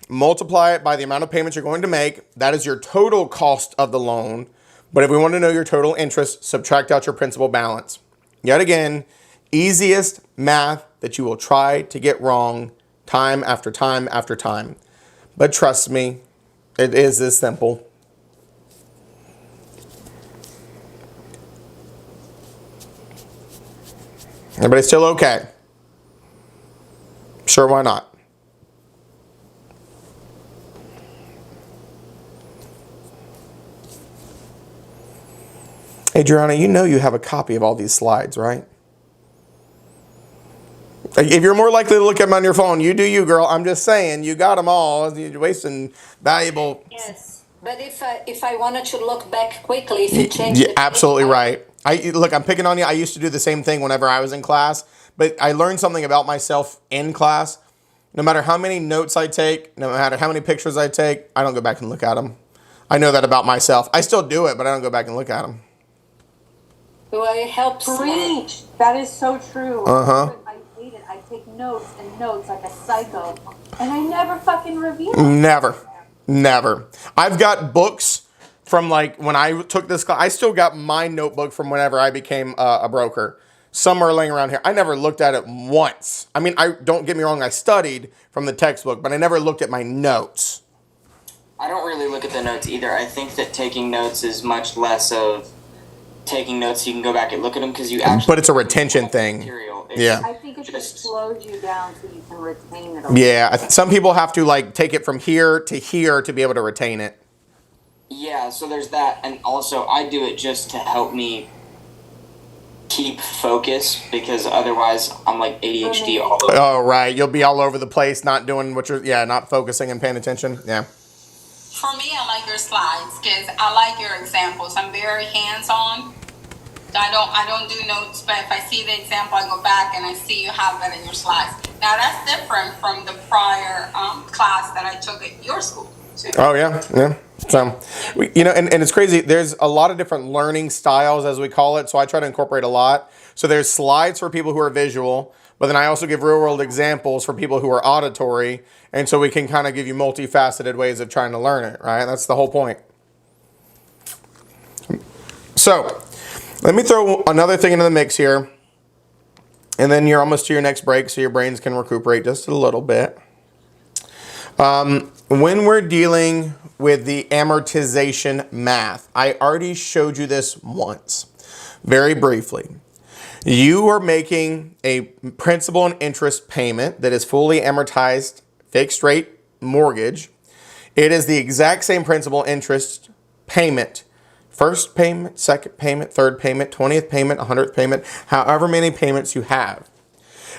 multiply it by the amount of payments you're going to make. That is your total cost of the loan. But if we want to know your total interest, subtract out your principal balance. Yet again, easiest math that you will try to get wrong time after time after time. But trust me, it is this simple. Everybody still okay? Sure, why not? Hey, Joanna, you know you have a copy of all these slides, right? If you're more likely to look at them on your phone, you do you, girl. I'm just saying, you got them all. You're wasting valuable... Yes, but if I wanted to look back quickly, if you change Yeah, the absolutely right. Look, I'm picking on you. I used to do the same thing whenever I was in class, but I learned something about myself in class. No matter how many notes I take, no matter how many pictures I take, I don't go back and look at them. I know that about myself. I still do it, but I don't go back and look at them. Well, it helps. Preach. That is so true. Uh-huh. I hate it. I take notes and notes like a psycho, and I never fucking review them. Never. I've got books from like when I took this class. I still got my notebook from whenever I became a broker. Somewhere laying around here. I never looked at it once. I mean, don't get me wrong, I studied from the textbook, but I never looked at my notes. I don't really look at the notes either. I think that taking notes is much less of taking notes so you can go back and look at them because you actually... But it's a retention thing. Yeah. I think it just slows you down so you can retain it. Yeah, some people have to like take it from here to be able to retain it. Yeah, so there's that, and also I do it just to help me keep focus because otherwise I'm like ADHD all over. Oh, right. You'll be all over the place, not doing what you're, not focusing and paying attention. Yeah. For me, I like your slides because I like your examples. I'm very hands-on. I don't do notes, but if I see the example, I go back and I see you have that in your slides. Now that's different from the prior class that I took at your school too. Oh yeah. So, and it's crazy. There's a lot of different learning styles, as we call it. So I try to incorporate a lot. So there's slides for people who are visual, but then I also give real world examples for people who are auditory. And so we can kind of give you multifaceted ways of trying to learn it, right? That's the whole point. So let me throw another thing into the mix here. And then you're almost to your next break, so your brains can recuperate just a little bit. When we're dealing with the amortization math, I already showed you this once, very briefly. You are making a principal and interest payment that is fully amortized, fixed rate mortgage. It is the exact same principal interest payment. First payment, second payment, third payment, 20th payment, 100th payment, however many payments you have.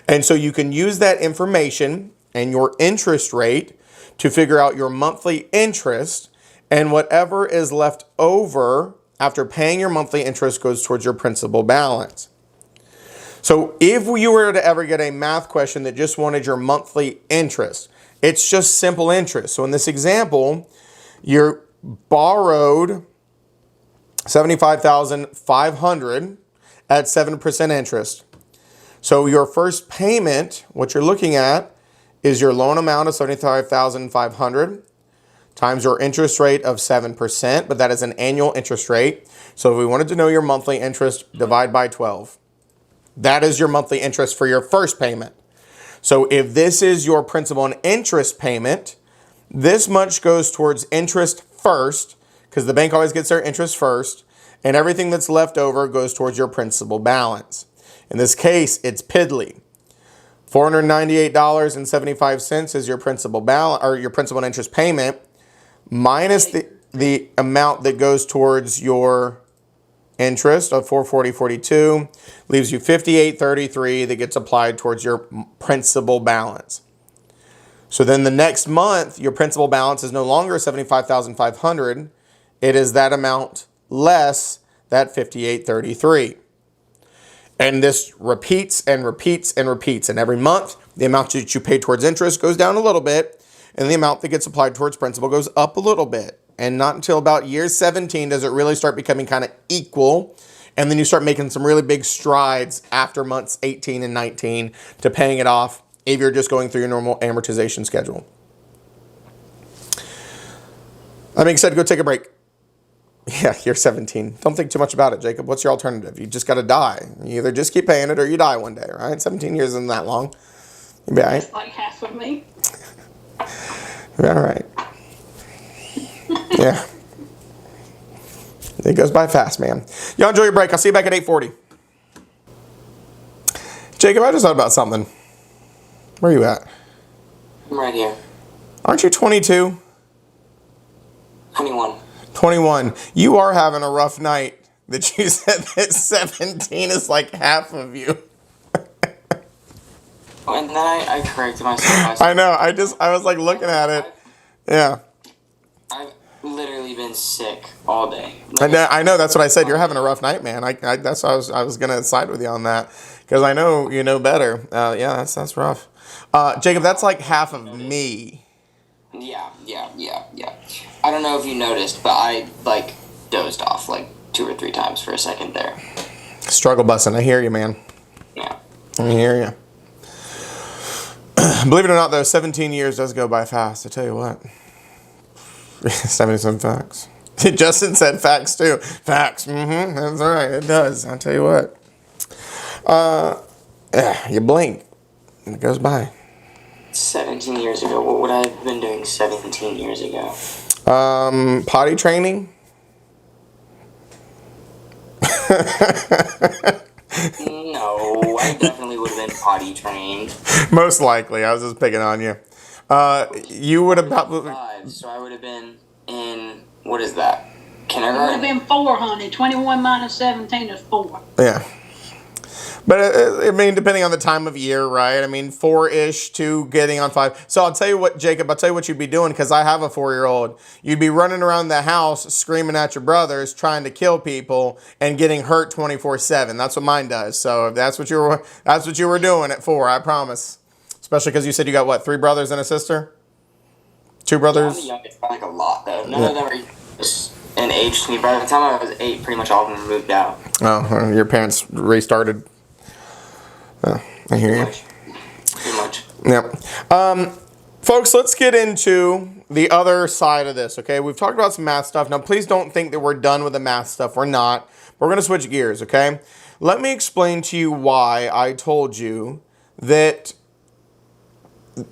And so you can use that information and your interest rate to figure out your monthly interest, and whatever is left over after paying your monthly interest goes towards your principal balance. So if you were to ever get a math question that just wanted your monthly interest, it's just simple interest. So in this example, you're borrowed $75,500 at 7% interest. So your first payment, what you're looking at, is your loan amount of $75,500 times your interest rate of 7%, but that is an annual interest rate. So if we wanted to know your monthly interest, divide by 12. That is your monthly interest for your first payment. So if this is your principal and interest payment, this much goes towards interest first, because the bank always gets their interest first, and everything that's left over goes towards your principal balance. In this case, it's piddly. $498.75 is your principal balance, or your principal and interest payment, minus the amount that goes towards your interest of $440.42, leaves you $58.33 that gets applied towards your principal balance. So then the next month, your principal balance is no longer $75,500. It is that amount less that $58.33. And this repeats and repeats and repeats. And every month, the amount that you pay towards interest goes down a little bit, and the amount that gets applied towards principal goes up a little bit. And not until about year 17 does it really start becoming kind of equal. And then you start making some really big strides after months 18 and 19 to paying it off if you're just going through your normal amortization schedule. That being said, go take a break. Yeah, you're 17. Don't think too much about it, Jacob. What's your alternative? You just got to die. You either just keep paying it or you die one day, right? 17 years isn't that long. You'll be all right. It's like half of me. All right. Yeah. It goes by fast, man. Y'all enjoy your break. I'll see you back at 8:40. Jacob, I just thought about something. Where are you at? I'm right here. Aren't you 22? 21. 21. You are having a rough night that you said that 17 is like half of you. And then I corrected myself. I know. I was like looking at it. Yeah. I've literally been sick all day. I know. That's what I said. You're having a rough night, man. That's why I was gonna side with you on that because I know you know better. Yeah, that's rough. Jacob, that's like half of me. Yeah. I don't know if you noticed, but I like dozed off like 2 or 3 times for a second there. Struggle busting. I hear you, man. Yeah. I hear you. Believe it or not, though, 17 years does go by fast. I tell you what. 77 facts. Justin said facts too. Facts. That's right. It does. I tell you what. You blink, and it goes by. 17 years ago. What would I have been doing 17 years ago? Potty training. No, I definitely would have been potty trained. Most likely. I was just picking on you. You would have probably... So I would have been in, what is that? It would Kindergarten? have been 4, honey. 21 minus 17 is 4. Yeah. But, I mean, depending on the time of year, right? I mean, 4-ish to getting on 5. So I'll tell you what, Jacob, I'll tell you what you'd be doing because I have a 4-year-old. You'd be running around the house screaming at your brothers, trying to kill people and getting hurt 24/7. That's what mine does. So if that's what you were doing at 4, I promise. Especially because you said you got, what, 3 brothers and a sister? 2 brothers? Yeah, I'm the youngest by like a lot, though. None of them are an age to me. By the time I was 8, pretty much all of them moved out. Oh, your parents restarted. Oh, I hear you. Pretty much. Yep. Folks, let's get into the other side of this, okay? We've talked about some math stuff. Now, please don't think that we're done with the math stuff. We're not. We're going to switch gears, okay? Let me explain to you why I told you that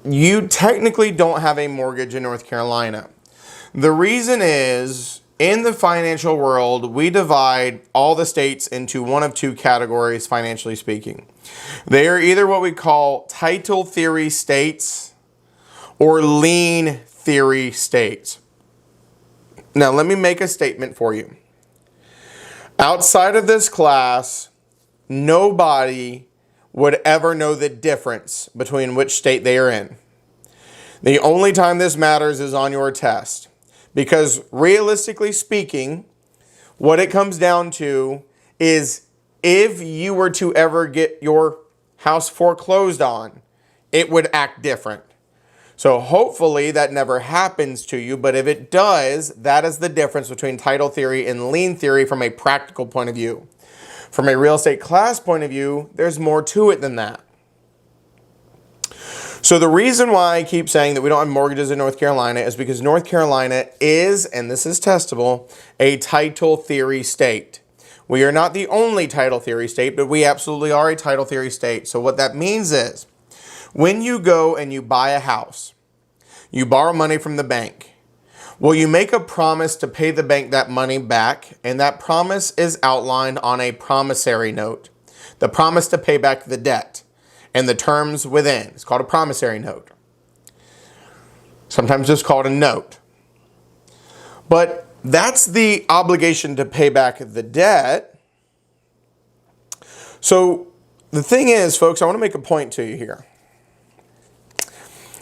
you technically don't have a mortgage in North Carolina. The reason is, in the financial world, we divide all the states into one of 2 categories, financially speaking. They are either what we call title theory states or lien theory states. Now, let me make a statement for you. Outside of this class, nobody would ever know the difference between which state they are in. The only time this matters is on your test. Because realistically speaking, what it comes down to is if you were to ever get your house foreclosed on, it would act different. So hopefully that never happens to you, but if it does, that is the difference between title theory and lien theory from a practical point of view. From a real estate class point of view, there's more to it than that. So the reason why I keep saying that we don't have mortgages in North Carolina is because North Carolina is, and this is testable, a title theory state. We are not the only title theory state, but we absolutely are a title theory state. So what that means is, when you go and you buy a house, you borrow money from the bank. Well, you make a promise to pay the bank that money back, and that promise is outlined on a promissory note. The promise to pay back the debt and the terms within. It's called a promissory note. Sometimes it's called a note. But that's the obligation to pay back the debt. So the thing is, folks, I want to make a point to you here.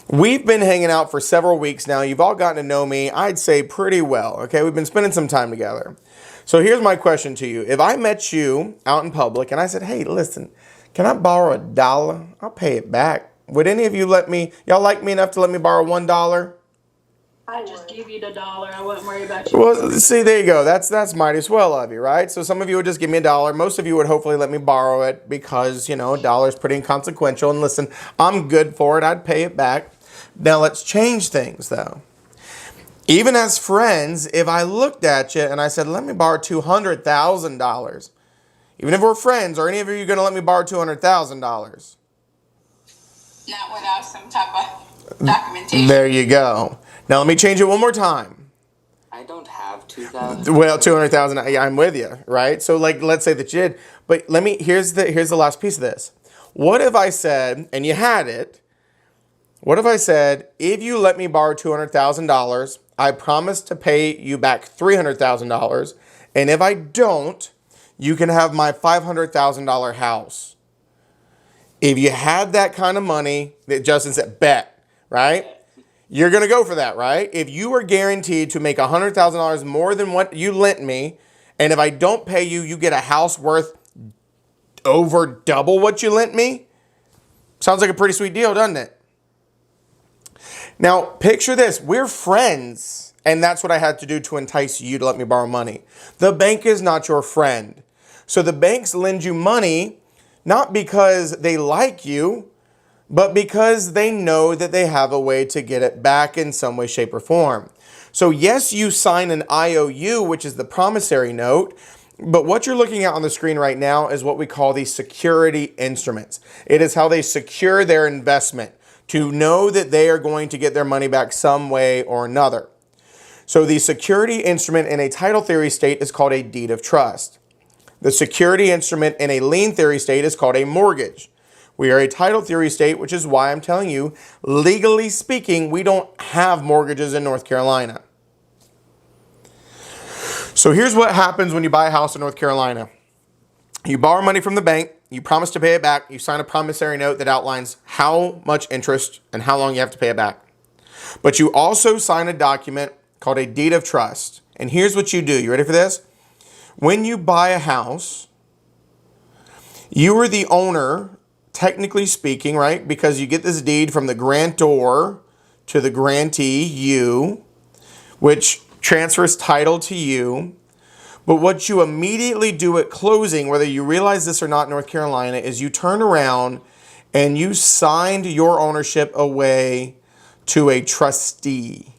We've been hanging out for several weeks now. You've all gotten to know me, I'd say, pretty well. Okay, we've been spending some time together. So here's my question to you. If I met you out in public and I said, hey, listen, can I borrow $1? I'll pay it back. Would any of you y'all like me enough to let me borrow $1? I just give you the dollar. I wouldn't worry about you. Well, see, there you go. That's mighty swell of you, right? So some of you would just give me $1. Most of you would hopefully let me borrow it because, $1 is pretty inconsequential. And listen, I'm good for it. I'd pay it back. Now let's change things, though. Even as friends, if I looked at you and I said, let me borrow $200,000, even if we're friends, are any of you going to let me borrow $200,000? Not without some type of documentation. There you go. Now let me change it one more time. I don't have 2,000. Well, 200,000. I'm with you, right? So, let's say that you did. But here's the last piece of this. What if I said, and you had it? What if I said, if you let me borrow $200,000, I promise to pay you back $300,000, and if I don't, you can have my $500,000 house. If you had that kind of money, that Justin said, bet, right? You're going to go for that, right? If you were guaranteed to make $100,000 more than what you lent me, and if I don't pay you, you get a house worth over double what you lent me. Sounds like a pretty sweet deal, doesn't it? Now, picture this. We're friends, and that's what I had to do to entice you to let me borrow money. The bank is not your friend. So the banks lend you money not because they like you, but because they know that they have a way to get it back in some way, shape, or form. So yes, you sign an IOU, which is the promissory note, but what you're looking at on the screen right now is what we call the security instruments. It is how they secure their investment to know that they are going to get their money back some way or another. So the security instrument in a title theory state is called a deed of trust. The security instrument in a lien theory state is called a mortgage. We are a title theory state, which is why I'm telling you, legally speaking, we don't have mortgages in North Carolina. So here's what happens when you buy a house in North Carolina. You borrow money from the bank, you promise to pay it back, you sign a promissory note that outlines how much interest and how long you have to pay it back. But you also sign a document called a deed of trust. And here's what you do. You ready for this? When you buy a house, you are the owner, technically speaking, right? Because you get this deed from the grantor to the grantee, you, which transfers title to you. But what you immediately do at closing, whether you realize this or not in North Carolina, is you turn around and you signed your ownership away to a trustee,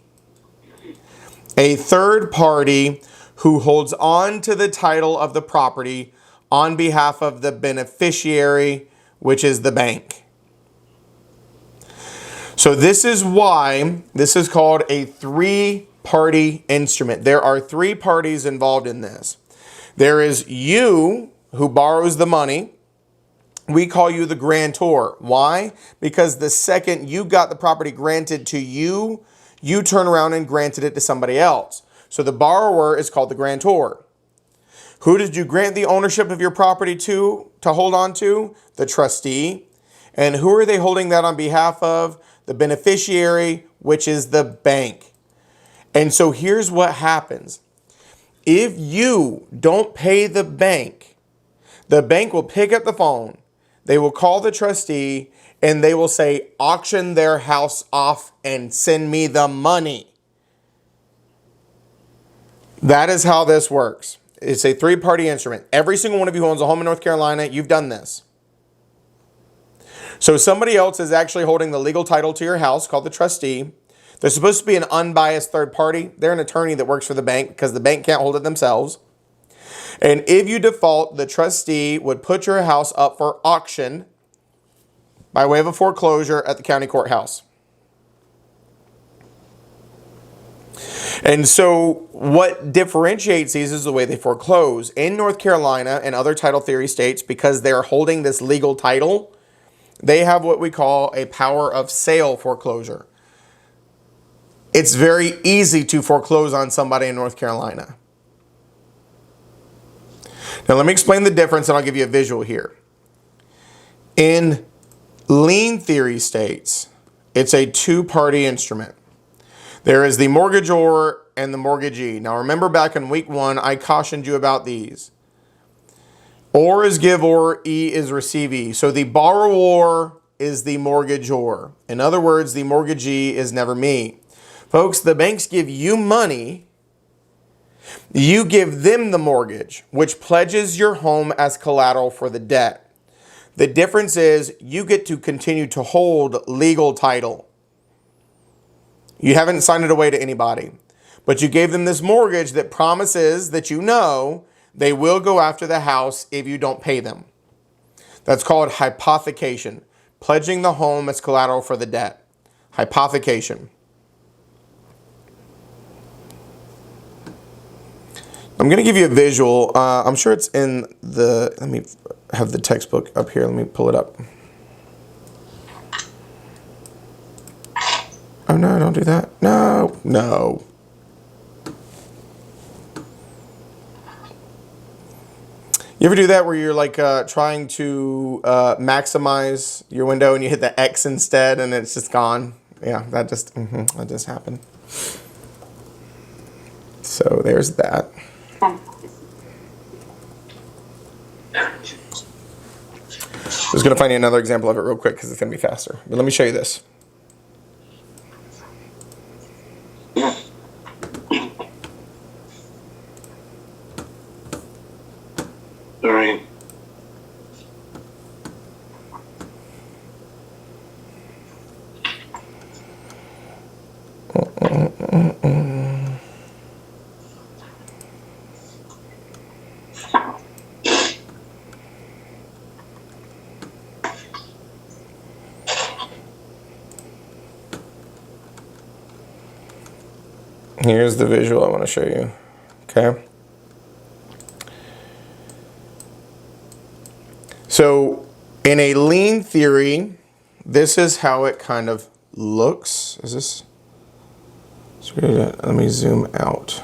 a third party who holds on to the title of the property on behalf of the beneficiary, which is the bank. So this is why this is called a three-party instrument. There are three parties involved in this. There is you, who borrows the money. We call you the grantor. Why? Because the second you got the property granted to you, you turn around and granted it to somebody else. So the borrower is called the grantor. Who did you grant the ownership of your property to hold on to? The trustee. And who are they holding that on behalf of? The beneficiary, which is the bank. And so here's what happens. If you don't pay the bank will pick up the phone, they will call the trustee, and they will say, auction their house off and send me the money. That is how this works. it's a three-party instrument. Every single one of you who owns a home in North Carolina, you've done this. So somebody else is actually holding the legal title to your house, called the trustee. They're supposed to be an unbiased third party. They're an attorney that works for the bank because the bank can't hold it themselves. And if you default, the trustee would put your house up for auction by way of a foreclosure at the county courthouse. And so what differentiates these is the way they foreclose. In North Carolina and other title theory states, because they're holding this legal title, they have what we call a power of sale foreclosure. It's very easy to foreclose on somebody in North Carolina. Now let me explain the difference and I'll give you a visual here. In lien theory states, it's a two-party instrument. There is the mortgagor and the mortgagee. Now remember back in week 1, I cautioned you about these. Or is give or E is receivee. So the borrower is the mortgagor. In other words, the mortgagee is never me. Folks, the banks give you money. You give them the mortgage, which pledges your home as collateral for the debt. The difference is you get to continue to hold legal title. You haven't signed it away to anybody, but you gave them this mortgage that promises that you know they will go after the house if you don't pay them. That's called hypothecation, pledging the home as collateral for the debt. Hypothecation. I'm going to give you a visual. I'm sure it's in the, let me have the textbook up here. Let me pull it up. Oh no, don't do that. No, no. You ever do that where you're like trying to maximize your window and you hit the X instead and it's just gone? Yeah, that just happened. So there's that. I was going to find you another example of it real quick because it's going to be faster. But let me show you this. All right. Here's the visual I want to show you. Okay. So in a lien theory, this is how it kind of looks. Is this? Let me zoom out.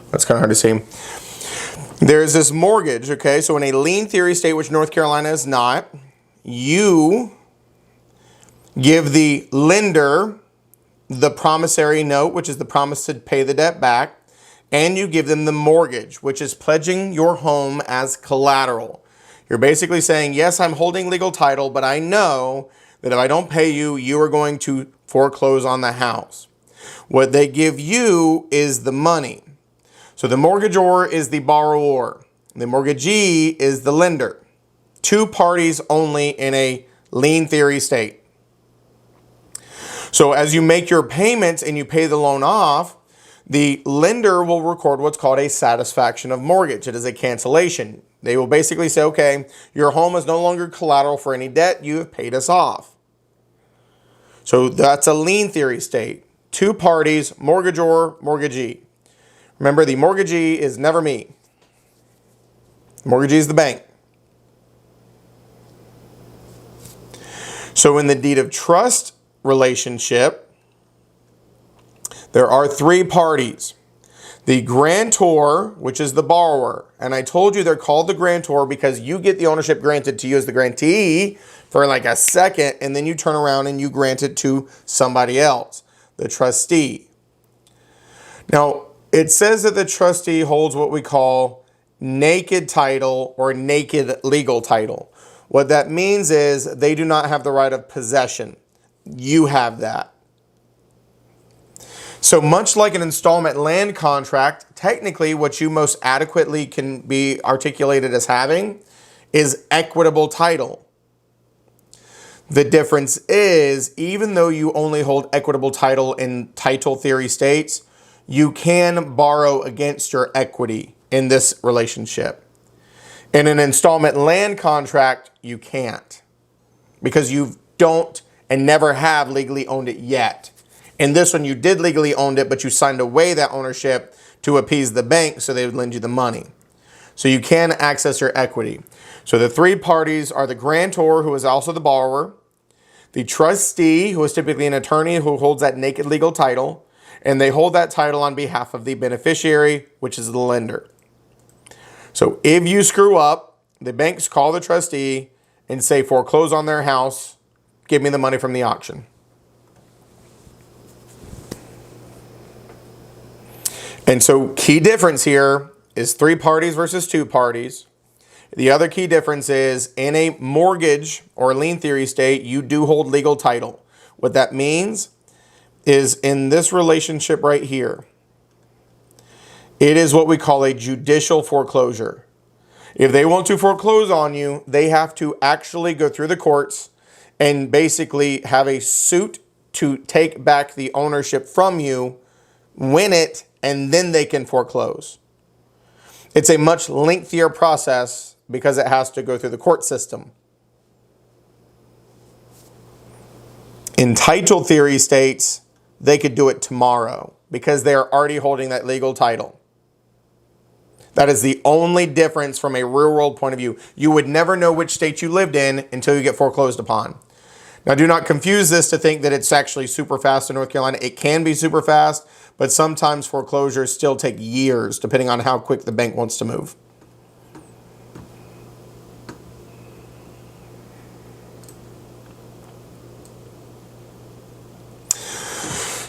That's kind of hard to see. There's this mortgage, okay? So in a lien theory state, which North Carolina is not, you give the lender the promissory note, which is the promise to pay the debt back, and you give them the mortgage, which is pledging your home as collateral. You're basically saying, yes, I'm holding legal title, but I know that if I don't pay you, you are going to foreclose on the house. What they give you is the money. So the mortgagor is the borrower. The mortgagee is the lender. Two parties only in a lien theory state. So as you make your payments and you pay the loan off, the lender will record what's called a satisfaction of mortgage. It is a cancellation. They will basically say, okay, your home is no longer collateral for any debt. You have paid us off. So that's a lien theory state. Two parties, mortgagor, mortgagee. Remember, the mortgagee is never me. The mortgagee is the bank. So in the deed of trust relationship, there are three parties. The grantor, which is the borrower. And I told you they're called the grantor because you get the ownership granted to you as the grantee for like a second, and then you turn around and you grant it to somebody else, the trustee. Now, it says that the trustee holds what we call naked title or naked legal title. What that means is they do not have the right of possession. you have that. So much like an installment land contract, technically what you most adequately can be articulated as having is equitable title. The difference is, even though you only hold equitable title in title theory states, you can borrow against your equity in this relationship. In an installment land contract, you can't, because you don't and never have legally owned it yet. In this one, you did legally own it, but you signed away that ownership to appease the bank so they would lend you the money. So you can access your equity. So the three parties are the grantor, who is also the borrower, the trustee, who is typically an attorney who holds that naked legal title, and they hold that title on behalf of the beneficiary, which is the lender. So if you screw up, the banks call the trustee and say, foreclose on their house, give me the money from the auction. And so key difference here is 3 parties versus 2 parties. The other key difference is, in a mortgage or lien theory state, you do hold legal title. What that means is, in this relationship right here, it is what we call a judicial foreclosure. If they want to foreclose on you, they have to actually go through the courts and basically have a suit to take back the ownership from you, win it, and then they can foreclose. It's a much lengthier process because it has to go through the court system. In title theory states, they could do it tomorrow because they are already holding that legal title. That is the only difference from a real world point of view. You would never know which state you lived in until you get foreclosed upon. Now, do not confuse this to think that it's actually super fast in North Carolina. It can be super fast, but sometimes foreclosures still take years, depending on how quick the bank wants to move.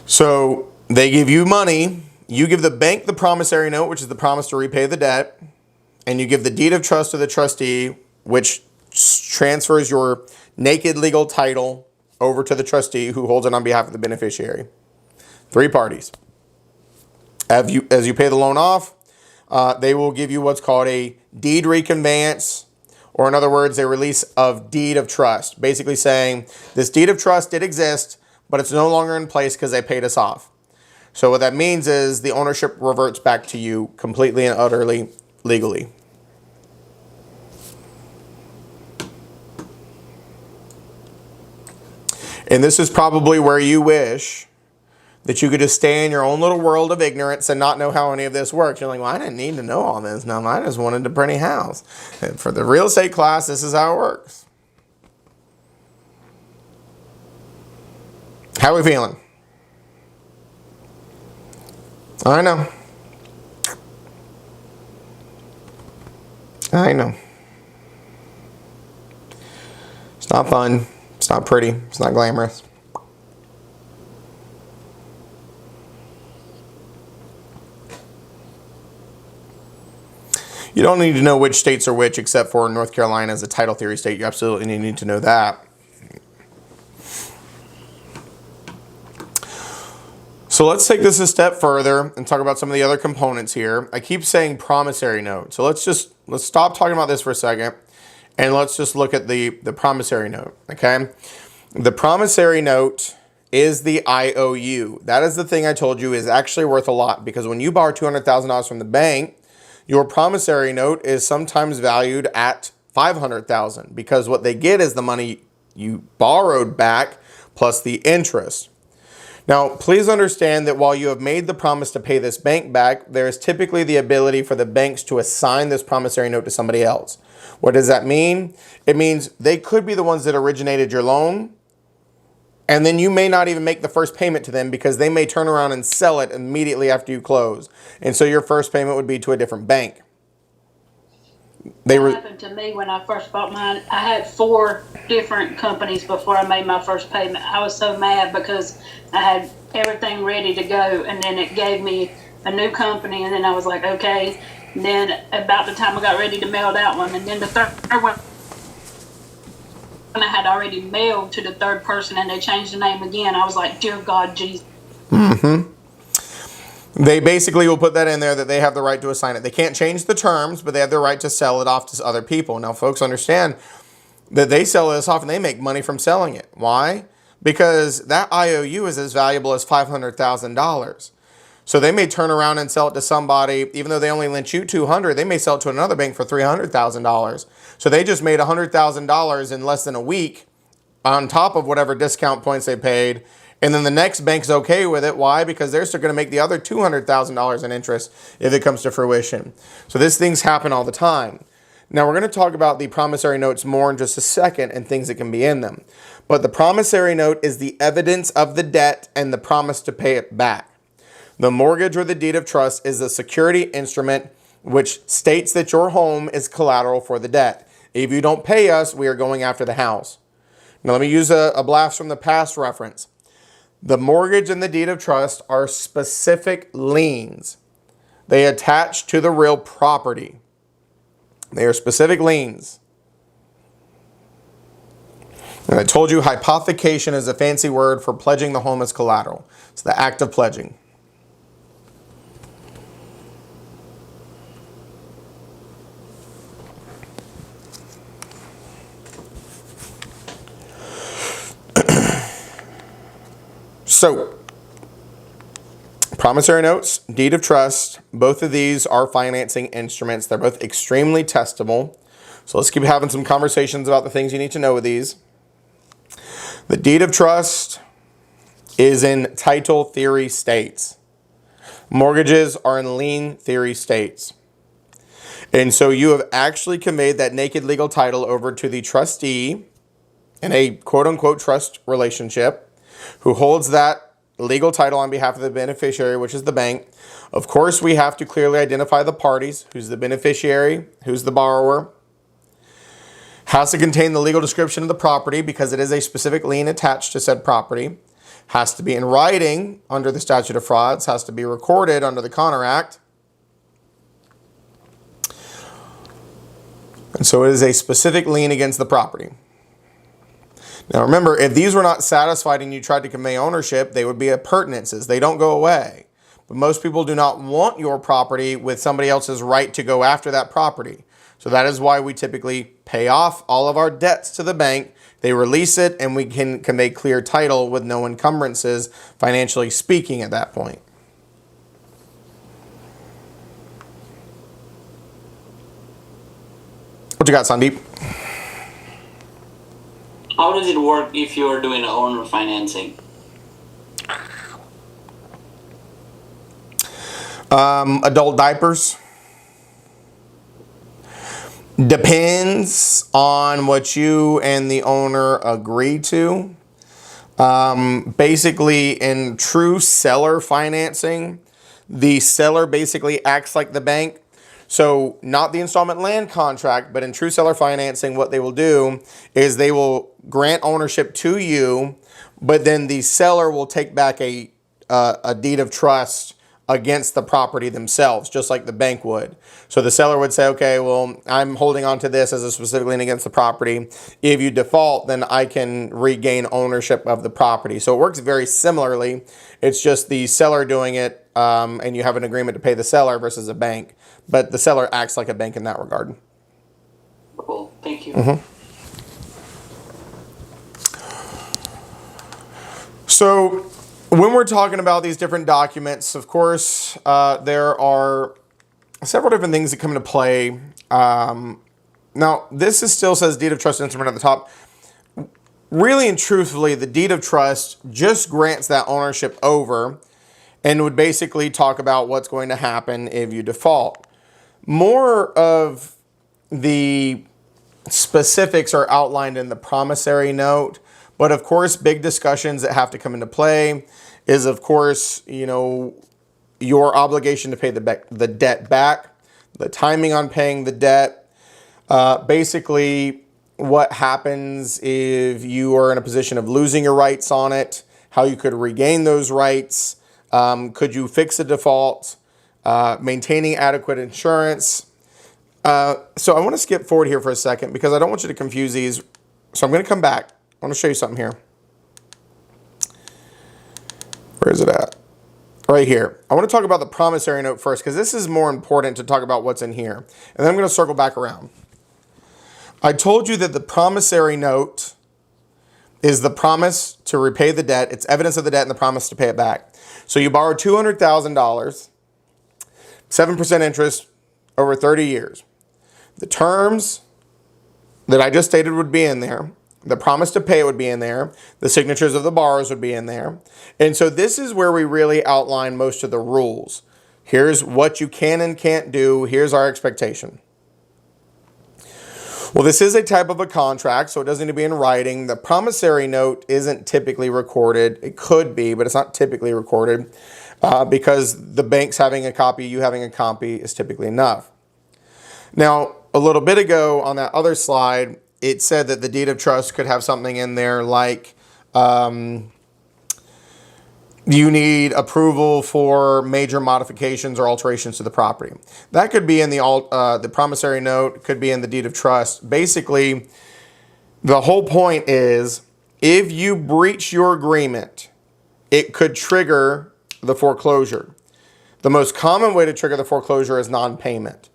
So they give you money. You give the bank the promissory note, which is the promise to repay the debt. And you give the deed of trust to the trustee, which transfers your naked legal title over to the trustee, who holds it on behalf of the beneficiary. 3 parties. As you pay the loan off, they will give you what's called a deed reconveyance, or in other words, a release of deed of trust. Basically saying, this deed of trust did exist, but it's no longer in place because they paid us off. So what that means is the ownership reverts back to you completely and utterly legally. And this is probably where you wish that you could just stay in your own little world of ignorance and not know how any of this works. You're like, well, I didn't need to know all this. No, I just wanted to print a house. And for the real estate class, this is how it works. How are we feeling? I know. I know. It's not fun. It's not pretty. It's not glamorous. You don't need to know which states are which, except for North Carolina as a title theory state. You absolutely need to know that. So let's take this a step further and talk about some of the other components here. I keep saying promissory note. So let's stop talking about this for a second, and let's just look at the promissory note, okay? The promissory note is the IOU. That is the thing I told you is actually worth a lot, because when you borrow $200,000 from the bank, your promissory note is sometimes valued at $500,000, because what they get is the money you borrowed back plus the interest. Now, please understand that while you have made the promise to pay this bank back, there is typically the ability for the banks to assign this promissory note to somebody else. What does that mean? It means they could be the ones that originated your loan, and then you may not even make the first payment to them because they may turn around and sell it immediately after you close. And so your first payment would be to a different bank. That happened to me when I first bought mine. I had 4 different companies before I made my first payment. I was so mad because I had everything ready to go, and then it gave me a new company, and then I was like, okay. And then about the time I got ready to mail that one, and then the third one. I had already mailed to the third person and they changed the name again. I was like, dear God, Jesus. They basically will put that in there that they have the right to assign it. They can't change the terms, but they have the right to sell it off to other people. Now, folks understand that they sell this off and they make money from selling it. Why? Because that IOU is as valuable as $500,000. So they may turn around and sell it to somebody, even though they only lent you $200,000, they may sell it to another bank for $300,000. So they just made $100,000 in less than a week on top of whatever discount points they paid. And then the next bank's okay with it. Why? Because they're still going to make the other $200,000 in interest if it comes to fruition. So these things happen all the time. Now we're going to talk about the promissory notes more in just a second and things that can be in them. But the promissory note is the evidence of the debt and the promise to pay it back. The mortgage or the deed of trust is a security instrument which states that your home is collateral for the debt. If you don't pay us, we are going after the house. Now let me use a blast from the past reference. The mortgage and the deed of trust are specific liens. They attach to the real property. They are specific liens. And I told you hypothecation is a fancy word for pledging the home as collateral. It's the act of pledging. So, promissory notes, deed of trust, both of these are financing instruments. They're both extremely testable. So let's keep having some conversations about the things you need to know with these. The deed of trust is in title theory states. Mortgages are in lien theory states. And so you have actually conveyed that naked legal title over to the trustee in a quote-unquote trust relationship, who holds that legal title on behalf of the beneficiary, which is the bank. Of course, we have to clearly identify the parties, who's the beneficiary, who's the borrower. Has to contain the legal description of the property because it is a specific lien attached to said property. Has to be in writing under the statute of frauds. Has to be recorded under the Connor Act. And so it is a specific lien against the property. Now remember, if these were not satisfied and you tried to convey ownership, they would be appurtenances. They don't go away. But most people do not want your property with somebody else's right to go after that property. So that is why we typically pay off all of our debts to the bank. They release it and we can convey clear title with no encumbrances, financially speaking, at that point. What you got, Sandeep? How does it work if you're doing owner financing? Adult diapers. Depends on what you and the owner agree to. Basically, in true seller financing, the seller basically acts like the bank. So not the installment land contract, but in true seller financing, what they will do is they will grant ownership to you, but then the seller will take back a deed of trust against the property themselves, just like the bank would. So the seller would say, okay, well, I'm holding on to this as a specific lien against the property. If you default, then I can regain ownership of the property. So it works very similarly. It's just the seller doing it, and you have an agreement to pay the seller versus a bank. But the seller acts like a bank in that regard. Cool. Thank you. Mm-hmm. So when we're talking about these different documents, of course, there are several different things that come into play. Now, this still says deed of trust instrument at the top. Really and truthfully, the deed of trust just grants that ownership over and would basically talk about what's going to happen if you default. More of the specifics are outlined in the promissory note, but of course, big discussions that have to come into play is, of course, your obligation to pay the debt back, the timing on paying the debt, basically what happens if you are in a position of losing your rights on it, how you could regain those rights, could you fix a default, maintaining adequate insurance. So I want to skip forward here for a second because I don't want you to confuse these So I'm going to come back. I want to show you something here. Where is it at? Right here. I want to talk about the promissory note first because this is more important to talk about what's in here. And then I'm going to circle back around. I told you that the promissory note is the promise to repay the debt. It's evidence of the debt and the promise to pay it back. So you borrow $200,000, 7% interest over 30 years. The terms that I just stated would be in there. The promise to pay would be in there. The signatures of the borrowers would be in there. And so this is where we really outline most of the rules. Here's what you can and can't do. Here's our expectation. Well, this is a type of a contract, so it doesn't need to be in writing. The promissory note isn't typically recorded. It could be, but it's not typically recorded because the bank's having a copy, you having a copy is typically enough. Now, a little bit ago on that other slide, it said that the deed of trust could have something in there like you need approval for major modifications or alterations to the property. That could be in the promissory note, could be in the deed of trust. Basically, the whole point is if you breach your agreement, it could trigger the foreclosure. The most common way to trigger the foreclosure is non-payment.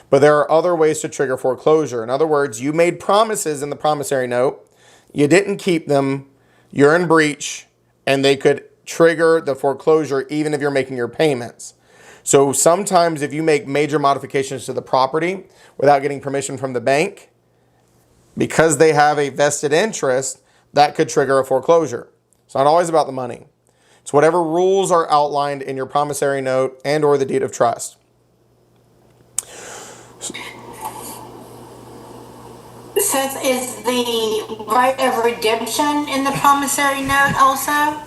But there are other ways to trigger foreclosure. In other words, you made promises in the promissory note, you didn't keep them, you're in breach, and they could trigger the foreclosure even if you're making your payments. So sometimes if you make major modifications to the property without getting permission from the bank, because they have a vested interest, that could trigger a foreclosure. It's not always about the money. It's whatever rules are outlined in your promissory note and or the deed of trust. Seth, is the right of redemption in the promissory note also?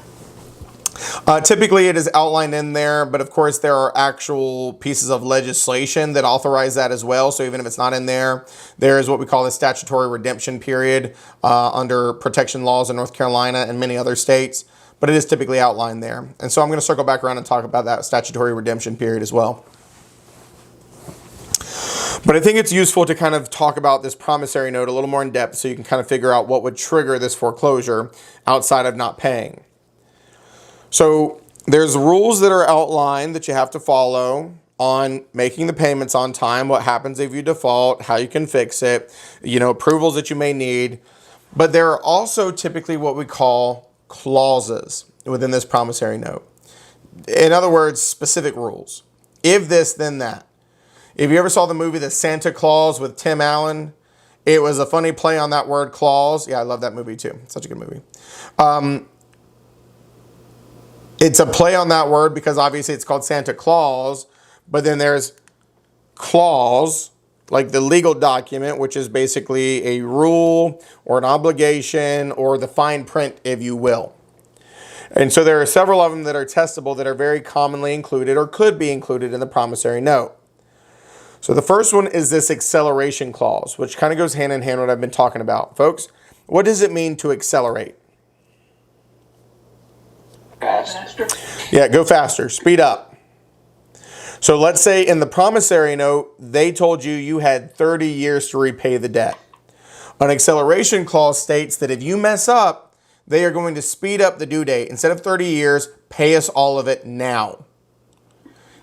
Typically it is outlined in there, but of course there are actual pieces of legislation that authorize that as well. So even if it's not in there, there is what we call the statutory redemption period under protection laws in North Carolina and many other states, but it is typically outlined there. And so I'm going to circle back around and talk about that statutory redemption period as well. But I think it's useful to kind of talk about this promissory note a little more in depth so you can kind of figure out what would trigger this foreclosure outside of not paying. So there's rules that are outlined that you have to follow on making the payments on time, what happens if you default, how you can fix it, approvals that you may need. But there are also typically what we call clauses within this promissory note. In other words, specific rules. If this, then that. If you ever saw the movie The Santa Claus with Tim Allen, it was a funny play on that word clause. Yeah, I love that movie too. Such a good movie. It's a play on that word because obviously it's called Santa Claus, but then there's clause, like the legal document, which is basically a rule or an obligation or the fine print, if you will. And so there are several of them that are testable that are very commonly included or could be included in the promissory note. So the first one is this acceleration clause, which kind of goes hand in hand with what I've been talking about. Folks, what does it mean to accelerate? Faster. Yeah, go faster, speed up. So let's say in the promissory note, they told you you had 30 years to repay the debt. An acceleration clause states that if you mess up, they are going to speed up the due date. Instead of 30 years, pay us all of it now.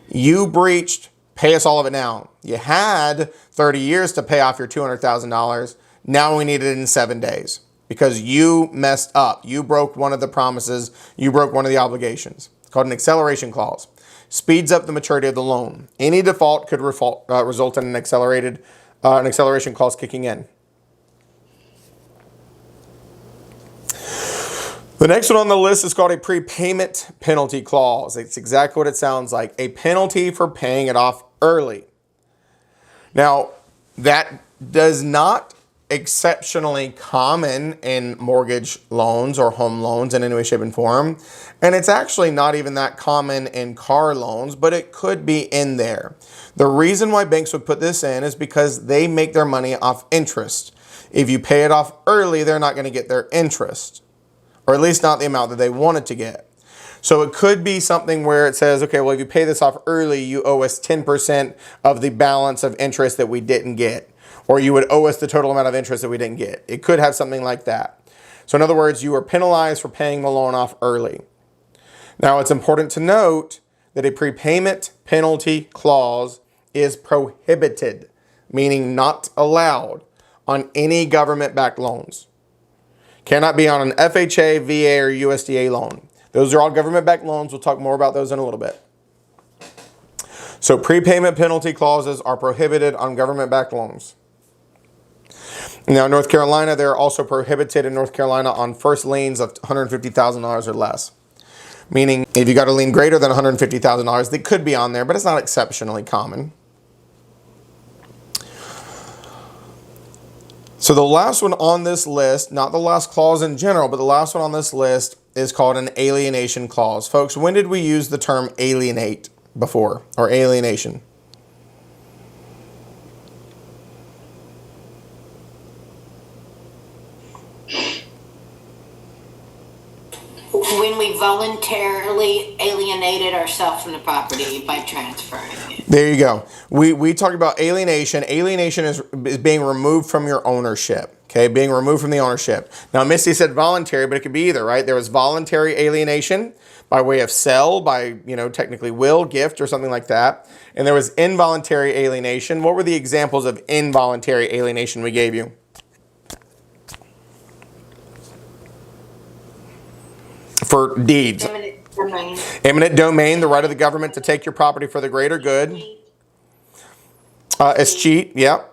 You breached, pay us all of it now. You had 30 years to pay off your $200,000. Now we need it in 7 days because you messed up. You broke one of the promises. You broke one of the obligations. It's called an acceleration clause. Speeds up the maturity of the loan. Any default could result in an acceleration clause kicking in. The next one on the list is called a prepayment penalty clause. It's exactly what it sounds like. A penalty for paying it off early. Now, that does not exceptionally common in mortgage loans or home loans in any way, shape, and form. And it's actually not even that common in car loans, but it could be in there. The reason why banks would put this in is because they make their money off interest. If you pay it off early, they're not going to get their interest, or at least not the amount that they wanted to get. So it could be something where it says, okay, well, if you pay this off early, you owe us 10% of the balance of interest that we didn't get. or you would owe us the total amount of interest that we didn't get. It could have something like that. So in other words, you are penalized for paying the loan off early. Now, it's important to note that a prepayment penalty clause is prohibited, meaning not allowed on any government-backed loans. Cannot be on an FHA, VA, or USDA loan. Those are all government-backed loans. We'll talk more about those in a little bit. So prepayment penalty clauses are prohibited on government-backed loans. Now, North Carolina, they're also prohibited in North Carolina on first liens of $150,000 or less. Meaning, if you got a lien greater than $150,000, they could be on there, but it's not exceptionally common. So the last one on this list, not the last clause in general, but the last one on this list is called an alienation clause. Folks, when did we use the term alienate before, or alienation? When we voluntarily alienated ourselves from the property by transferring it. There you go. We talked about alienation. Alienation is being removed from your ownership. Okay, being removed from the ownership. Now, Misty said voluntary, but it could be either, right? There was voluntary alienation by way of sell, by, technically will, gift, or something like that. And there was involuntary alienation. What were the examples of involuntary alienation we gave you? For deeds. Eminent domain. Eminent domain, the right of the government to take your property for the greater good. Escheat, yep.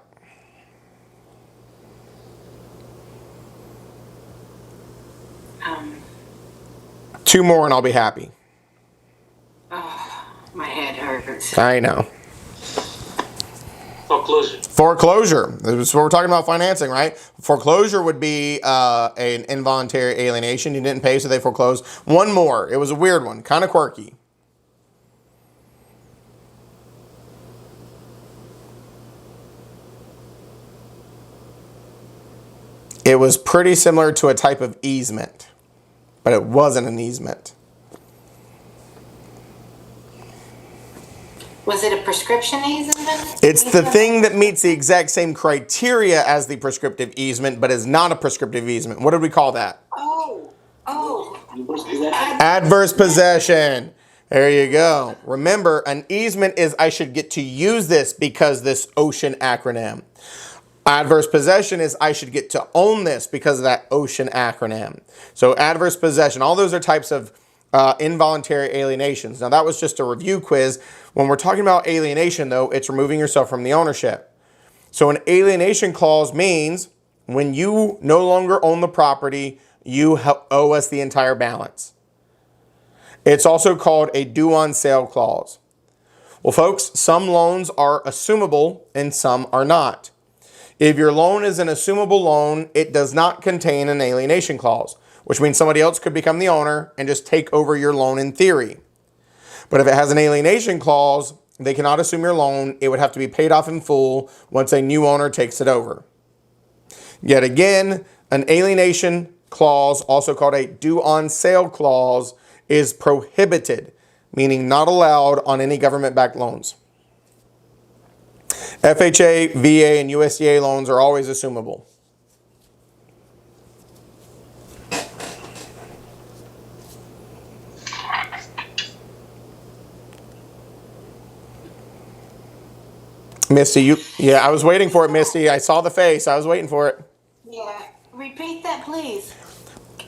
Two more and I'll be happy. My head hurts. I know. Foreclosure. Foreclosure. This is what we're talking about, financing, right? Foreclosure would be an involuntary alienation. You didn't pay, so they foreclosed. One more. It was a weird one, kind of quirky. It was pretty similar to a type of easement, but it wasn't an easement. Was it a prescription easement? It's the thing that meets the exact same criteria as the prescriptive easement, but is not a prescriptive easement. What did we call that? Adverse possession. There you go. Remember, an easement is I should get to use this because this OCEAN acronym. Adverse possession is I should get to own this because of that OCEAN acronym. So adverse possession, all those are types of involuntary alienations. Now that was just a review quiz. When we're talking about alienation though, it's removing yourself from the ownership. So an alienation clause means when you no longer own the property, you owe us the entire balance. It's also called a due on sale clause. Well folks, some loans are assumable and some are not. If your loan is an assumable loan, it does not contain an alienation clause, which means somebody else could become the owner and just take over your loan in theory. But if it has an alienation clause, they cannot assume your loan. It would have to be paid off in full once a new owner takes it over. Yet again, an alienation clause, also called a due on sale clause, is prohibited, meaning not allowed on any government-backed loans. FHA, VA, and USDA loans are always assumable. Misty, I was waiting for it, Misty. I saw the face. I was waiting for it. Yeah. Repeat that, please.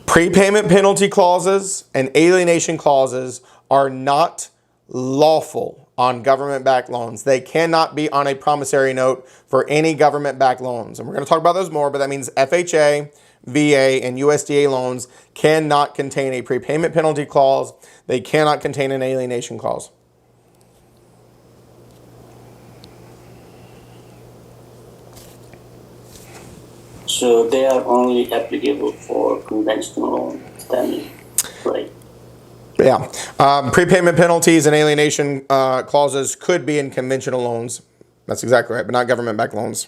Prepayment penalty clauses and alienation clauses are not lawful on government-backed loans. They cannot be on a promissory note for any government-backed loans. And we're going to talk about those more, but that means FHA, VA, and USDA loans cannot contain a prepayment penalty clause. They cannot contain an alienation clause. So they are only applicable for conventional loans, then, right? Yeah. Prepayment penalties and alienation clauses could be in conventional loans. That's exactly right, but not government-backed loans.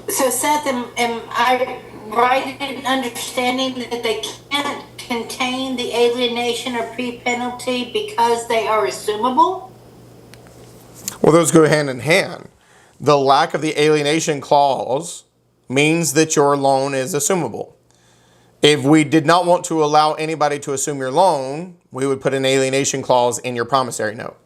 So So Seth, am I right in understanding that they can't contain the alienation or pre-penalty because they are assumable? Well, those go hand in hand. The lack of the alienation clause means that your loan is assumable. If we did not want to allow anybody to assume your loan, we would put an alienation clause in your promissory note.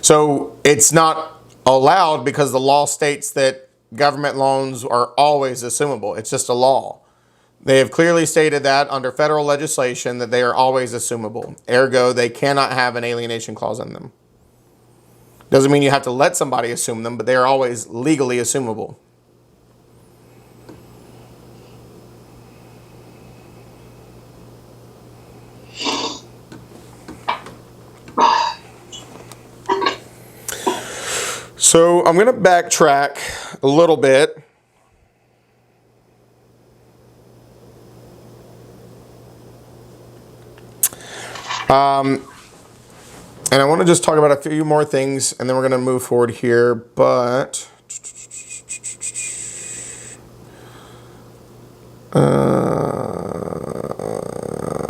So it's not allowed because the law states that government loans are always assumable. It's just a law. They have clearly stated that under federal legislation that they are always assumable. Ergo, they cannot have an alienation clause in them. Doesn't mean you have to let somebody assume them, but they are always legally assumable. So I'm going to backtrack a little bit. And I want to just talk about a few more things, and then we're going to move forward here. But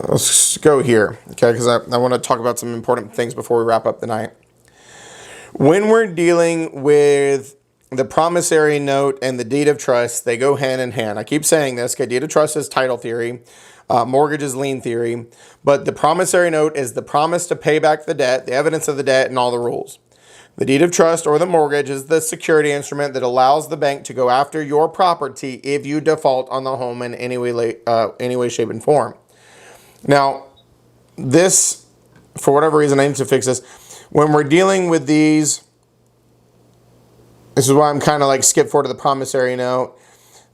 let's go here, okay? Because I want to talk about some important things before we wrap up the night. When we're dealing with the promissory note and the deed of trust, they go hand in hand. I keep saying this, okay? Deed of trust is title theory. Mortgage is lien theory. But the promissory note is the promise to pay back the debt, the evidence of the debt, and all the rules. The deed of trust or the mortgage is the security instrument that allows the bank to go after your property if you default on the home in any way, shape, and form. Now, this, for whatever reason, I need to fix this. When we're dealing with these, this is why I'm kind of like skip forward to the promissory note.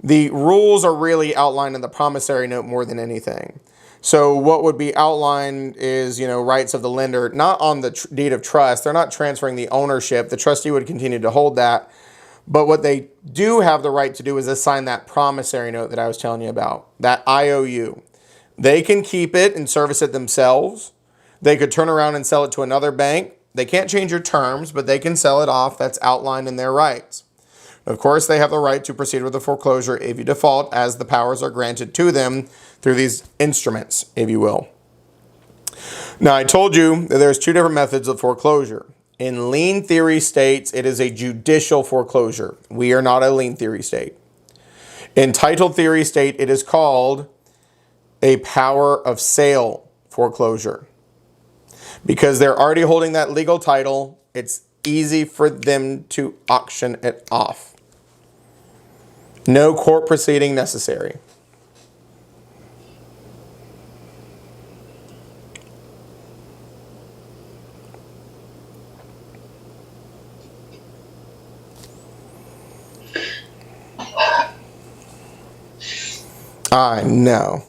The rules are really outlined in the promissory note more than anything. So what would be outlined is, rights of the lender, not on the deed of trust. They're not transferring the ownership. The trustee would continue to hold that. But what they do have the right to do is assign that promissory note that I was telling you about, that IOU. They can keep it and service it themselves. They could turn around and sell it to another bank. They can't change your terms, but they can sell it off. That's outlined in their rights. Of course, they have the right to proceed with the foreclosure if you default, as the powers are granted to them through these instruments, if you will. Now, I told you that there's two different methods of foreclosure. In lien theory states, it is a judicial foreclosure. We are not a lien theory state. In title theory state, it is called a power of sale foreclosure. Because they're already holding that legal title, it's easy for them to auction it off. No court proceeding necessary. I know.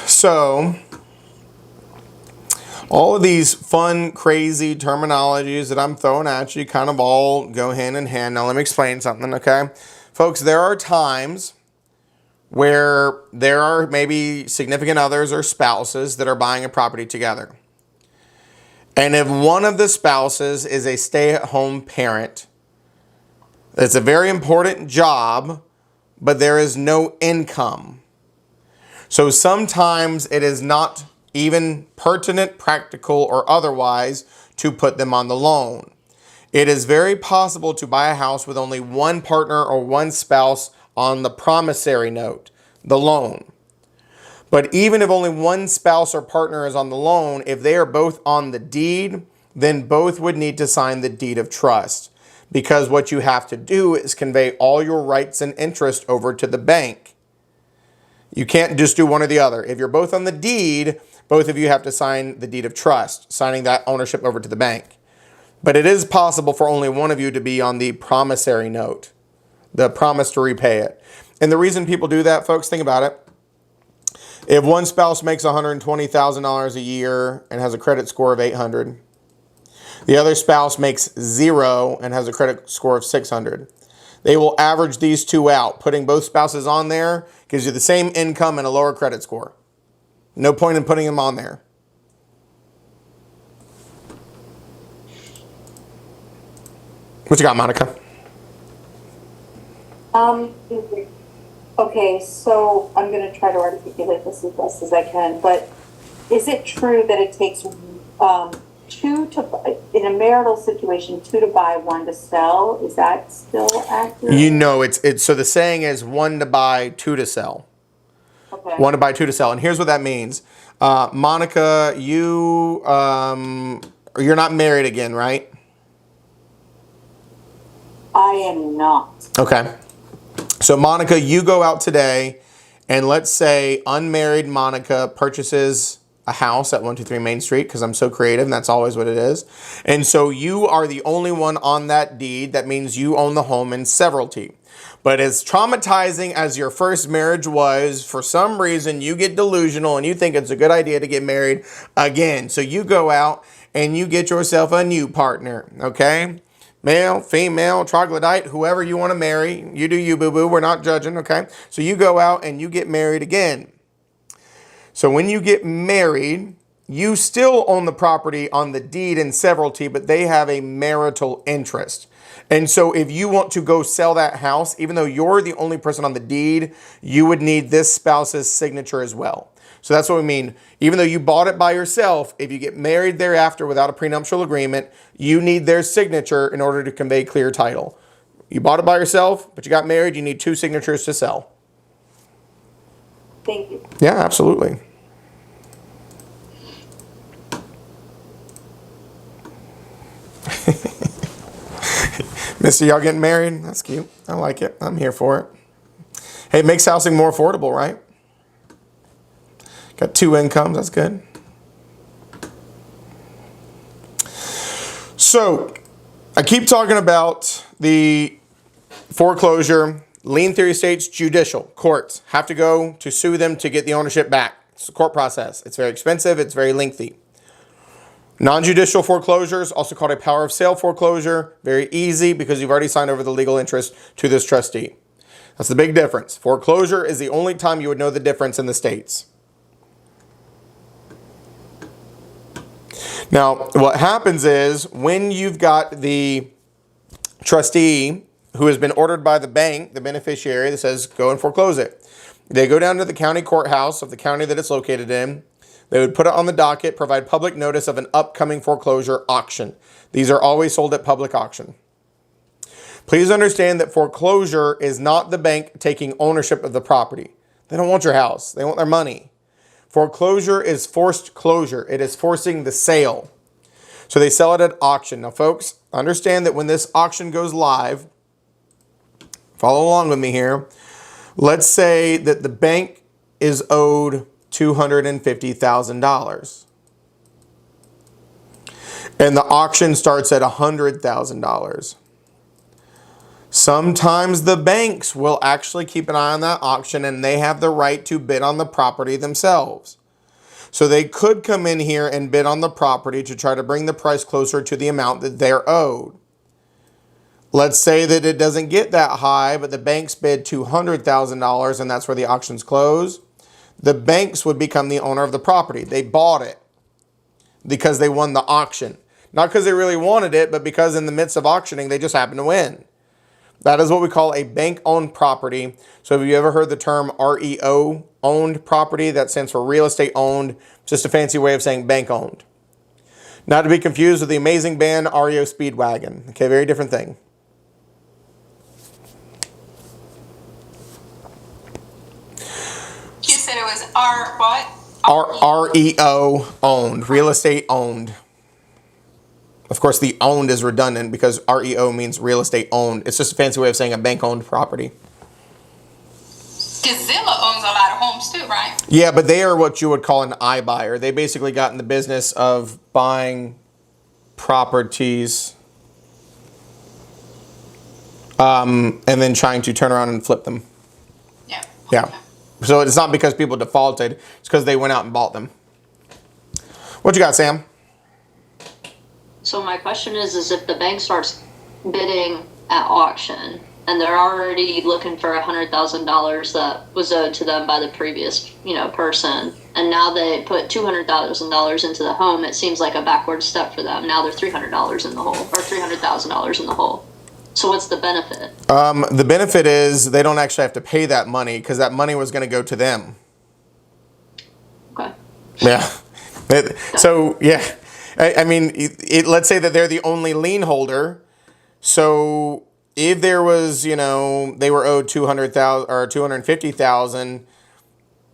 So, all of these fun, crazy terminologies that I'm throwing at you kind of all go hand in hand. Now, let me explain something, okay? Folks, there are times where there are maybe significant others or spouses that are buying a property together. And if one of the spouses is a stay-at-home parent, it's a very important job, but there is no income. So sometimes it is not even pertinent, practical, or otherwise to put them on the loan. It is very possible to buy a house with only one partner or one spouse on the promissory note, the loan. But even if only one spouse or partner is on the loan, if they are both on the deed, then both would need to sign the deed of trust. Because what you have to do is convey all your rights and interest over to the bank. You can't just do one or the other. If you're both on the deed, both of you have to sign the deed of trust, signing that ownership over to the bank. But it is possible for only one of you to be on the promissory note, the promise to repay it. And the reason people do that, folks, think about it. If one spouse makes $120,000 a year and has a credit score of 800, the other spouse makes 0 and has a credit score of 600. They will average these two out. Putting both spouses on there gives you the same income and a lower credit score. No point in putting them on there. What you got, Monica? Okay, so I'm going to try to articulate this as best as I can, but is it true that it takes in a marital situation, 2 to buy, 1 to sell? Is that still accurate? You know, it's so the saying is 1 to buy, 2 to sell. Okay. 1 to buy, 2 to sell. And here's what that means. Monica, you're not married again, right? I am not. Okay. So Monica, you go out today and let's say unmarried Monica purchases a house at 123 Main Street, because I'm so creative and that's always what it is. And so you are the only one on that deed. That means you own the home in severalty. But as traumatizing as your first marriage was, for some reason you get delusional and you think it's a good idea to get married again. So you go out and you get yourself a new partner, okay? Male, female, troglodyte, whoever you want to marry. You do you, boo-boo. We're not judging, okay? So you go out and you get married again. So when you get married, you still own the property on the deed in severalty, but they have a marital interest. And so if you want to go sell that house, even though you're the only person on the deed, you would need this spouse's signature as well. So that's what we mean. Even though you bought it by yourself, if you get married thereafter without a prenuptial agreement, you need their signature in order to convey clear title. You bought it by yourself, but you got married, you need 2 signatures to sell. Thank you. Yeah, absolutely. Missy, y'all getting married? That's cute. I like it. I'm here for it. Hey, it makes housing more affordable, right? Got 2 incomes. That's good. So, I keep talking about the foreclosure. Lien theory states judicial. Courts have to go to sue them to get the ownership back. It's a court process. It's very expensive. It's very lengthy. Non-judicial foreclosures, also called a power of sale foreclosure, very easy because you've already signed over the legal interest to this trustee. That's the big difference. Foreclosure is the only time you would know the difference in the states. Now, what happens is when you've got the trustee who has been ordered by the bank, the beneficiary, that says go and foreclose it. They go down to the county courthouse of the county that it's located in. They would put it on the docket, provide public notice of an upcoming foreclosure auction. These are always sold at public auction. Please understand that foreclosure is not the bank taking ownership of the property. They don't want your house. They want their money. Foreclosure is forced closure. It is forcing the sale. So they sell it at auction. Now, folks, understand that when this auction goes live, follow along with me here. Let's say that the bank is owed $250,000. And the auction starts at $100,000. Sometimes the banks will actually keep an eye on that auction and they have the right to bid on the property themselves. So they could come in here and bid on the property to try to bring the price closer to the amount that they're owed. Let's say that it doesn't get that high, but the banks bid $200,000 and that's where the auctions close. The banks would become the owner of the property. They bought it because they won the auction. Not because they really wanted it, but because in the midst of auctioning, they just happened to win. That is what we call a bank-owned property. So have you ever heard the term REO, owned property? That stands for real estate owned. Just a fancy way of saying bank-owned. Not to be confused with the amazing band REO Speedwagon. Okay, very different thing. You said it was what? REO, owned, real estate owned. Of course, the owned is redundant because REO means real estate owned. It's just a fancy way of saying a bank-owned property. Because Zillow owns a lot of homes too, right? Yeah, but they are what you would call an iBuyer. They basically got in the business of buying properties and then trying to turn around and flip them. Yeah. Yeah. So it's not because people defaulted. It's because they went out and bought them. What you got, Sam? So my question is if the bank starts bidding at auction, and they're already looking for $100,000 that was owed to them by the previous, person, and now they put $200,000 into the home. It seems like a backward step for them. Now they're $300 in the hole, or $300,000 in the hole. So what's the benefit? The benefit is they don't actually have to pay that money because that money was going to go to them. Okay. Yeah. I mean, let's say that they're the only lien holder. So if there was, they were owed $200,000 or $250,000,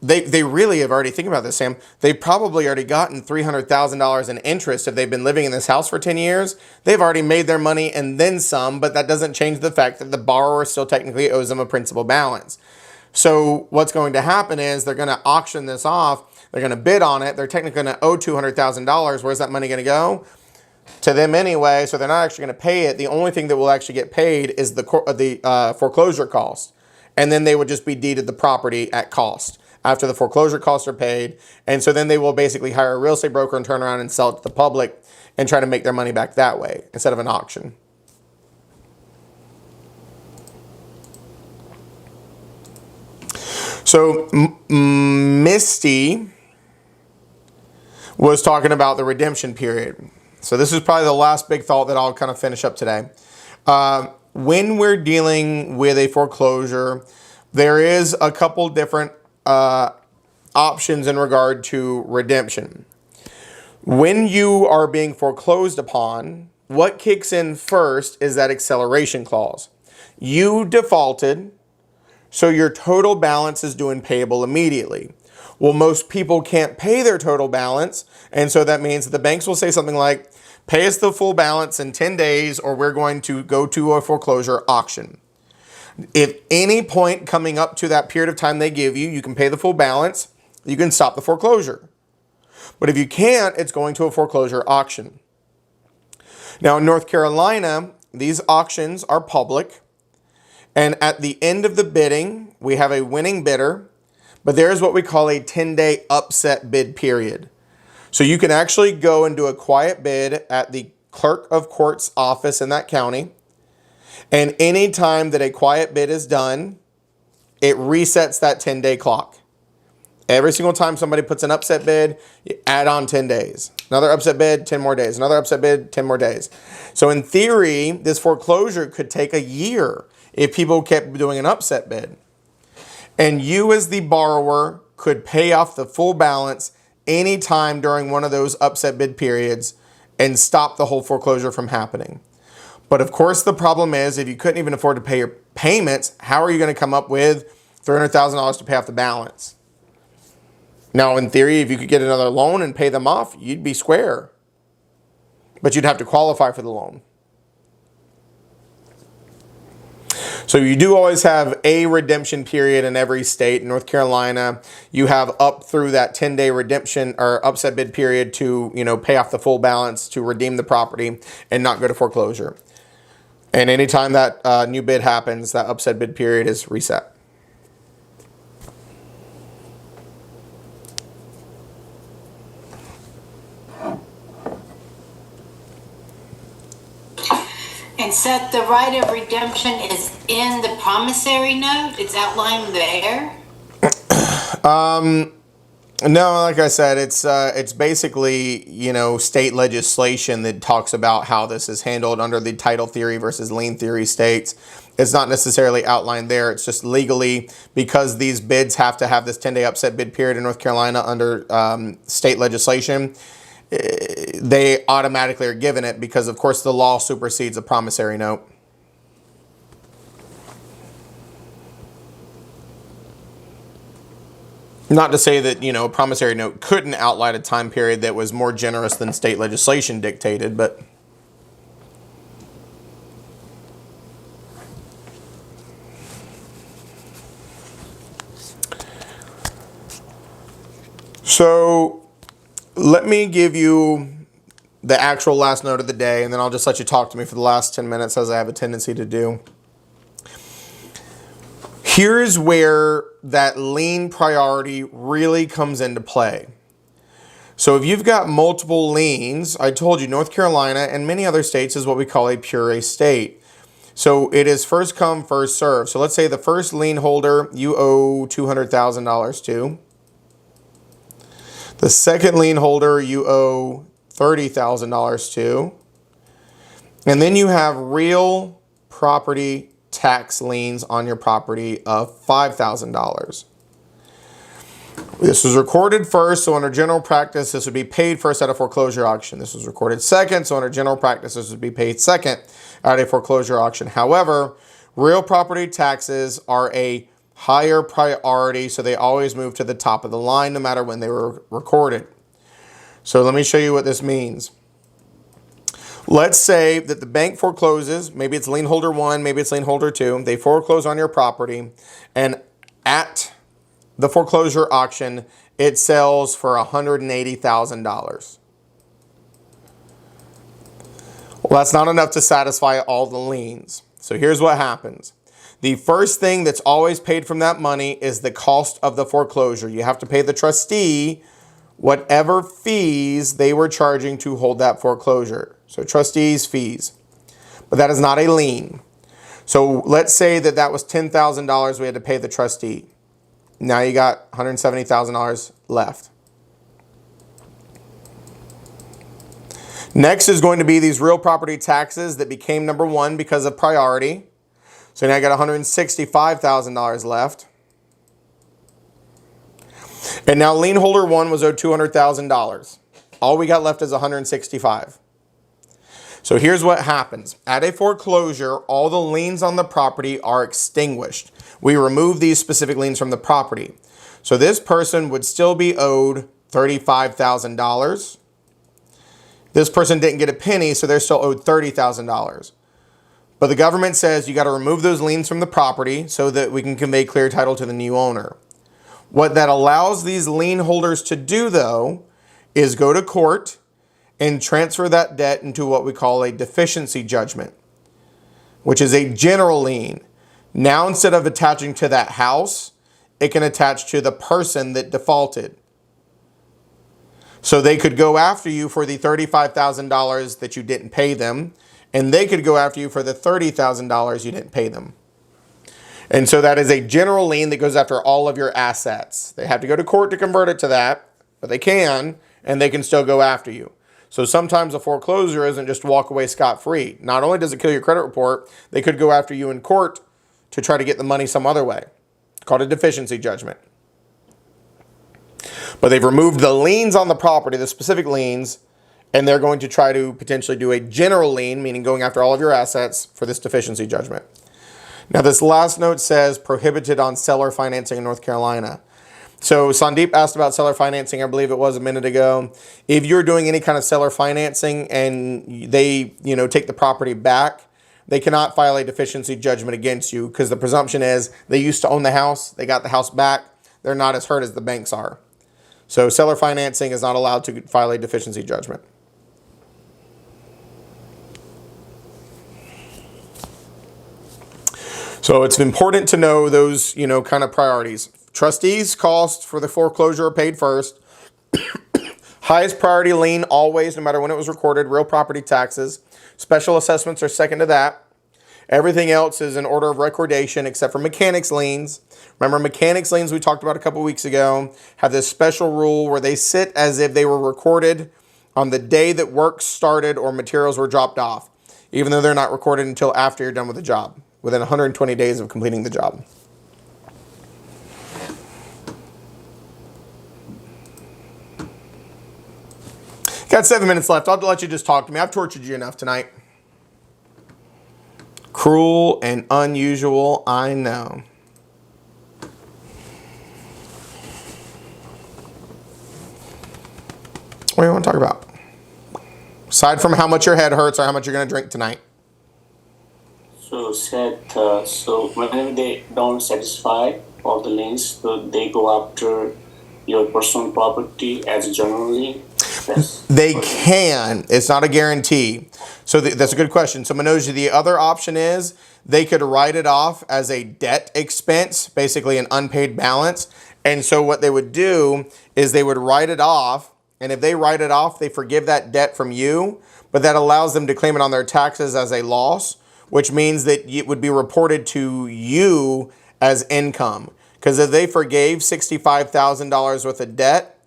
they really have already, think about this, Sam. They've probably already gotten $300,000 in interest if they've been living in this house for 10 years. They've already made their money and then some, but that doesn't change the fact that the borrower still technically owes them a principal balance. So what's going to happen is they're going to auction this off. They're going to bid on it. They're technically going to owe $200,000. Where's that money going to go? To them anyway, so they're not actually going to pay it. The only thing that will actually get paid is the foreclosure cost. And then they would just be deeded the property at cost after the foreclosure costs are paid. And so then they will basically hire a real estate broker and turn around and sell it to the public and try to make their money back that way instead of an auction. So Misty was talking about the redemption period. So this is probably the last big thought that I'll kind of finish up today. When we're dealing with a foreclosure, there is a couple different options in regard to redemption. When you are being foreclosed upon, what kicks in first is that acceleration clause. You defaulted, so your total balance is due and payable immediately. Well, most people can't pay their total balance, and so that means that the banks will say something like, pay us the full balance in 10 days or we're going to go to a foreclosure auction. If any point coming up to that period of time they give you, you can pay the full balance, you can stop the foreclosure. But if you can't, it's going to a foreclosure auction. Now in North Carolina, these auctions are public, and at the end of the bidding, we have a winning bidder, but there is what we call a 10-day upset bid period. So you can actually go and do a quiet bid at the clerk of court's office in that county. And any time that a quiet bid is done, it resets that 10-day clock. Every single time somebody puts an upset bid, you add on 10 days. Another upset bid, 10 more days. Another upset bid, 10 more days. So in theory, this foreclosure could take a year if people kept doing an upset bid. And you as the borrower could pay off the full balance anytime during one of those upset bid periods and stop the whole foreclosure from happening. But of course, the problem is if you couldn't even afford to pay your payments, how are you going to come up with $300,000 to pay off the balance? Now, in theory, if you could get another loan and pay them off, you'd be square. But you'd have to qualify for the loan. So you do always have a redemption period in every state. In North Carolina, you have up through that 10-day redemption or upset bid period to, pay off the full balance to redeem the property and not go to foreclosure. And anytime that new bid happens, that upset bid period is reset. And Seth, the right of redemption is in the promissory note? It's outlined there? No, like I said, it's basically, state legislation that talks about how this is handled under the title theory versus lien theory states. It's not necessarily outlined there. It's just legally, because these bids have to have this 10-day upset bid period in North Carolina under state legislation, they automatically are given it because, of course, the law supersedes a promissory note. Not to say that, a promissory note couldn't outline a time period that was more generous than state legislation dictated, but... So... let me give you the actual last note of the day, and then I'll just let you talk to me for the last 10 minutes, as I have a tendency to do. Here's where that lien priority really comes into play. So if you've got multiple liens, I told you North Carolina and many other states is what we call a pure state. So it is first come, first serve. So let's say the first lien holder you owe $200,000 to. The second lien holder you owe $30,000 to. And then you have real property tax liens on your property of $5,000. This was recorded first, so under general practice, this would be paid first at a foreclosure auction. This was recorded second, so under general practice, this would be paid second at a foreclosure auction. However, real property taxes are a higher priority, so they always move to the top of the line no matter when they were recorded. So let me show you what this means. Let's say that the bank forecloses, maybe it's lien holder 1, maybe it's lien holder 2. They foreclose on your property, and at the foreclosure auction, it sells for $180,000. Well, that's not enough to satisfy all the liens. So here's what happens. The first thing that's always paid from that money is the cost of the foreclosure. You have to pay the trustee whatever fees they were charging to hold that foreclosure. So trustees' fees. But that is not a lien. So let's say that that was $10,000 we had to pay the trustee. Now you got $170,000 left. Next is going to be these real property taxes that became number 1 because of priority. So now I got $165,000 left. And now lien holder 1 was owed $200,000. All we got left is $165,000. So here's what happens. At a foreclosure, all the liens on the property are extinguished. We remove these specific liens from the property. So this person would still be owed $35,000. This person didn't get a penny, so they're still owed $30,000. But the government says you got to remove those liens from the property so that we can convey clear title to the new owner. What that allows these lien holders to do, though, is go to court and transfer that debt into what we call a deficiency judgment, which is a general lien. Now, instead of attaching to that house, it can attach to the person that defaulted. So they could go after you for the $35,000 that you didn't pay them, and they could go after you for the $30,000 you didn't pay them. And so that is a general lien that goes after all of your assets. They have to go to court to convert it to that, but they can, and they can still go after you. So sometimes a foreclosure isn't just walk away scot-free. Not only does it kill your credit report, they could go after you in court to try to get the money some other way. It's called a deficiency judgment. But they've removed the liens on the property, the specific liens, and they're going to try to potentially do a general lien, meaning going after all of your assets for this deficiency judgment. Now, this last note says prohibited on seller financing in North Carolina. So Sandeep asked about seller financing, I believe it was a minute ago. If you're doing any kind of seller financing and they, take the property back, they cannot file a deficiency judgment against you because the presumption is they used to own the house, they got the house back, they're not as hurt as the banks are. So seller financing is not allowed to file a deficiency judgment. So it's important to know those, kind of priorities. Trustees' costs for the foreclosure are paid first. Highest priority lien always, no matter when it was recorded, real property taxes. Special assessments are second to that. Everything else is in order of recordation except for mechanics liens. Remember, mechanics liens we talked about a couple weeks ago have this special rule where they sit as if they were recorded on the day that work started or materials were dropped off, even though they're not recorded until after you're done with the job, within 120 days of completing the job. Got 7 minutes left. I'll let you just talk to me. I've tortured you enough tonight. Cruel and unusual, I know. What do you want to talk about? Aside from how much your head hurts or how much you're going to drink tonight. So so whenever they don't satisfy all the liens, so they go after your personal property as a general lien. They can. It's not a guarantee. So that's a good question. So Manoj, the other option is they could write it off as a debt expense, basically an unpaid balance. And so what they would do is they would write it off. And if they write it off, they forgive that debt from you. But that allows them to claim it on their taxes as a loss, which means that it would be reported to you as income. Because if they forgave $65,000 worth of debt,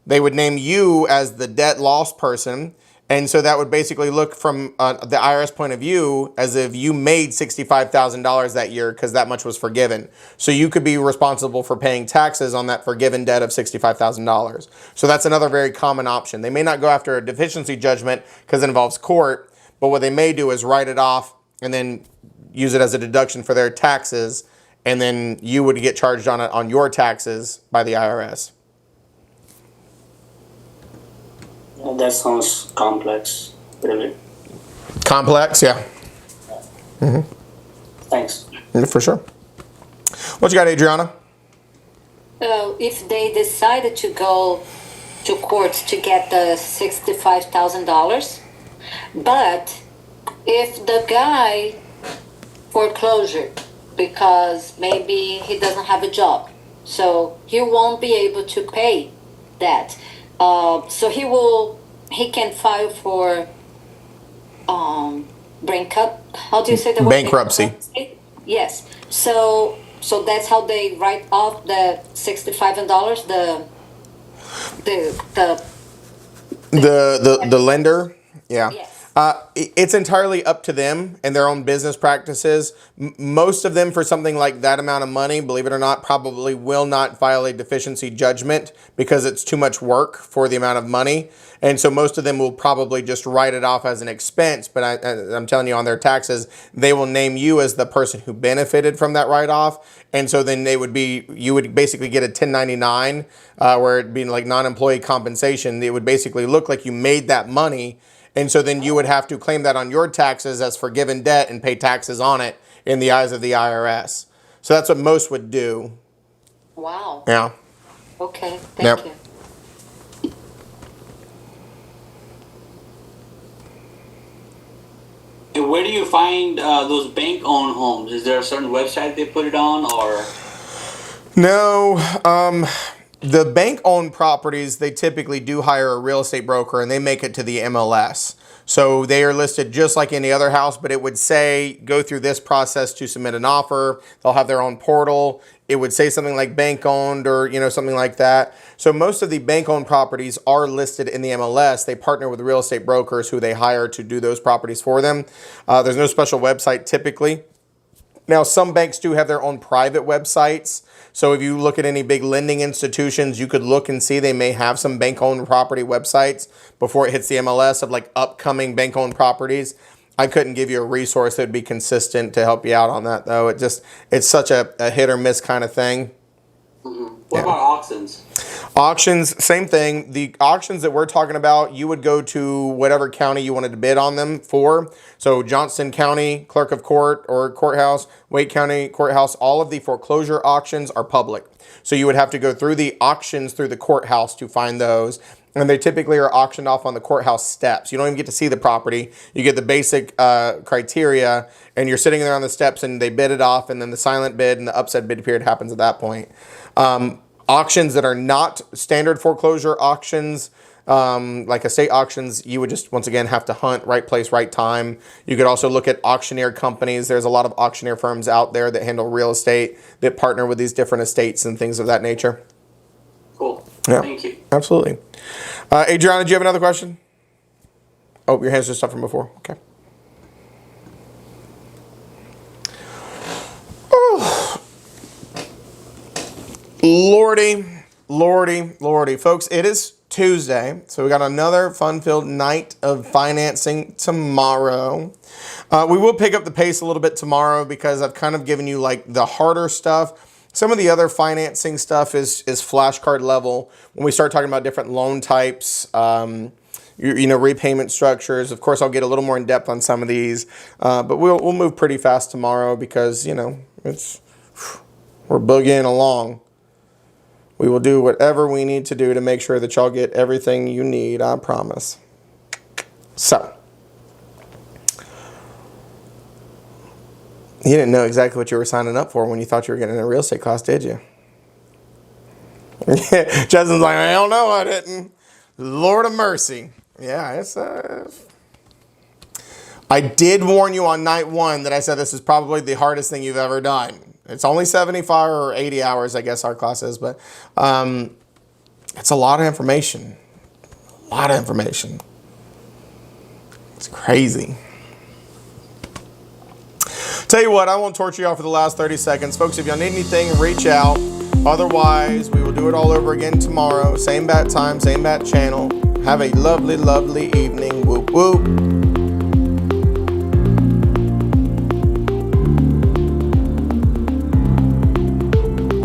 they would name you as the debt loss person. And so that would basically look from the IRS point of view as if you made $65,000 that year because that much was forgiven. So you could be responsible for paying taxes on that forgiven debt of $65,000. So that's another very common option. They may not go after a deficiency judgment because it involves court, but what they may do is write it off and then use it as a deduction for their taxes, and then you would get charged on it on your taxes by the IRS. That sounds complex, really. Complex, yeah. Thanks. Yeah, for sure. What you got, Adriana? If they decided to go to court to get the $65,000, but if the guy foreclosure because maybe he doesn't have a job, so he won't be able to pay that. So he can file for how do you say the word? Bankruptcy. Yes. So that's how they write off the $65 The lender, yeah. Yes. It's entirely up to them and their own business practices. Most of them, for something like that amount of money, believe it or not, probably will not file a deficiency judgment because it's too much work for the amount of money. And so most of them will probably just write it off as an expense. But I'm telling you, on their taxes, they will name you as the person who benefited from that write-off. And so then you would basically get a 1099 where it'd be like non-employee compensation. It would basically look like you made that money. And so then you would have to claim that on your taxes as forgiven debt and pay taxes on it in the eyes of the IRS. So that's what most would do. Wow. Yeah. Okay. Thank you. And where do you find those bank-owned homes? Is there a certain website they put it on, or? No. The bank-owned properties, they typically do hire a real estate broker and they make it to the MLS. So they are listed just like any other house, but it would say, go through this process to submit an offer. They'll have their own portal. It would say something like bank-owned or, something like that. So most of the bank-owned properties are listed in the MLS. They partner with real estate brokers who they hire to do those properties for them. There's no special website typically. Now, some banks do have their own private websites. So if you look at any big lending institutions, you could look and see they may have some bank-owned property websites before it hits the MLS of like upcoming bank-owned properties. I couldn't give you a resource that would be consistent to help you out on that, though. It's such a hit or miss kind of thing. What about auctions? Auctions, same thing. The auctions that we're talking about, you would go to whatever county you wanted to bid on them for. So Johnston County Clerk of Court or Courthouse, Wake County Courthouse, all of the foreclosure auctions are public. So you would have to go through the auctions through the courthouse to find those. And they typically are auctioned off on the courthouse steps. You don't even get to see the property. You get the basic criteria, and you're sitting there on the steps, and they bid it off, and then the silent bid and the upset bid period happens at that point. Auctions that are not standard foreclosure auctions, like estate auctions, you would just, once again, have to hunt right place, right time. You could also look at auctioneer companies. There's a lot of auctioneer firms out there that handle real estate that partner with these different estates and things of that nature. Cool. Yeah. Thank you. Absolutely. Adriana, do you have another question? Oh, your hand's just up from before. Okay. Oh. Lordy. Folks, it is Tuesday, so we got another fun-filled night of financing tomorrow. We will pick up the pace a little bit tomorrow because I've kind of given you like the harder stuff. Some of the other financing stuff is flashcard level. When we start talking about different loan types, repayment structures, of course, I'll get a little more in depth on some of these. But we'll move pretty fast tomorrow because, we're boogieing along. We will do whatever we need to do to make sure that y'all get everything you need, I promise. So, you didn't know exactly what you were signing up for when you thought you were getting a real estate class, did you? Justin's like, I don't know, I didn't. Lord of mercy. Yeah, it's I did warn you on night one that I said this is probably the hardest thing you've ever done. It's only 75 or 80 hours, I guess our class is, but it's a lot of information. A lot of information. It's crazy. Tell you what, I won't torture y'all for the last 30 seconds. Folks, if y'all need anything, reach out. Otherwise, we will do it all over again tomorrow. Same bat time, same bat channel. Have a lovely, lovely evening. Whoop, whoop.